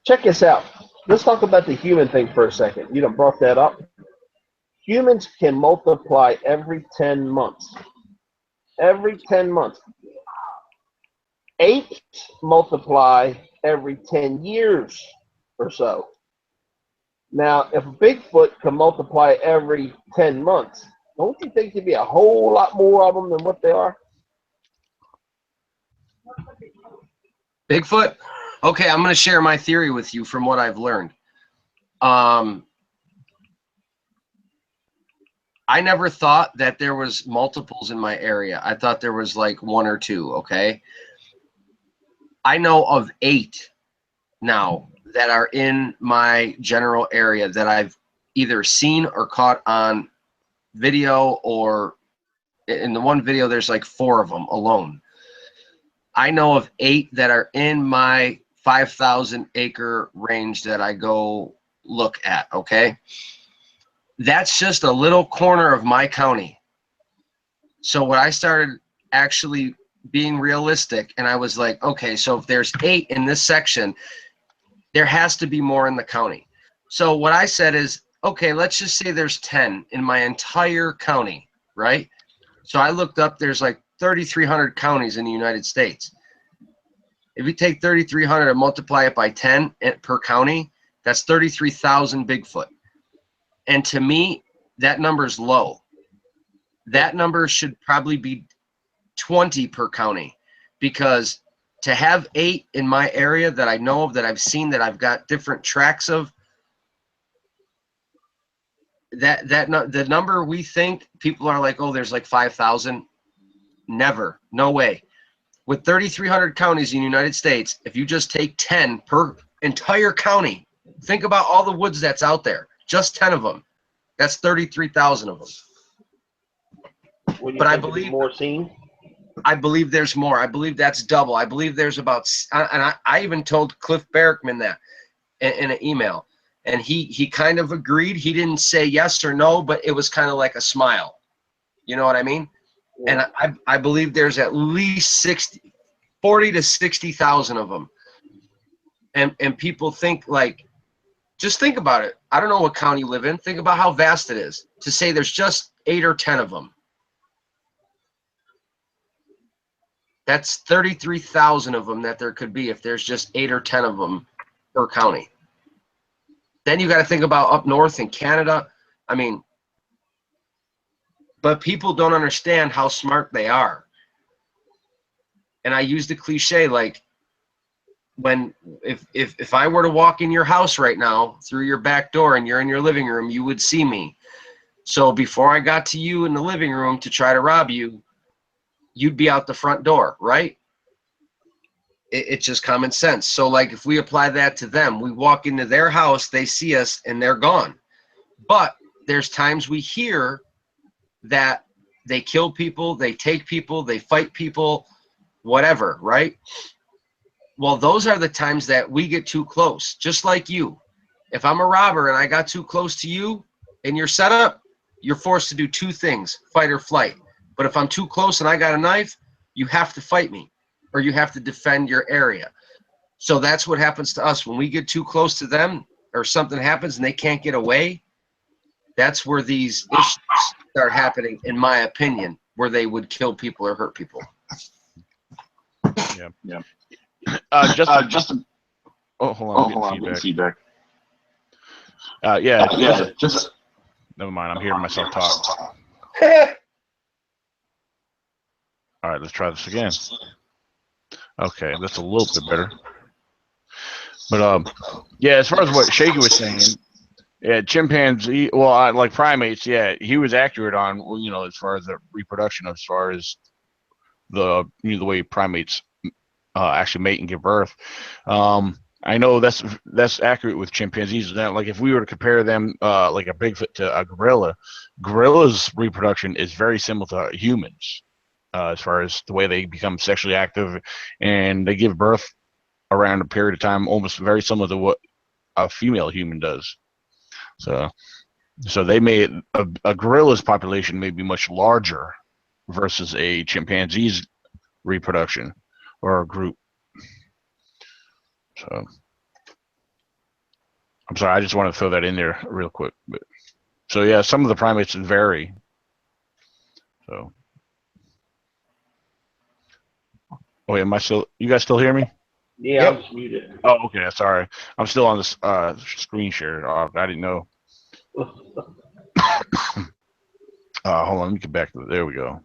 S4: Check this out. Let's talk about the human thing for a second. You done brought that up. Humans can multiply every 10 months. Every 10 months. Apes multiply every 10 years or so. Now, if Bigfoot can multiply every 10 months, don't you think there'd be a whole lot more of them than what they are?
S3: Bigfoot? Okay, I'm going to share my theory with you from what I've learned. I never thought that there was multiples in my area. I thought there was like 1 or 2, okay? I know of 8 now that are in my general area that I've either seen or caught on video, or in the one video, there's like 4 of them alone. I know of 8 that are in my 5,000 acre range that I go look at, okay? That's just a little corner of my county. So when I started actually being realistic, and I was like, okay, so if there's 8 in this section, there has to be more in the county. So what I said is, okay, let's just say there's 10 in my entire county, right? So I looked up, there's like 3,300 counties in the United States. If you take 3,300 and multiply it by 10 per county, that's 33,000 Bigfoot. And to me, that number's low. That number should probably be 20 per county, because to have 8 in my area that I know of, that I've seen, that I've got different tracks of, the number we think, people are like, oh, there's like 5,000. Never, no way. With 3,300 counties in the United States, if you just take 10 per entire county, think about all the woods that's out there. Just 10 of them. That's 33,000 of them. But I believe
S4: more seen.
S3: I believe there's more. I believe that's double. I believe there's about, and I even told Cliff Barrickman that in an email, and he kind of agreed. He didn't say yes or no, but it was kind of like a smile. You know what I mean? Yeah. And I believe there's at least 40 to 60,000 of them. And people think, like, just think about it. I don't know what county you live in. Think about how vast it is to say there's just 8 or 10 of them. That's 33,000 of them that there could be if there's just 8 or 10 of them per county. Then you got to think about up north in Canada. I mean, but people don't understand how smart they are. And I use the cliche, like, if I were to walk in your house right now through your back door and you're in your living room, you would see me. So before I got to you in the living room to try to rob you, you'd be out the front door, right? It's just common sense. So like, if we apply that to them, we walk into their house, they see us, and they're gone. But there's times we hear that they kill people, they take people, they fight people, whatever, right? Well, those are the times that we get too close, just like you. If I'm a robber and I got too close to you in your setup, you're forced to do 2 things, fight or flight. But if I'm too close and I got a knife, you have to fight me, or you have to defend your area. So that's what happens to us when we get too close to them, or something happens and they can't get away. That's where these issues start happening, in my opinion, where they would kill people or hurt people.
S1: Yeah.
S7: Justin.
S1: Oh, hold on. I'm getting feedback. Just. Never mind. I'm hearing myself talk. All right, let's try this again. Okay, that's a little bit better. But yeah, as far as what Shaky was saying, yeah, chimpanzee, well, like primates, yeah, he was accurate on, you know, as far as the reproduction, as far as the, you know, the way primates actually mate and give birth. I know that's accurate with chimpanzees. Now, like if we were to compare them, like a Bigfoot to a gorilla, gorilla's reproduction is very similar to humans. As far as the way they become sexually active, and they give birth around a period of time almost very similar to what a female human does. So they a gorilla's population may be much larger versus a chimpanzee's reproduction or a group. So I'm sorry, I just want to throw that in there real quick. But so yeah, some of the primates vary. So. Oh, am I still? You guys still hear me?
S4: Yeah, yep. I'm muted.
S1: Oh, okay. Sorry, I'm still on this screen share. I didn't know. Hold on, let me get back to it. There we go.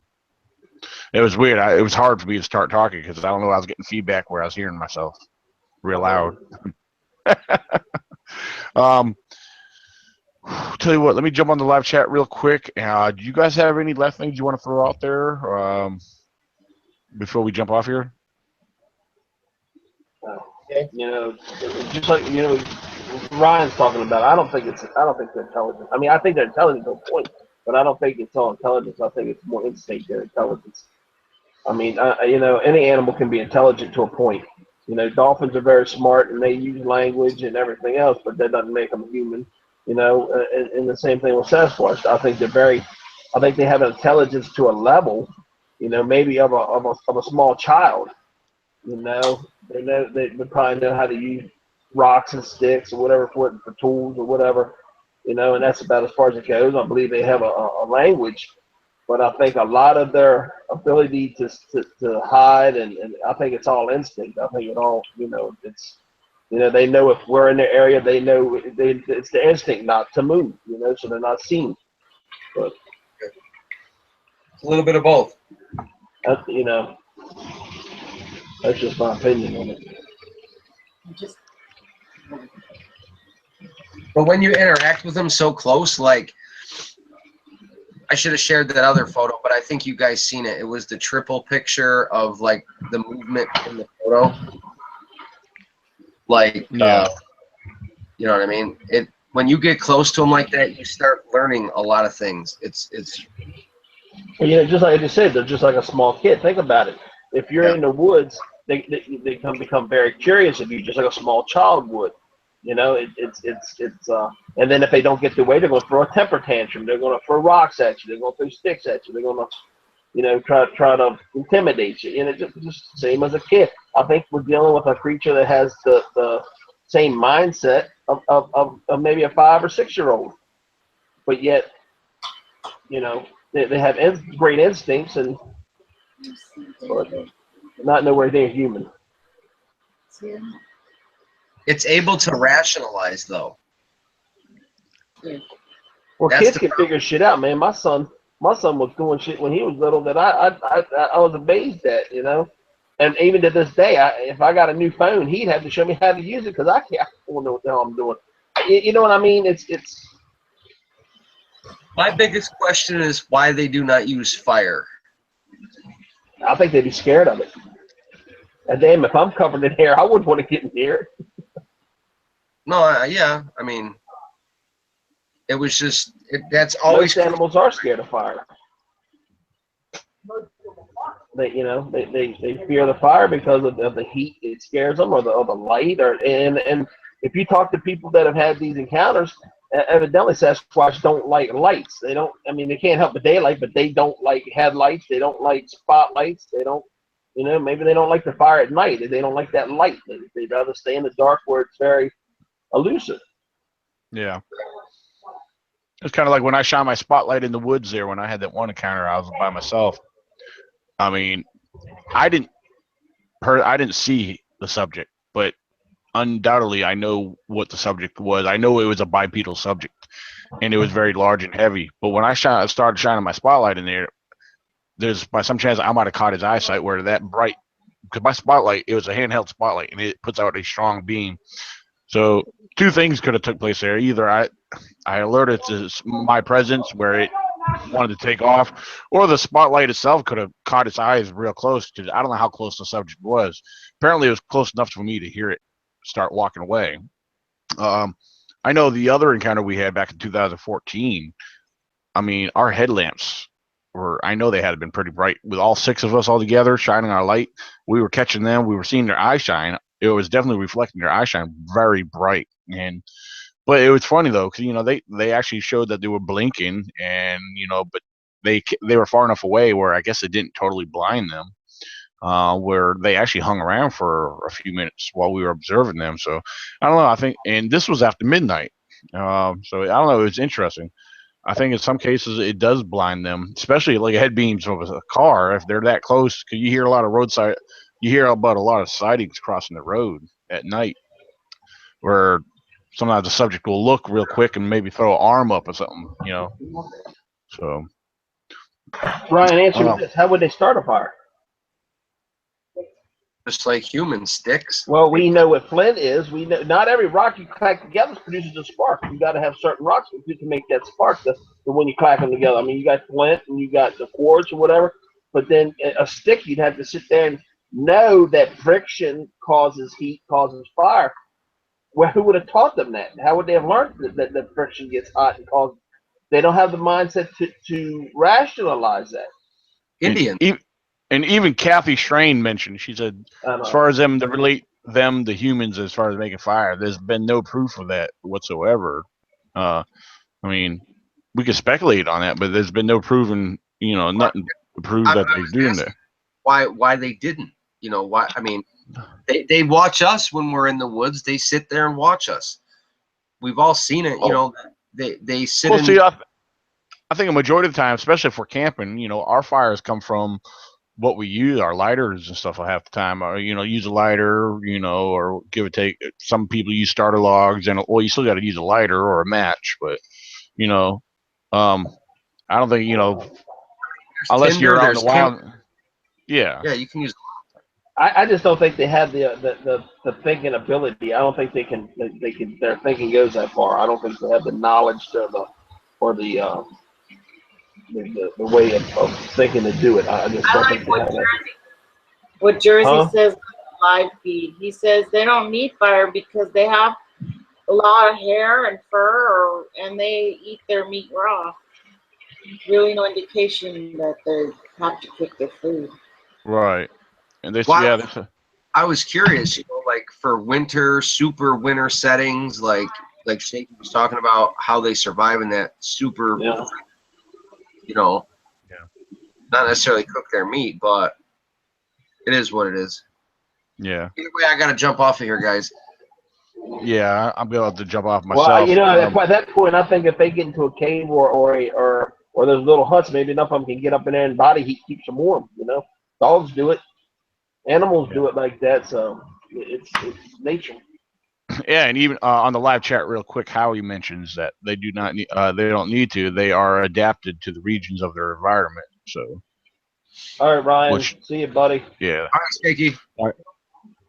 S1: It was weird. It was hard for me to start talking because I don't know. I was getting feedback where I was hearing myself real loud. Tell you what. Let me jump on the live chat real quick. Do you guys have any last things you want to throw out there? Before we jump off here?
S4: You know, just like, you know, Ryan's talking about, I don't think they're intelligent. I mean, I think they're intelligent to a point, but I don't think it's all intelligence. I think it's more instinct than intelligence. I mean, you know, any animal can be intelligent to a point. You know, dolphins are very smart and they use language and everything else, but that doesn't make them human. You know, and the same thing with Sasquatch. I think I think they have an intelligence to a level, you know, maybe of a small child. You know, they would probably know how to use rocks and sticks or whatever for tools or whatever. You know, and that's about as far as it goes. I believe they have a language. But I think a lot of their ability to hide, and I think it's all instinct. I think it all, you know, it's, you know, they know if we're in their area, they know it's the instinct not to move, you know, so they're not seen. But
S3: it's a little bit of both.
S4: You know, that's just my opinion on it.
S3: But when you interact with them so close, like, I should have shared that other photo, but I think you guys seen it. It was the triple picture of like the movement in the photo. Like,
S1: yeah.
S3: You know what I mean? When you get close to them like that, you start learning a lot of things. It's.
S4: You know, just like I just said, they're just like a small kid. Think about it. If you're in the woods, they become very curious of you, just like a small child would. You know, and then if they don't get their way, they're going to throw a temper tantrum. They're going to throw rocks at you. They're going to throw sticks at you. They're going to, you know, try to intimidate you. And it's just the same as a kid. I think we're dealing with a creature that has the same mindset of maybe a 5 or 6 year old, but yet, you know, they have great instincts and but not nowhere near human.
S3: It's able to rationalize, though.
S4: Well, kids can figure shit out, man. My son was doing shit when he was little that I was amazed at, you know. And even to this day, if I got a new phone, he'd have to show me how to use it because I don't know what the hell I'm doing. You know what I mean? It's.
S3: My biggest question is why they do not use fire.
S4: I think they'd be scared of it. And damn, if I'm covered in hair, I wouldn't want to get in here.
S3: No, yeah, I mean, it was just that's always.
S4: Most animals are scared of fire. They, you know, they fear the fire because of the heat. It scares them, or the light, and if you talk to people that have had these encounters, evidently Sasquatch don't like lights. They don't. I mean, they can't help the daylight, but they don't like headlights. They don't like spotlights. They don't. You know, maybe they don't like the fire at night. They don't like that light. They'd rather stay in the dark where it's very elusive.
S1: Yeah. It's kind of like when I shine my spotlight in the woods there when I had that one encounter. I was by myself. I mean, I didn't see the subject, but undoubtedly I know what the subject was. I know it was a bipedal subject, and it was very large and heavy. But when I started shining my spotlight in there, there's by some chance I might have caught his eyesight where that bright, because my spotlight, it was a handheld spotlight, and it puts out a strong beam. So two things could have took place there. Either I alerted to my presence where it wanted to take off, or the spotlight itself could have caught its eyes real close, because I don't know how close the subject was. Apparently it was close enough for me to hear it start walking away. I know the other encounter we had back in 2014, I mean, our headlamps I know they had been pretty bright with all 6 of us all together shining our light. We were catching them. We were seeing their eye shine. It was definitely reflecting their eye shine very bright. But it was funny though, because, you know, they actually showed that they were blinking, and, you know, but they were far enough away where I guess it didn't totally blind them, where they actually hung around for a few minutes while we were observing them. So I don't know. I think, and this was after midnight. So I don't know. It was interesting. I think in some cases it does blind them, especially like head beams of a car if they're that close. Because you hear a lot of you hear about a lot of sightings crossing the road at night, where sometimes the subject will look real quick and maybe throw an arm up or something, you know. So,
S4: Ryan, answer me this: how would they start a fire?
S3: Just like human sticks.
S4: Well, we know what flint is. We know not every rock you clack together produces a spark. You got to have certain rocks to make that spark. The when you clack them together. I mean, you got flint and you got the quartz or whatever. But then a stick, you'd have to sit there and know that friction causes heat, causes fire. Well, who would have taught them that? How would they have learned that friction gets hot and causes They don't have the mindset to rationalize that.
S3: Indian.
S1: And even Kathy Strain mentioned, she said, as far as them to relate them to humans as far as making fire, there's been no proof of that whatsoever. I mean, we could speculate on that, but there's been no proven, nothing to prove that they're doing that.
S3: Why they didn't? Why? I mean, they watch us when we're in the woods. They sit there and watch us. We've all seen it. They sit.
S1: Well, see, I think a majority of the time, especially if we're camping, our fires come from what we use, our lighters and stuff. Half the time, or use a lighter, or give or take. Some people use starter logs, and you still got to use a lighter or a match. But I don't think unless
S3: Tinder,
S1: you're out in the wild. Yeah.
S3: Yeah, you can use.
S4: I just don't think they have the thinking ability. I don't think they can. Their thinking goes that far. I don't think they have the knowledge or the way of thinking to do it. I just don't think they have that.
S2: What Jersey says on the live feed. He says they don't need fire because they have a lot of hair and fur, and they eat their meat raw. Really no indication that they have to cook their food.
S1: Right. And
S3: I was curious, like for super winter settings, like Shaky was talking about how they survive in that super, not necessarily cook their meat, but it is what it is.
S1: Yeah.
S3: Either way, I got to jump off of here, guys.
S1: Yeah, I'm going to have to jump off myself.
S4: Well, at that point, I think if they get into a cave or those little huts, maybe enough of them can get up in there and body heat keeps them warm. Dogs do it. Animals do it like that, so it's nature.
S1: Yeah, and even on the live chat, real quick, Howie mentions that they do not need, they don't need to. They are adapted to the regions of their environment. So.
S4: All right, Ryan. See you, buddy.
S1: Yeah.
S3: All right, Shaky.
S1: All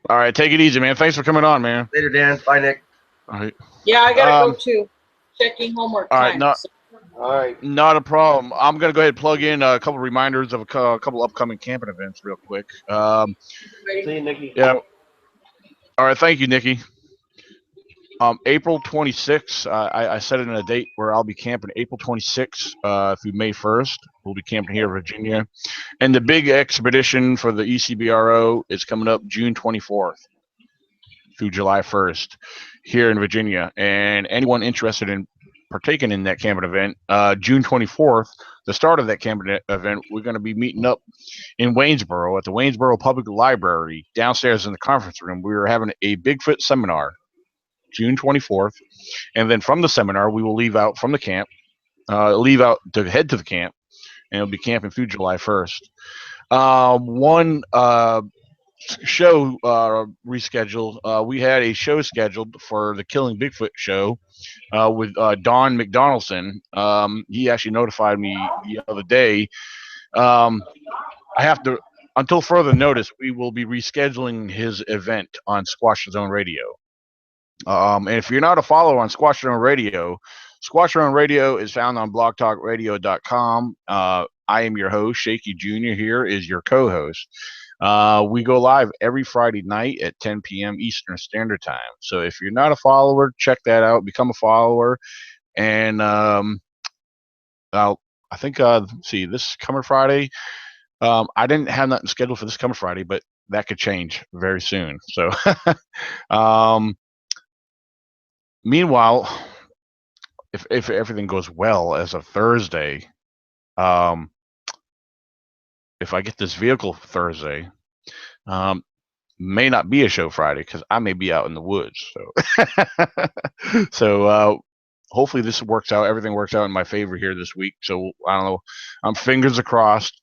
S1: right, take it easy, man. Thanks for coming on, man.
S3: Later, Dan. Bye, Nick.
S1: All right.
S2: Yeah, I gotta go too. Checking homework time.
S4: All right.
S1: Not a problem. I'm going to go ahead and plug in a couple reminders of a couple upcoming camping events real quick.
S4: See you, Nikki.
S1: Yeah. All right. Thank you, Nikki. April 26th, I set it in a date where I'll be camping April 26th through May 1st. We'll be camping here in Virginia. And the big expedition for the ECBRO is coming up June 24th through July 1st here in Virginia. And anyone interested in partaking in that camping event, June 24th, the start of that camping event, we're going to be meeting up in Waynesboro at the Waynesboro Public Library downstairs in the conference room. We're having a Bigfoot seminar June 24th, and then from the seminar we will leave out from the camp, to head to the camp, and we'll be camping through July 1st. One show rescheduled. We had a show scheduled for the Killing Bigfoot show with Don McDonaldson. He actually notified me the other day. I have to, until further notice, we will be rescheduling his event on Squash Zone Radio. And if you're not a follower on Squash Zone Radio is found on blogtalkradio.com. I am your host, Shaky Jr. Here is your co-host. We go live every Friday night at 10 p.m. Eastern Standard Time. So if you're not a follower, check that out. Become a follower. And I think, see, this coming Friday, I didn't have nothing scheduled for this coming Friday, but that could change very soon. So, meanwhile, if everything goes well as of Thursday, if I get this vehicle Thursday, may not be a show Friday because I may be out in the woods. So, hopefully this works out. Everything works out in my favor here this week. So I don't know. I'm fingers crossed.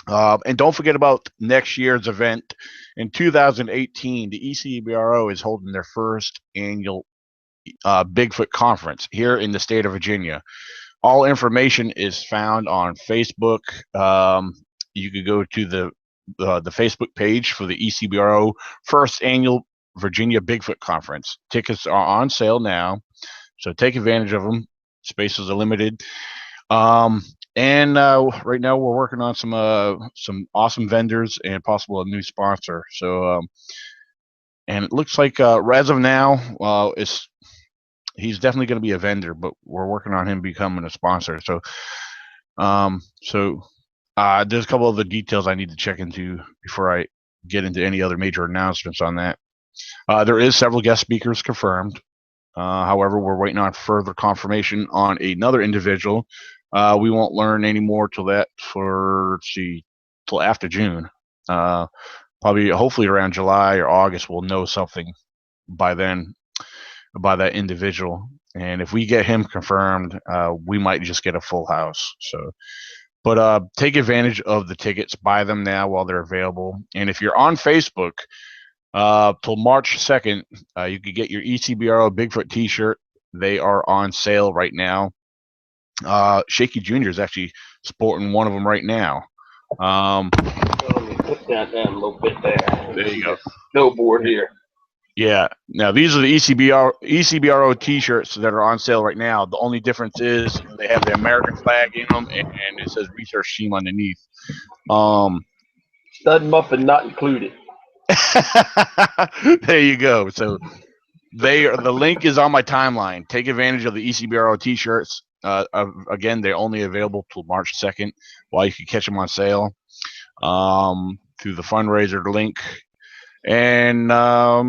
S1: And don't forget about next year's event in 2018. The ECBRO is holding their first annual Bigfoot conference here in the state of Virginia. All information is found on Facebook. You could go to the Facebook page for the ECBRO first annual Virginia Bigfoot conference. Tickets are on sale now, so take advantage of them. Spaces are limited. And right now we're working on some awesome vendors and possible a new sponsor. So and it looks like as of now, he's definitely going to be a vendor, but we're working on him becoming a sponsor. So, there's a couple of the details I need to check into before I get into any other major announcements on that. There is several guest speakers confirmed. However, we're waiting on further confirmation on another individual. We won't learn any more till after June. Probably, hopefully around July or August, we'll know something by then by that individual. And if we get him confirmed, we might just get a full house. So, but take advantage of the tickets, buy them now while they're available. And if you're on Facebook, till March 2nd, you can get your ECBRO Bigfoot t-shirt. They are on sale right now. Shaky Jr. is actually sporting one of them right now.
S4: Let me put that down a little bit there.
S1: There you go.
S4: Snowboard here.
S1: Yeah. Now, these are the ECBRO t-shirts that are on sale right now. The only difference is they have the American flag in them, and it says research team underneath.
S4: Stud muffin not included.
S1: There you go. So the link is on my timeline. Take advantage of the ECBRO t-shirts. Again, they're only available till March 2nd, while you can catch them on sale through the fundraiser link. And I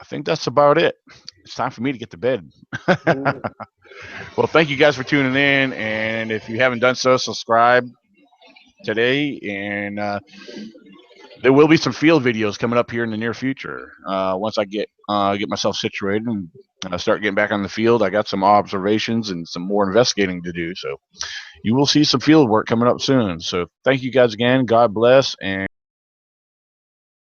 S1: think that's about it. It's time for me to get to bed. Well, thank you guys for tuning in. And if you haven't done so, subscribe today. And there will be some field videos coming up here in the near future. Once I get myself situated and start getting back on the field, I got some observations and some more investigating to do. So you will see some field work coming up soon. So thank you guys again. God bless. And